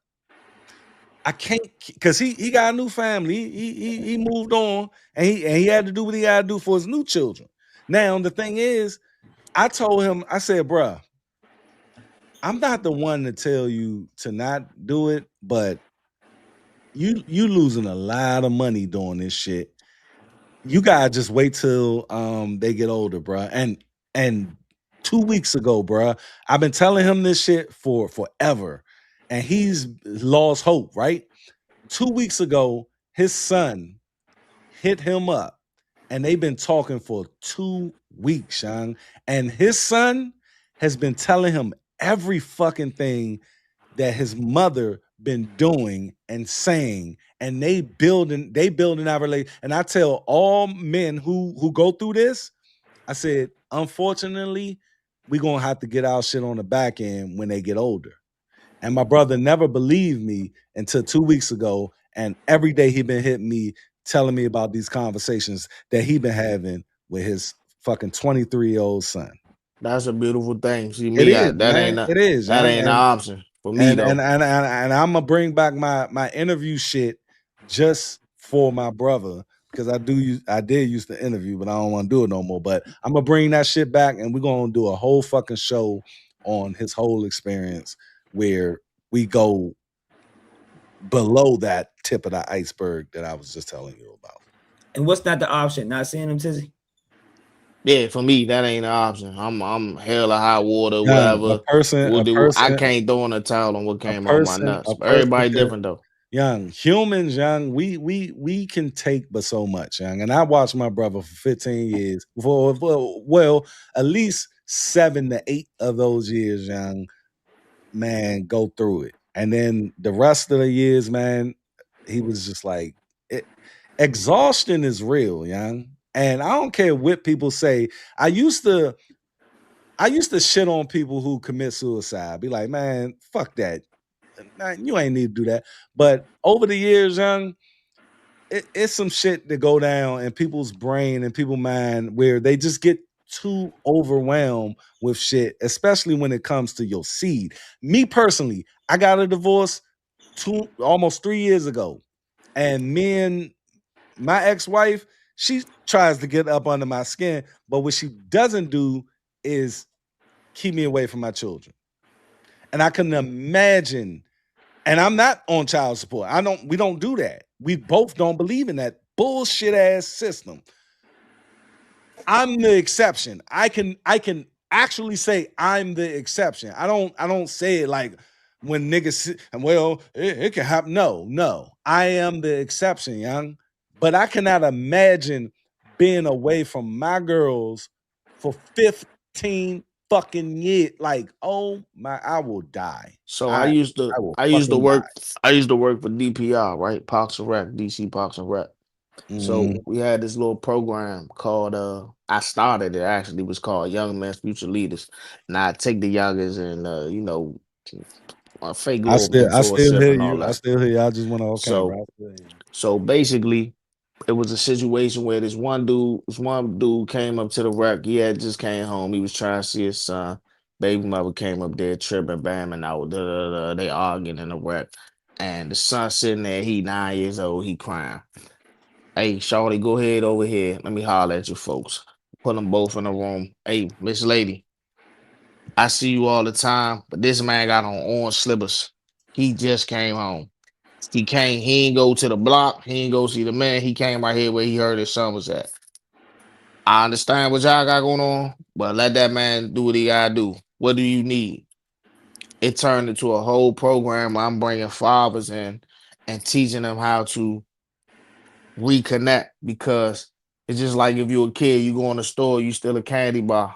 I can't because he got a new family. He moved on and he had to do what he had to do for his new children. Now the thing is, I told him, I said, bruh, I'm not the one to tell you to not do it, but you losing a lot of money doing this shit. You gotta just wait till they get older, bruh. And 2 weeks ago, bruh, I've been telling him this shit for forever, and he's lost hope, right? 2 weeks ago, his son hit him up, and they've been talking for 2 weeks, Sean. And his son has been telling him every fucking thing that his mother been doing and saying, and they building our relate. And I tell all men who go through this, I said, unfortunately, we're gonna have to get our shit on the back end when they get older. And my brother never believed me until 2 weeks ago. And every day he been hitting me, telling me about these conversations that he been having with his fucking 23-year-old son. That's a beautiful thing. See It me, is, that man. ain't a It is, that young. ain't an option for me And and though. and and I'm gonna bring back my interview shit just for my brother because I did use to interview, but I don't want to do it no more. But I'm gonna bring that shit back, and we're gonna do a whole fucking show on his whole experience where we go below that tip of the iceberg that I was just telling you about. And what's not the option? Not seeing him, Tizzy? Yeah, for me, that ain't an option. I'm hell or high water, Young, whatever. We'll do. I can't throw in a towel on what came out my nuts. a But person everybody could different though. young humans, young, we can take but so much, young. And I watched my brother for 15 years, for well, at least 7 to 8 of those years, young man, go through it. And then the rest of the years, man, he was just like it, exhaustion is real, young. And I don't care what people say. I used to I used to shit on people who commit suicide. Be like, man, fuck that. Man, you ain't need to do that. But over the years, young, it's some shit that go down in people's brain and people's mind where they just get too overwhelmed with shit, especially when it comes to your seed. Me personally, I got a divorce almost 3 years ago. And me and my ex-wife, she tries to get up under my skin, but what she doesn't do is keep me away from my children. And I can imagine, and I'm not on child support. We don't do that. We both don't believe in that bullshit ass system. I'm the exception. I can actually say I'm the exception. I don't say it like when niggas well, it can happen. No, no. I am the exception, young. But I cannot imagine being away from my girls for 15 fucking years. Like, oh my, I will die. So I I used to I will I used to fucking work die. I used to work for DPR, right? Parks and Rec, DC Parks and Rec. So Mhm. we had this little program called I started it actually. It was called Young Men's Future Leaders. And I take the youngers and a fake little I still mentorship hear and all you. I that. still hear you. I just went off camera. So I still hear you. so basically it was a situation where this one dude came up to the rec. He had just came home. He was trying to see his son. Baby mother came up there tripping, bam, and out. They arguing in the rec. And the son sitting there, he 9 years old, he crying. Hey, Shawty, go ahead over here. Let me holler at you folks. Put them both in the room. Hey, Miss Lady, I see you all the time, but this man got on orange slippers. He just came home. He ain't go to the block. He ain't go see the man. He came right here where he heard his son was at. I understand what y'all got going on, but let that man do what he gotta do. What do you need? It turned into a whole program where I'm bringing fathers in and teaching them how to reconnect because it's just like if you're a kid, you go in the store, you steal a candy bar.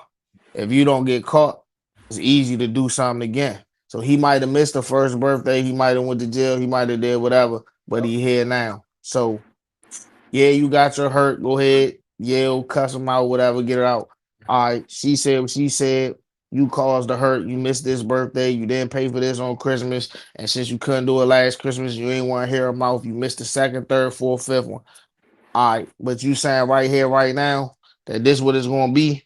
If you don't get caught, it's easy to do something again. So he might have missed the first birthday, he might have went to jail, he might have did whatever, but he here now. So yeah, you got your hurt. Go ahead, yell, cuss him out, whatever, get it out. All right, she said what she said. You caused the hurt. You missed this birthday. You didn't pay for this on Christmas. And since you couldn't do it last Christmas, you ain't want to hear her mouth. You missed the second, third, fourth, fifth one. All right, but you saying right here, right now, that this what it's gonna be,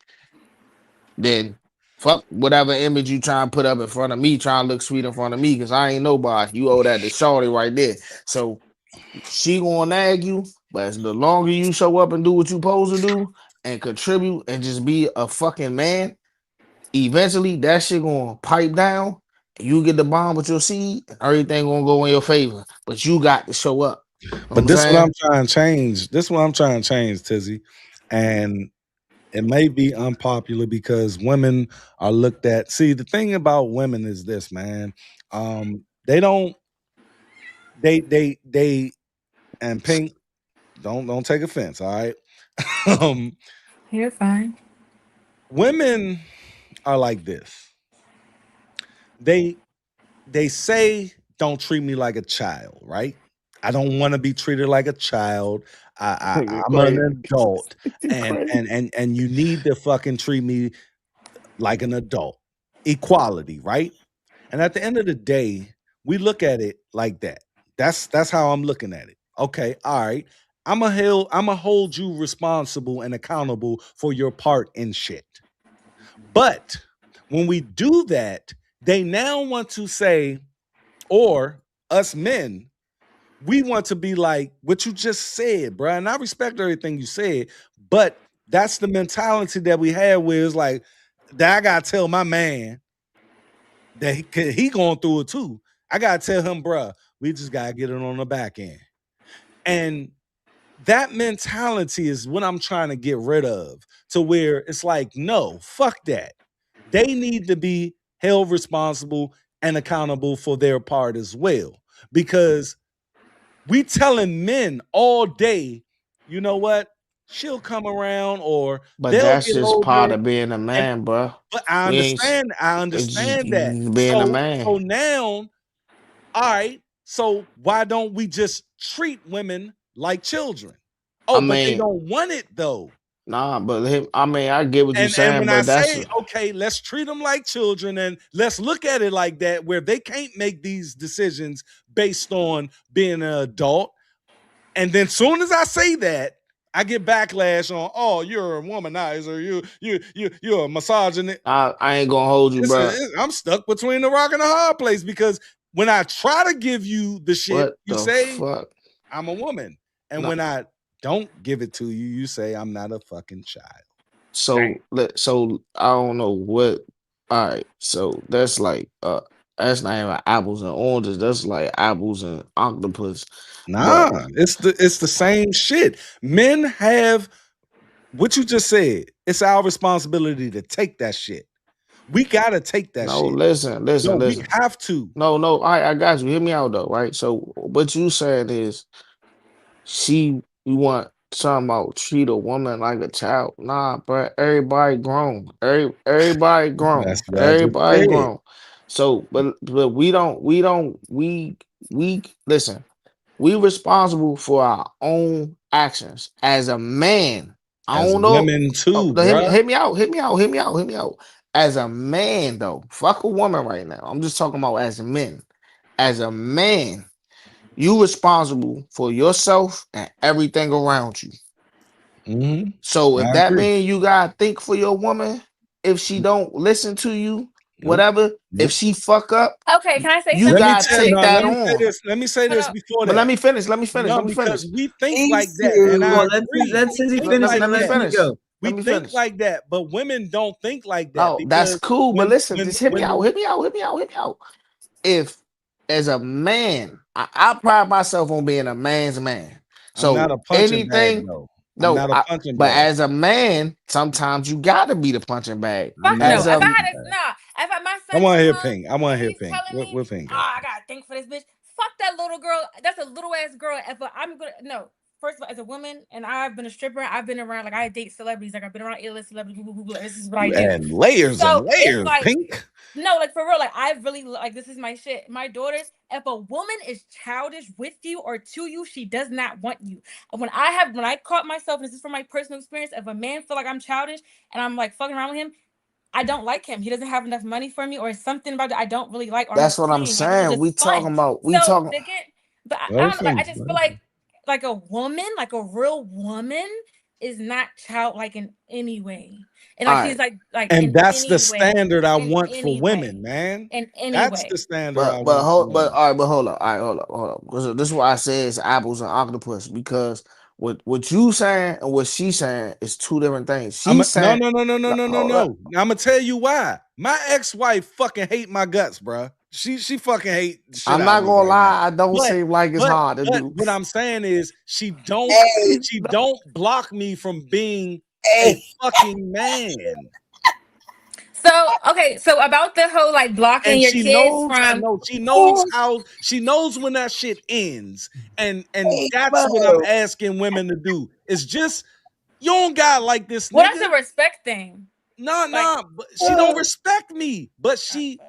then Fuck whatever image you trying to put up in front of me, trying to look sweet in front of me, because I ain't nobody. You owe that to Shorty right there. So she gonna nag you, but as the longer you show up and do what you supposed to do and contribute and just be a fucking man, eventually that shit gonna pipe down. And you get the bond with your seed, and everything gonna go in your favor. But you got to show up. You know what But I'm this what I'm saying? trying to change. This what I'm trying to change, Tizzy. And it may be unpopular because women are looked at. See, the thing about women is this, man. They don't they and Pink, don't take offense, all right? um You're fine. Women are like this. They they say don't treat me like a child, right? I don't want to be treated like a child. Nigga I'm an crazy. adult, and Crazy. and you need to fucking treat me like an adult. Equality, right? And at the end of the day, we look at it like that. That's how I'm looking at it. Okay, all right. I'm gonna hold you responsible and accountable for your part in shit. But when we do that, they now want to say, or us men, we want to be like what you just said, bro. And I respect everything you said, but that's the mentality that we have where it's like that I gotta tell my man that he going through it too. I gotta tell him, bruh, we just gotta get it on the back end. And that mentality is what I'm trying to get rid of to where it's like, no, fuck that. They need to be held responsible and accountable for their part as well. Because we telling men all day, you know what? She'll come around or But they'll that's get just over part it. of being a And man, bro. but I We ain't understand, I it's just understand that. being a So man. now, all right, so why don't we just treat women like children? I Oh, but they mean, don't want it though. nah, but him, I mean, I get what you're And saying, when I but that's say, okay, let's treat them like children and let's look at it like that, where they can't make these decisions based on being an adult. And then soon as I say that, I get backlash on, oh, you're a womanizer, you're a misogynist. I ain't gonna hold you, bro. I'm stuck between the rock and the hard place because when I try to give you the shit, What you the say fuck? I'm a woman, and No, when I don't give it to you, you say I'm not a fucking child. Dang. so I don't know what. All right, so that's not even apples and oranges. That's like apples and octopus. Nah, But it's the same shit. Men have what you just said. It's our responsibility to take that shit. We gotta take that no, shit. listen, listen, No, we listen. have to. No, no, I got you. Hear me out though, right? So what you saying is you want something about treat a woman like a child. Nah, bro. Everybody grown. Everybody That's grown. what I just Everybody said. grown. So but we listen, we responsible for our own actions as a man. I As don't know. women Oh, too, no, bruh. hear me out. As a man, though, fuck a woman right now. I'm just talking about as men. As a man, you responsible for yourself and everything around you. So if I that agree. mean you gotta think for your woman, if she don't listen to you, Nope. whatever, if Nope. she fuck up, Okay, can I say you Let something me gotta before tell you take no, that let me finish? say on. this. Let me say Hold this up. before But that. let No, me because finish. we think like These that, and I two. Well, agree. let We Tizzy think finish and like then let that. me go. Let We me think finish. like that, but women don't think like that No, that's because cool, but when listen, when just hit me when out, the hit me out, hit me out. If as a man, I pride myself on being a man's man. I'm not So a punching bag anything, though. I'm no, not a punching but bag. as a man, sometimes you gotta be the punching bag. I'm Fuck not no. a As If I a punching had a bag. nah, if my I son want to come hear home Pink. I want and to hear he's Pink. telling me, What Pink oh, got? I gotta think for this bitch. Fuck that little girl. That's a little ass girl. If I'm gonna no. First of all, as a woman, and I've been a stripper, I've been around like I date celebrities, like I've been around A-list celebrities. Blah, blah, blah, blah, this is what I You do. add layers and So it's layers, like Pink. no, like for real, like I really like this is my shit. My daughters, if a woman is childish with you or to you, she does not want you. And when I caught myself, and this is from my personal experience, if a man feel like I'm childish and I'm like fucking around with him, I don't like him. He doesn't have enough money for me, or something about it I don't really like, or he's that's what I'm playing. Like it's saying. just We fun. talking about we So talking again, but Let I her don't know. Like I finish. just Let feel her finish. like a woman, like a real woman, is not childlike in any way. And All like right, she's like And in that's the any way, standard I in want for any women, way, man. in any That's the way. standard I but want for hold, but women. all right, but hold on, all right, hold up, because this is why I say it's apples and octopus because what you saying and what she saying is two different things. I'm She's no, saying, no, no, no, no, no, no, hold up, no. I'm gonna tell you why. My ex-wife fucking hate my guts, bruh. She fucking hate the shit I'm out of not me gonna right now. lie, I don't But seem like it's but hard to but do. what I'm saying is Hey, she don't block me from being a hey, fucking man. So okay, so about the whole like blocking And your she kids knows, from she knows how she knows when that shit ends. And hey, that's what I'm Mo. asking women to do. It's just you don't got like this well, that's nigga. a respect thing. Nah, Like nah, but she don't respect me. But she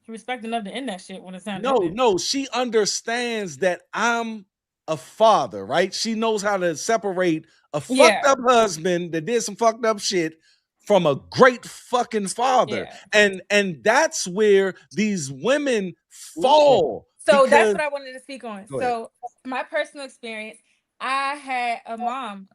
respect enough to end that shit when it's time to end no, it. no, she understands that I'm a father, right? She knows how to separate a fucked Yeah, up husband that did some fucked up shit from a great fucking father. yeah. And that's where these women fall So that's because what I wanted to speak on. go ahead. So my personal experience, I had a mom,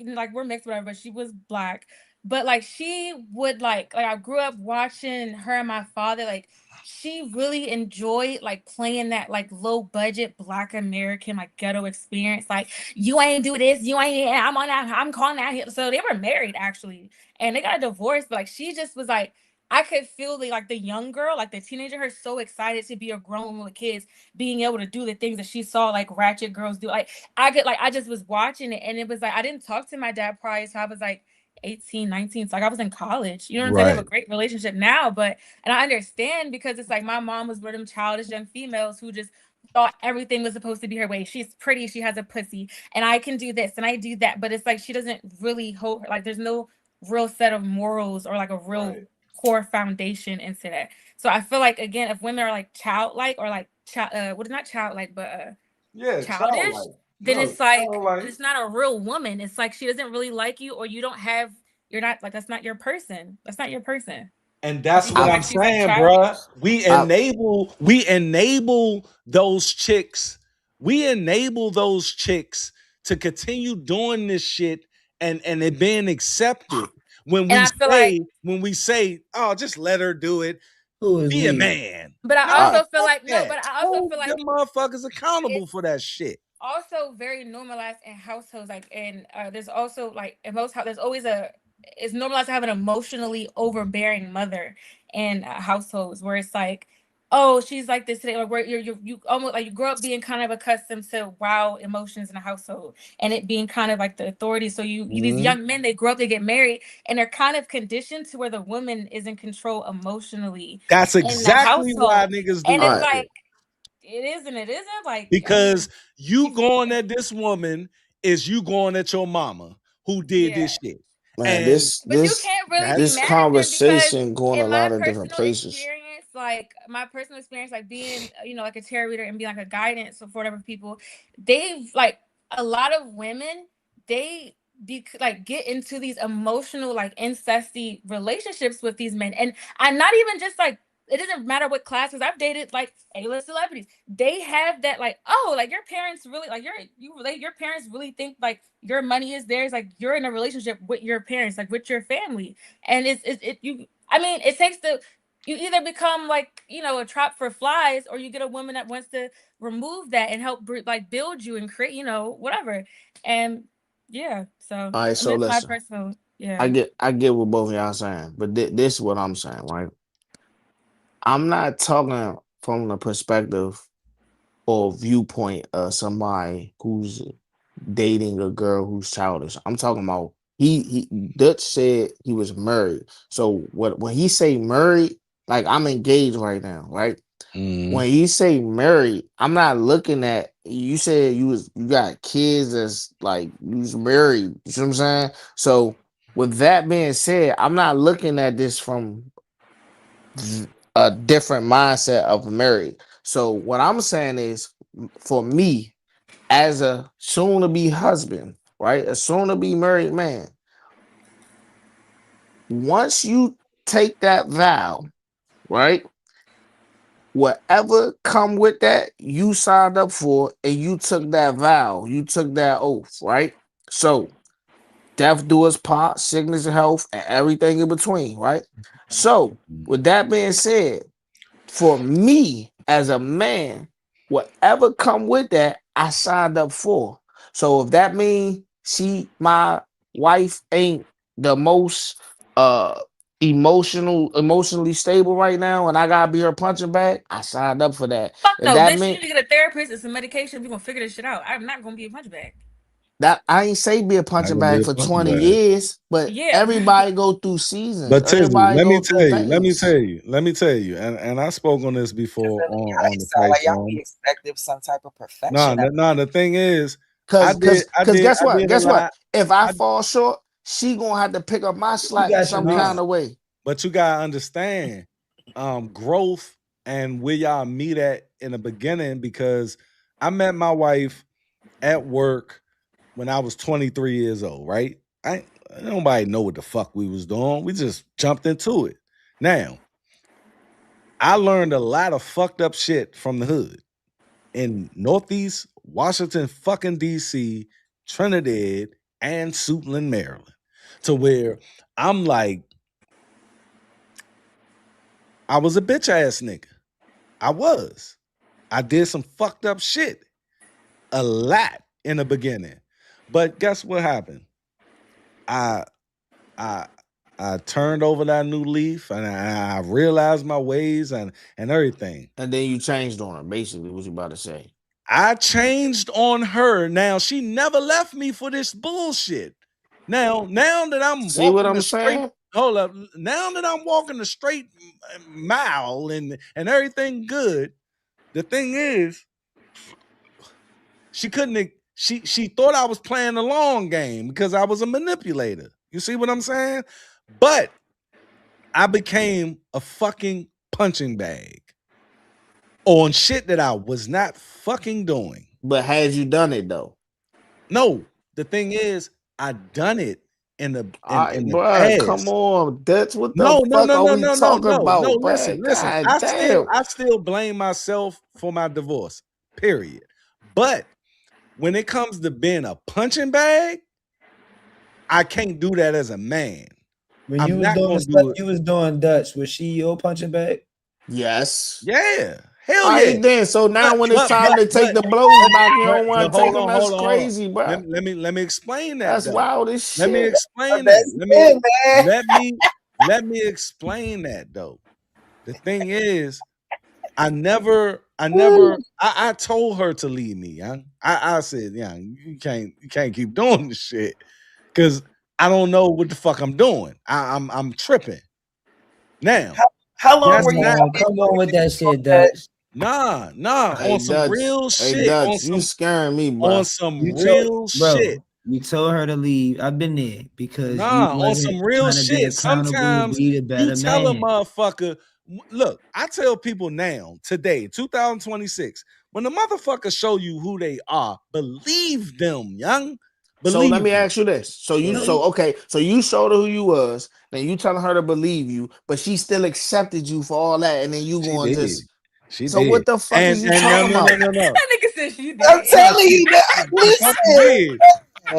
like we're mixed, whatever, but she was black. But like she would like I grew up watching her and my father, like she really enjoyed like playing that like low budget black American like ghetto experience. Like you ain't do this, you ain't I'm on that, I'm calling out here. So they were married actually and they got divorced, but like she just was like I could feel the young girl, like the teenager, her so excited to be a grown woman with kids, being able to do the things that she saw like ratchet girls do. Like I just was watching it and it was like I didn't talk to my dad probably so I was like 18, 19. So like I was in college. You know what I'm saying? We have a Right. great relationship now, but and I understand because it's like my mom was one of them childish young females who just thought everything was supposed to be her way. She's pretty, she has a pussy, and I can do this and I do that. But it's like she doesn't really hold like there's no real set of morals or like a real Right. core foundation into that. So I feel like again, if women are like childlike or like what is not childlike, but Yeah, childish, childlike. then No, it's like childlike. it's not a real woman. It's like she doesn't really like you, or you don't have. You're not like that's not your person. That's not your person. And If that's you feel what I, I'm like she's like saying, childish, bruh. I, We enable those chicks. We enable those chicks to continue doing this shit and it being accepted. and I feel like, When we say, oh, just let her do it, Who is be a we? man. but I Nah, also feel fuck like no, that. but I also Hold feel them like motherfuckers accountable it's for that shit. also very normalized in households like and there's also like in most there's always a it's normalized to have an emotionally overbearing mother in households where it's like oh she's like this today or where you almost like you grow up being kind of accustomed to wow emotions in a household and it being kind of like the authority so these Mhm. young men they grow up they get married and they're kind of conditioned to where the woman is in control emotionally That's in the exactly why household niggas and do all it's right, that like shit. it is and it isn't like I Because mean you she's going at this woman is you going at your mama who did yeah. this shit. man. And But you can't really be that's This mad at them because conversation going a in my lot of different personal places. experience, like being, like a tarot reader and being like a guidance for whatever people, they've like a lot of women, they like get into these emotional like incesty relationships with these men. And I'm not even just like it doesn't matter what classes I've dated like A-list celebrities. They have that like, oh, like your parents really like your parents really think like your money is theirs, like you're in a relationship with your parents, like with your family. And you I mean, it takes the you either become like, a trap for flies or you get a woman that wants to remove that and help like build you and create, whatever. And yeah, so All right, I mean so that's my listen, personal yeah. I get what both of y'all saying, but this is what I'm saying, right? I'm not talking from the perspective or viewpoint of somebody who's dating a girl who's childish. I'm talking about he Dutch said he was married. So what when he say married, like I'm engaged right now, right? mm, When you say married, I'm not looking at you said you got kids that's like you was married. You see what I'm saying? So with that being said, I'm not looking at this from a different mindset of married. So what I'm saying is for me as a soon to be husband, right? A soon to be married man, once you take that vow, right? Whatever come with that, you signed up for and you took that vow, you took that oath, right? So death do us part, sickness and health, and everything in between, right? So, with that being said, for me as a man, whatever come with that, I signed up for. So if that means my wife ain't the most emotionally stable right now, and I gotta be her punching bag, I signed up for that. Fuck If no, that bitch. You mean need to get a therapist and some medication. We're gonna figure this shit out. I'm not gonna be a punchback. that I ain't say be a Not punching gonna be bag a for punching 20 bag. years, but Yeah. everybody go through seasons. But Tizzy, Everybody go through things. let me tell you, and I spoke on this before on It the sound Face like y'all be Room. expecting some type of No, perfection. no, no, the thing is, Cause cause cause guess I what? did a Guess what? lot. If I I fall short, she gonna have to pick up my You slack got your some no, kind niece. of way. but you gotta understand, growth and where y'all meet at in the beginning because I met my wife at work when I was 23 years old, right? I nobody know what the fuck we was doing. We just jumped into it. Now, I learned a lot of fucked up shit from the hood in Northeast Washington fucking DC, Trinidad, and Suitland, Maryland. To where I'm like, I was a bitch ass nigga. I was. I did some fucked up shit. A lot in the beginning. But guess what happened? I I I turned over that new leaf and I realized my ways and everything. And then you changed on her, basically, what you about to say. I changed on her. Now she never left me for this bullshit. Now that I'm See what walking the I'm straight, saying? hold up. Now that I'm walking the straight mile and everything good, the thing is, she couldn't. She thought I was playing the long game because I was a manipulator. You see what I'm saying? But I became a fucking punching bag on shit that I was not fucking doing. But had you done it though? No, the thing is, I done it in the I in the bruh, come past. on. That's what the No, no, fuck no, are no, we no, no, talking no, no. about, Listen, bruh? listen. God damn. I still blame myself for my divorce. Period. But when it comes to being a punching bag, I can't do that as a man. When you I'm was not doing the gonna stuff do it. you was doing Dutch, was she your punching bag? Yes. Yeah, hell All yeah. right then. So now But when it's but time but to take but the blows back, you don't but want to take hold them. on, That's hold on, hold on. crazy, bruh. Let me explain that That's though. wild as Let me shit. explain that. That's good, man. Let me let me explain that though. The thing is, I told her to leave me, young. I said, young, you can't keep doing this shit. Cause I don't know what the fuck I'm doing. I'm tripping. Now, How long that's were Come you not on, talking come on with to that shit, her? Dutch. nah, Hey on some Dutch. real Hey shit, Dutch, you scaring me, on bruh. some You told real bro, shit. you told her to leave. I've been there because you Nah, on wasn't some real trying to be shit. accountable to Sometimes be the you better tell a man. motherfucker, look, I tell people now, today, 2026, when the motherfucker show you who they are, believe them, young. So let Believe me them. ask you this. Really? So you showed her who you was, then you telling her to believe you, but she still accepted you for all that, and then you She going did. just She so did. what the fuck is you And no, talking no, no, about? no, no. That nigga said she I'm did. No, telling you that. she fucking Listen, did.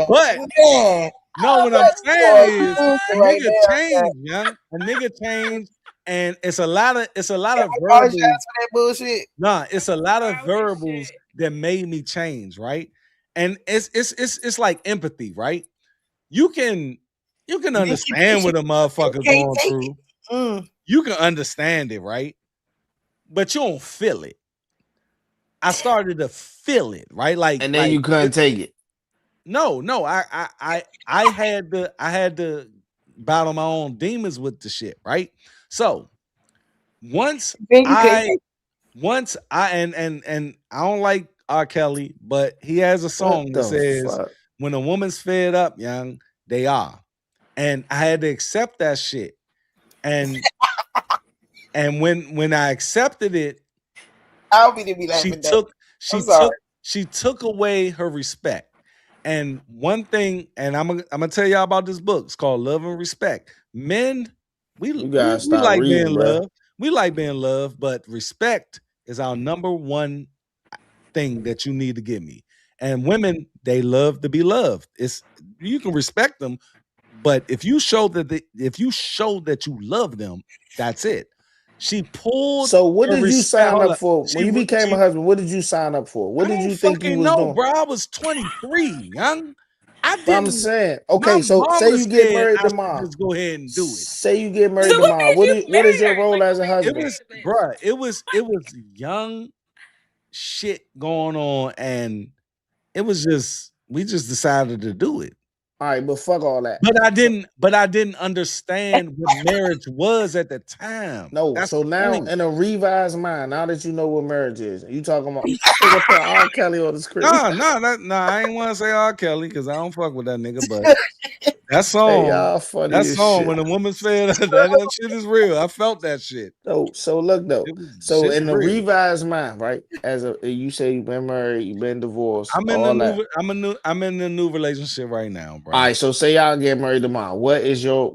But man, no, what I'm that's saying for is you a right nigga now. Man. changed, young. A nigga changed, and it's a lot Can of I apologize verbals. for that bullshit? Nah, it's a lot of Wild as verbals shit. that made me change, right? And it's like empathy, right? You can you can You get that understand shit, what a you motherfucker can't going take it. through. Mm. You can understand it, right? But you don't feel it. I started to feel it, right? And then you couldn't take it. No, I had to battle my own demons with the shit, right? So once Then you can't I take and I don't like R. Kelly, but he has a What song that the says, fuck? "When a woman's fed up, young, they are," and I had to accept that shit. And when I accepted it, I'll be to be she laughing though. took I'm she sorry. took she took away her respect. And one thing, and I'm gonna tell y'all about this book. It's called Love and Respect. Men, You gotta we start like being reading, bruh. loved. We like being loved, but respect is our number one thing that you need to give me. And women, they love to be loved. You can respect them, but if you show that you love them, that's it. She pulled So what her did you respect. sign Hold up up. for when you became a husband? What did you sign up for? I What did don't you think you fucking was know, doing? bro. I was 23, young. I But I'm didn't. saying, My okay, so say mama you get said married I should tomorrow. just go ahead and do it. Say you get So married what tomorrow. made you What is your marry her? role Like, as a what made It you husband? was, marry the bitch? bruh, it was young shit going on, and it was just we just decided to do it. All right, but fuck all that. But I didn't understand what marriage was at the time. No, That's so the now point. in a revised mind, now that you know what marriage is, you talking about nigga put R. Kelly on the screen. I ain't want to say R. Kelly because I don't fuck with that nigga. But that Hey, song, y'all funny as when shit. a woman said that shit is real. I felt that shit. So look though. It was So shit's in the real. revised mind, right? As a you say you've been married, you've been divorced, I'm in the all that. new. I'm in the new relationship right now, bro. All right, so say y'all get married tomorrow. What is your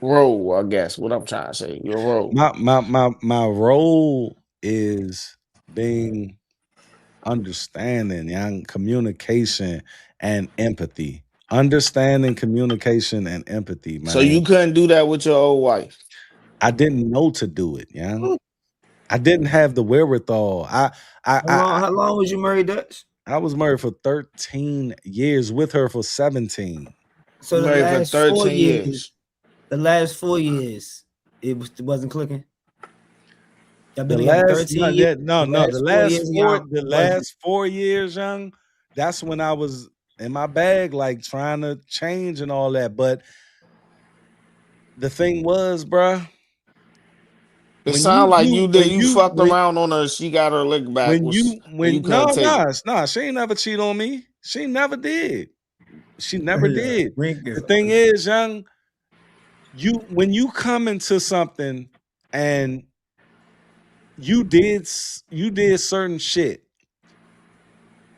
role, I guess? What I'm trying to say. Your role. My role is being understanding, young communication and empathy. Understanding communication and empathy, So man. you couldn't do that with your old wife. I didn't know to do it, young. I didn't have the wherewithal. How long was you married, Dutch? I was married for 13 years with her for 17. So You married for 13 years. the last 4 years, it wasn't clicking. Y'all been The together last 13 years. the last 4 the wasn't. last 4 years, young, that's when I was in my bag, like trying to change and all that. But the thing was, bruh, It when sounded like you you did. when You you fucked around on her. She got her lick back. when Was you and you when couldn't take it. she ain't never cheat on me. She never did. She never Yeah, did. The winker. thing is, young, when you come into something and you did certain shit,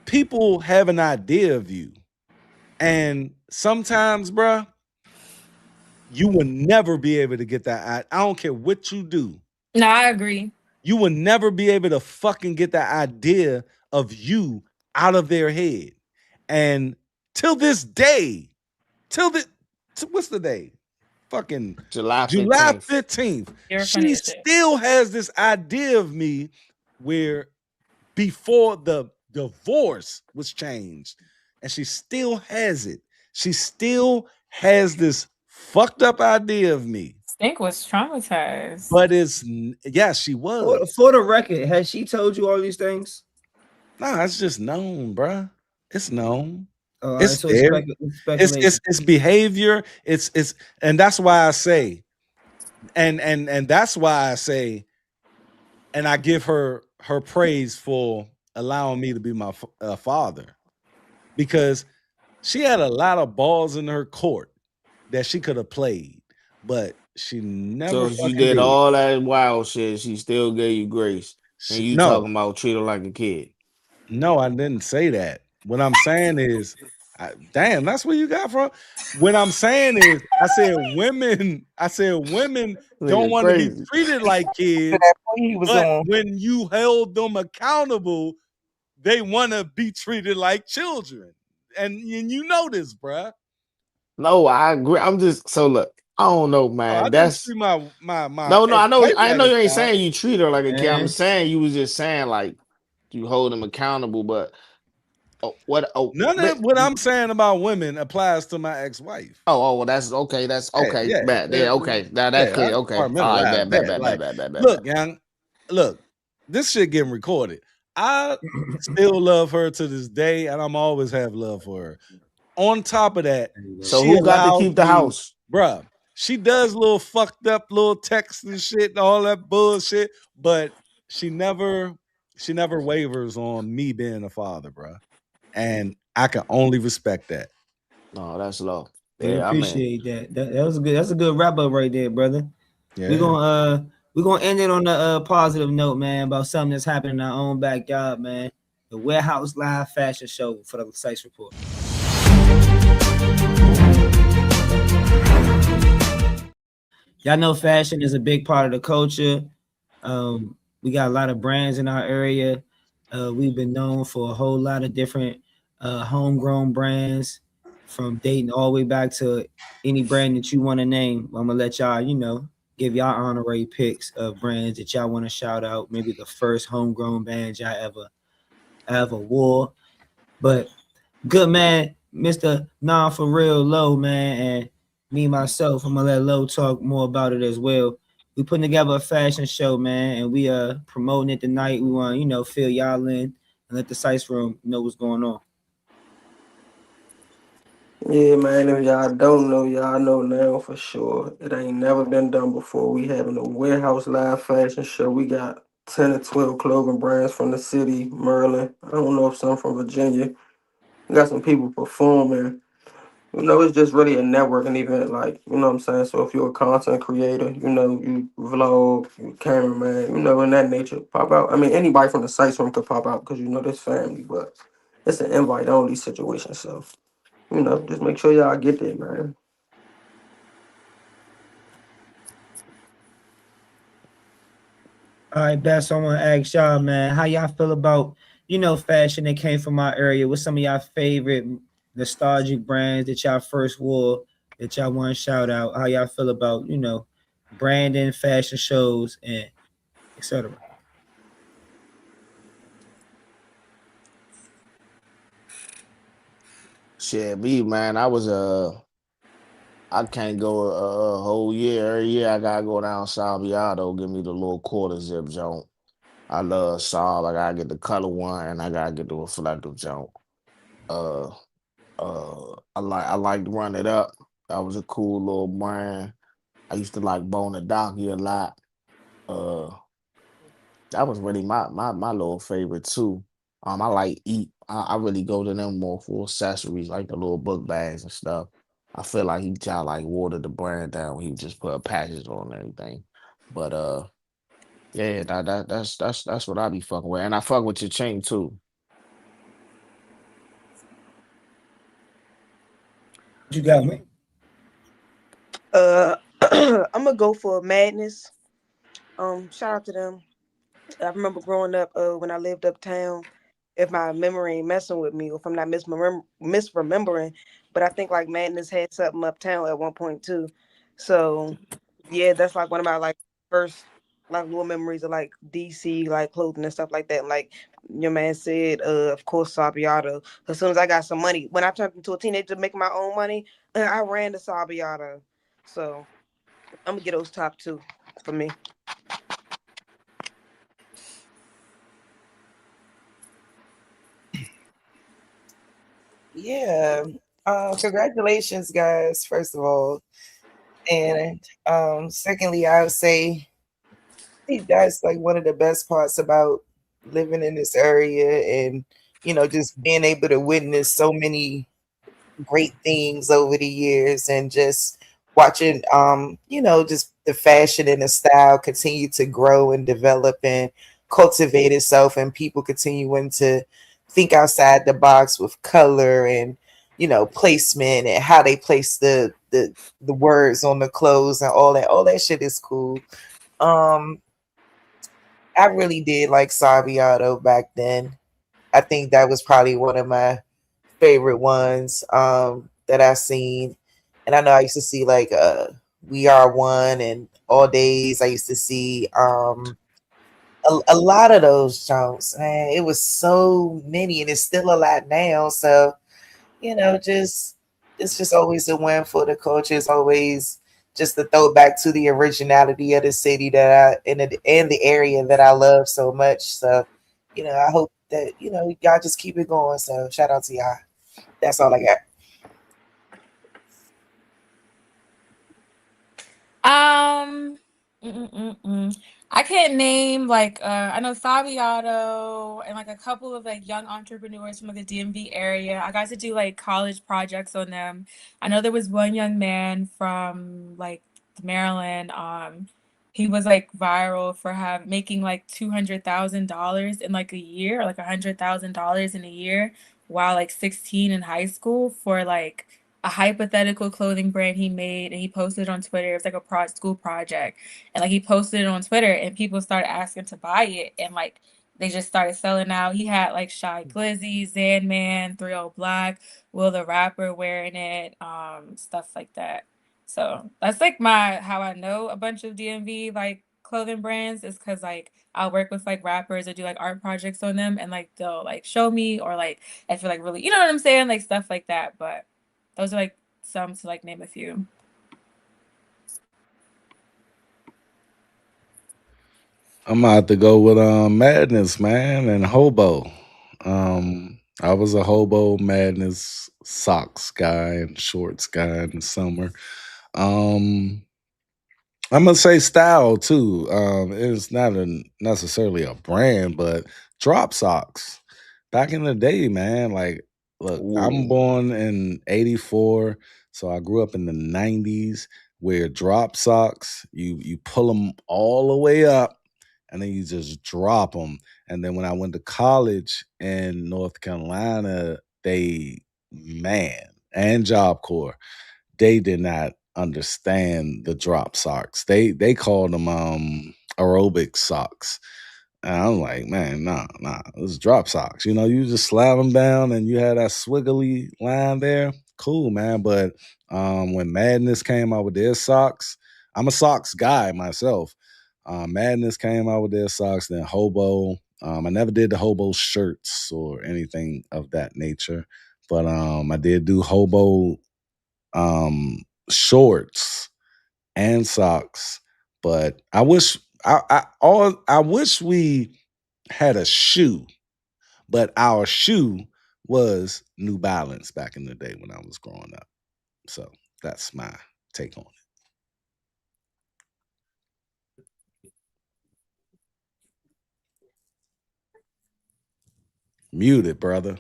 people have an idea of you. And sometimes, bruh, you will never be able to get that. I don't care what you do. No, I agree. You will never be able to fucking get that idea of you out of their head. And till this day, what's the day? Fucking July July 15th. 15th. You're funny She as shit. still has this idea of me where before the divorce was changed, and she still has it. She still has this fucked up idea of me. Stink was traumatized. But she was. For the record, has she told you all these things? Nah, it's just known, bruh. It's known. All right, It's so there. it's speculation. It's behavior. It's and that's why I say, and that's why I say, and I give her praise for allowing me to be my father, because she had a lot of balls in her court that she could have played, but she never So she fucking did did. all that wild shit. She still gave you grace. And you No, talking about treat her like a kid. no, I didn't say that. What I'm saying is, damn, that's where you got from. What I'm saying is, I said women don't Nigga want to be crazy. treated like kids, That point he was but on. when you held them accountable, they want to be treated like children. And you know this, bruh. No, I agree. I'm just so look. I don't know, Oh, I man. didn't That's treat my no. I know. ex-wife I like know a you ain't child. saying you treat her like a kid. I'm Man, saying you was just saying like you hold them accountable. But what? Oh, None but of what I'm saying about women applies to my ex-wife. well, that's okay. That's Yeah, okay. yeah, Bad. Yeah, okay. Now that's yeah. I clear. Okay. All right. compartmentalize that. Like, Bad. look, young, look, this shit getting recorded. I still love her to this day, and I'm always have love for her. On top of that, So she who got to allows keep the me, house? bruh. She does little fucked up little texts and shit and all that bullshit, but she never wavers on me being a father, bruh. And I can only respect that. No, that's low. we Yeah, I mean, appreciate that. That was a good. That's a good wrap up right there, brother. Yeah. We're gonna end it on a positive note, man, about something that's happening in our own backyard, man. The Warehouse Live Fashion Show for the Sice Report. Y'all know fashion is a big part of the culture. We got a lot of brands in our area. We've been known for a whole lot of different homegrown brands, from dating all the way back to any brand that you want to name. I'm gonna let y'all, give y'all honorary picks of brands that y'all want to shout out. Maybe the first homegrown band y'all ever wore. But good man, Mr. Non for real Low, man, and me myself, I'm gonna let Low talk more about it as well. We putting together a fashion show, man, and we promoting it tonight. We want fill y'all in and let the Sice Room know what's going on. Yeah, man, if y'all don't know, y'all know now for sure. It ain't never been done before. We having a warehouse live fashion show. We got 10 or 12 clothing brands from the city, Maryland. I don't know if some from Virginia. We got some people performing. It's just really a networking event, like, you know what I'm saying? So if you're a content creator, you vlog, you cameraman, in that nature, pop out. I mean, anybody from the site room could pop out because this family, but it's an invite only situation. So, just make sure y'all get there, man. All right, Bess, I want to ask y'all, man, how y'all feel about fashion that came from our area? What's some of y'all favorite nostalgic brands that y'all first wore that y'all want to shout out? How y'all feel about branding, fashion shows, and etc. Shit, me man, I can't go a whole year. Every year I gotta go down Salviado, give me the little quarter zip joint. I love Saab. I gotta get the color one, and I gotta get the reflective joint. Uh, I like to run it up. That was a cool little brand. I used to like Bonadaki a lot. Uh, that was really my little favorite too. I like eat. I really go to them more for accessories, like the little book bags and stuff. I feel like he tried like watered the brand down when he just put patches on everything. But yeah, that's what I be fucking with, and I fuck with your chain too. What you got, man? I'm gonna go for Madness. Shout out to them. I remember growing up when I lived uptown. If my memory ain't messing with me, or if I'm not misremembering, but I think like Madness had something uptown at one point too. So yeah, that's like one of my like first like little memories of like DC like clothing and stuff like that. And, like your man said, of course Sabiato. As soon as I got some money, when I turned into a teenager making my own money, I ran to Sabiato. So I'm gonna get those top two for me. Yeah. Congratulations, guys, first of all. And secondly, I would say I think that's like one of the best parts about living in this area and just being able to witness so many great things over the years and just watching just the fashion and the style continue to grow and develop and cultivate itself and people continuing to think outside the box with color and placement and how they place the words on the clothes and all that shit is cool. um I really did like Saviato back then. I think that was probably one of my favorite ones that I've seen. And I know I used to see like We Are One and All Days. I used to see a lot of those songs. Man, it was so many and it's still a lot now. So, just it's just always a win for the culture. It's always just a throwback to the originality of the city that and the area that I love so much. So, I hope that, y'all just keep it going. So shout out to y'all. That's all I got. Um, I can't name like I know Fabiato and like a couple of like young entrepreneurs from like the DMV area. I got to do like college projects on them. I know there was one young man from like Maryland. He was like viral for have making like $200,000 in like a year, or like $100,000 in a year, while like 16 in high school for like a hypothetical clothing brand he made, and he posted it on Twitter. It was like a school project, and like he posted it on Twitter, and people started asking to buy it, and like they just started selling out. He had like Shy Glizzy, Zandman, 3 Black, Will the Rapper wearing it, stuff like that. So that's like how I know a bunch of DMV like clothing brands is because like I'll work with like rappers or do like art projects on them, and like they'll like show me, or like if you're like really, you know what I'm saying, like stuff like that. But those are like some to like name a few. I'm about to go with Madness, man, and Hobo. I was a Hobo Madness socks guy and shorts guy in the summer. Um, I'm gonna say style too. It's not necessarily a brand, but drop socks. Back in the day, man. Like, look, I'm Ooh. born in '84, so I grew up in the '90s where drop socks you pull them all the way up and then you just drop them. And then when I went to college in North Carolina, man, and Job Corps, they did not understand the drop socks. They called them aerobic socks. And I'm like, man, nah, this is drop socks. You know, you just slap them down and you had that swiggly line there. Cool, man. But when Madness came out with their socks, I'm a socks guy myself. Madness came out with their socks, then Hobo. I never did the Hobo shirts or anything of that nature, but I did do Hobo shorts and socks. But I wish we had a shoe, but our shoe was New Balance back in the day when I was growing up. So that's my take on it. Muted, brother.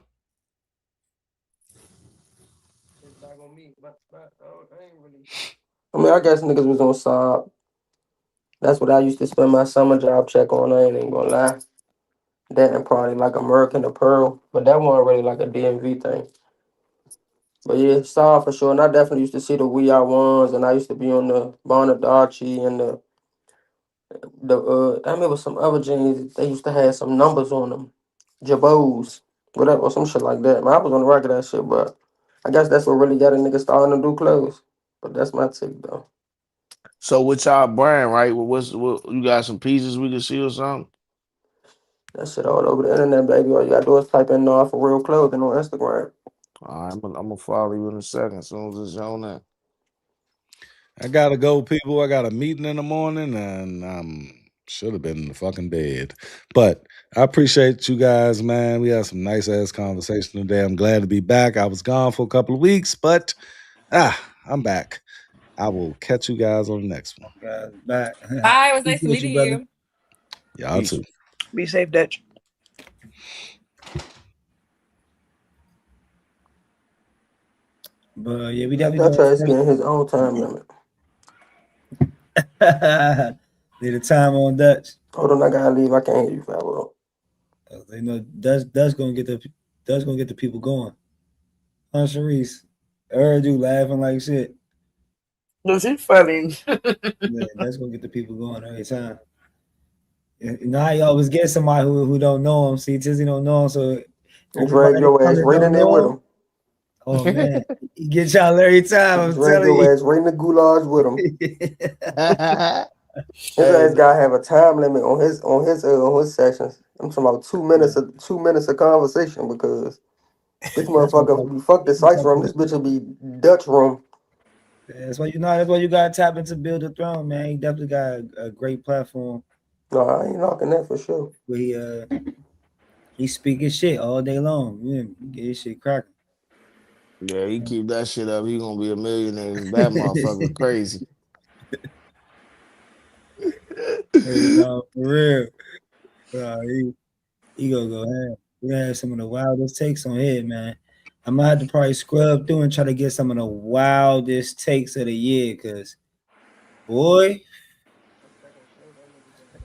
I mean, I guess niggas was on side. That's what I used to spend my summer job check on. I ain't even gonna lie. That and probably like American Apparel, but that wasn't really like a DMV thing. But yeah, Saw for sure. And I definitely used to see the We Are Ones, and I used to be on the Bonadachi and I remember some other jeans. They used to have some numbers on them, Jabos, whatever, or some shit like that. Man, I was on the rock of that shit, but I guess that's what really got a nigga starting to do clothes. But that's my take though. So with y'all brand, right? What you got some pieces we can see or something? That shit all over the internet, baby. All you gotta do is type in for real clothing on Instagram. All right, I'm gonna follow you in a second as soon as it's on that. I gotta go, people. I got a meeting in the morning, and should have been in the fucking bed. But I appreciate you guys, man. We had some nice ass conversation today. I'm glad to be back. I was gone for a couple of weeks, but I'm back. I will catch you guys on the next one. Bye. Bye. It was nice Appreciate meeting brother. you. Y'all Peace. too. Be safe, Dutch. But yeah, we definitely That doing try to get in his own time limit. Need a time on Dutch. Hold on, I gotta leave. I can't hear you, Fabo. You know, Dutch gonna get the people going. Huh, Sharice? I heard you laughing like shit. Was it funny? Yeah, that's gonna get the people going every time. You know, I always get somebody who don't know him. See, Tizzy don't know him, so Drag everybody your come ass that right in don't there with know him. him. Oh man, he get y'all every time. I'm Drag telling your you. ass right in the goulash with him. His Hey, ass gotta have a time limit on his sessions. I'm talking about 2 minutes of 2 minutes of conversation because this That's what motherfucker, if we fuck the Sice room, this bitch will be Dutch room. that's why you know. That's why you gotta tap into Build a Throne, man. He definitely got a great platform No, I ain't knocking that for sure. where he speaking shit all day long. Yeah, get his shit cracking. yeah, he keep that shit up. He gonna be a millionaire. That motherfucker crazy. Hey, no, for real. He gonna go ahead. We gonna have some of the wildest takes on here, man. I might have to probably scrub through and try to get some of the wildest takes of the year, cause boy,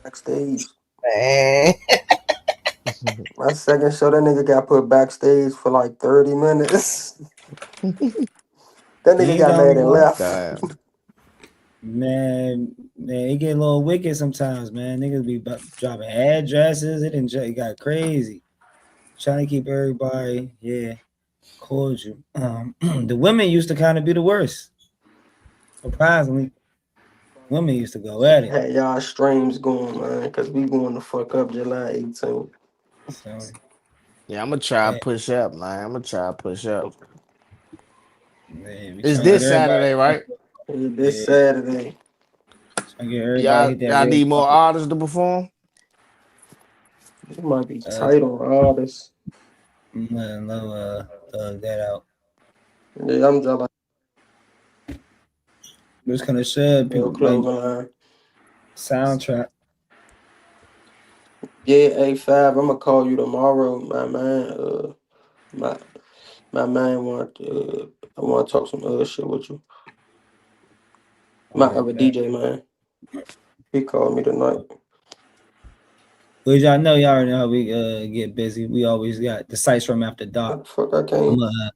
Backstage. Man. My second show, that nigga got put backstage for like 30 minutes. That he nigga ain't got got mad and wrong. left. Damn. Man, it get a little wicked sometimes, man. Niggas be dropping addresses. It got crazy. Trying to keep everybody, cordial. The women used to kind of be the worst. Surprisingly, women used to go at it. Had y'all streams going, man, because we going to fuck up July 18th. So, Yeah, I'm gonna try to yeah, push up, man. I'm gonna try to push up. man, we It's trying to get this everybody. Saturday, right? This Yeah, Saturday. trying to get everybody Y'all, hit that y'all red need more carpet. artists to perform. It might be Uh, tight on artists. letting thug that out. Yeah, I'm just like Just kind of said your people like clothing line. soundtrack. Yeah, A5, I'm gonna call you tomorrow, my man. My my man want I want to talk some other shit with you. All My right, other bet. DJ man, he called me tonight. Well, y'all know y'all already know how we get busy. We always got the sites from after dark. What the fuck I I'm can't?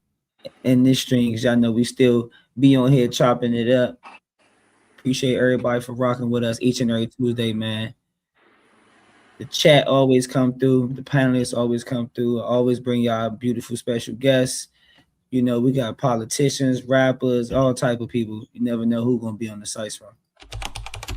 in this strings. Y'all know we still be on here chopping it up. Appreciate everybody for rocking with us each and every Tuesday, man. The chat always come through. The panelists always come through. I always bring y'all beautiful special guests. You know, we got politicians, rappers, all type of people. You never know who's gonna be on the sites from.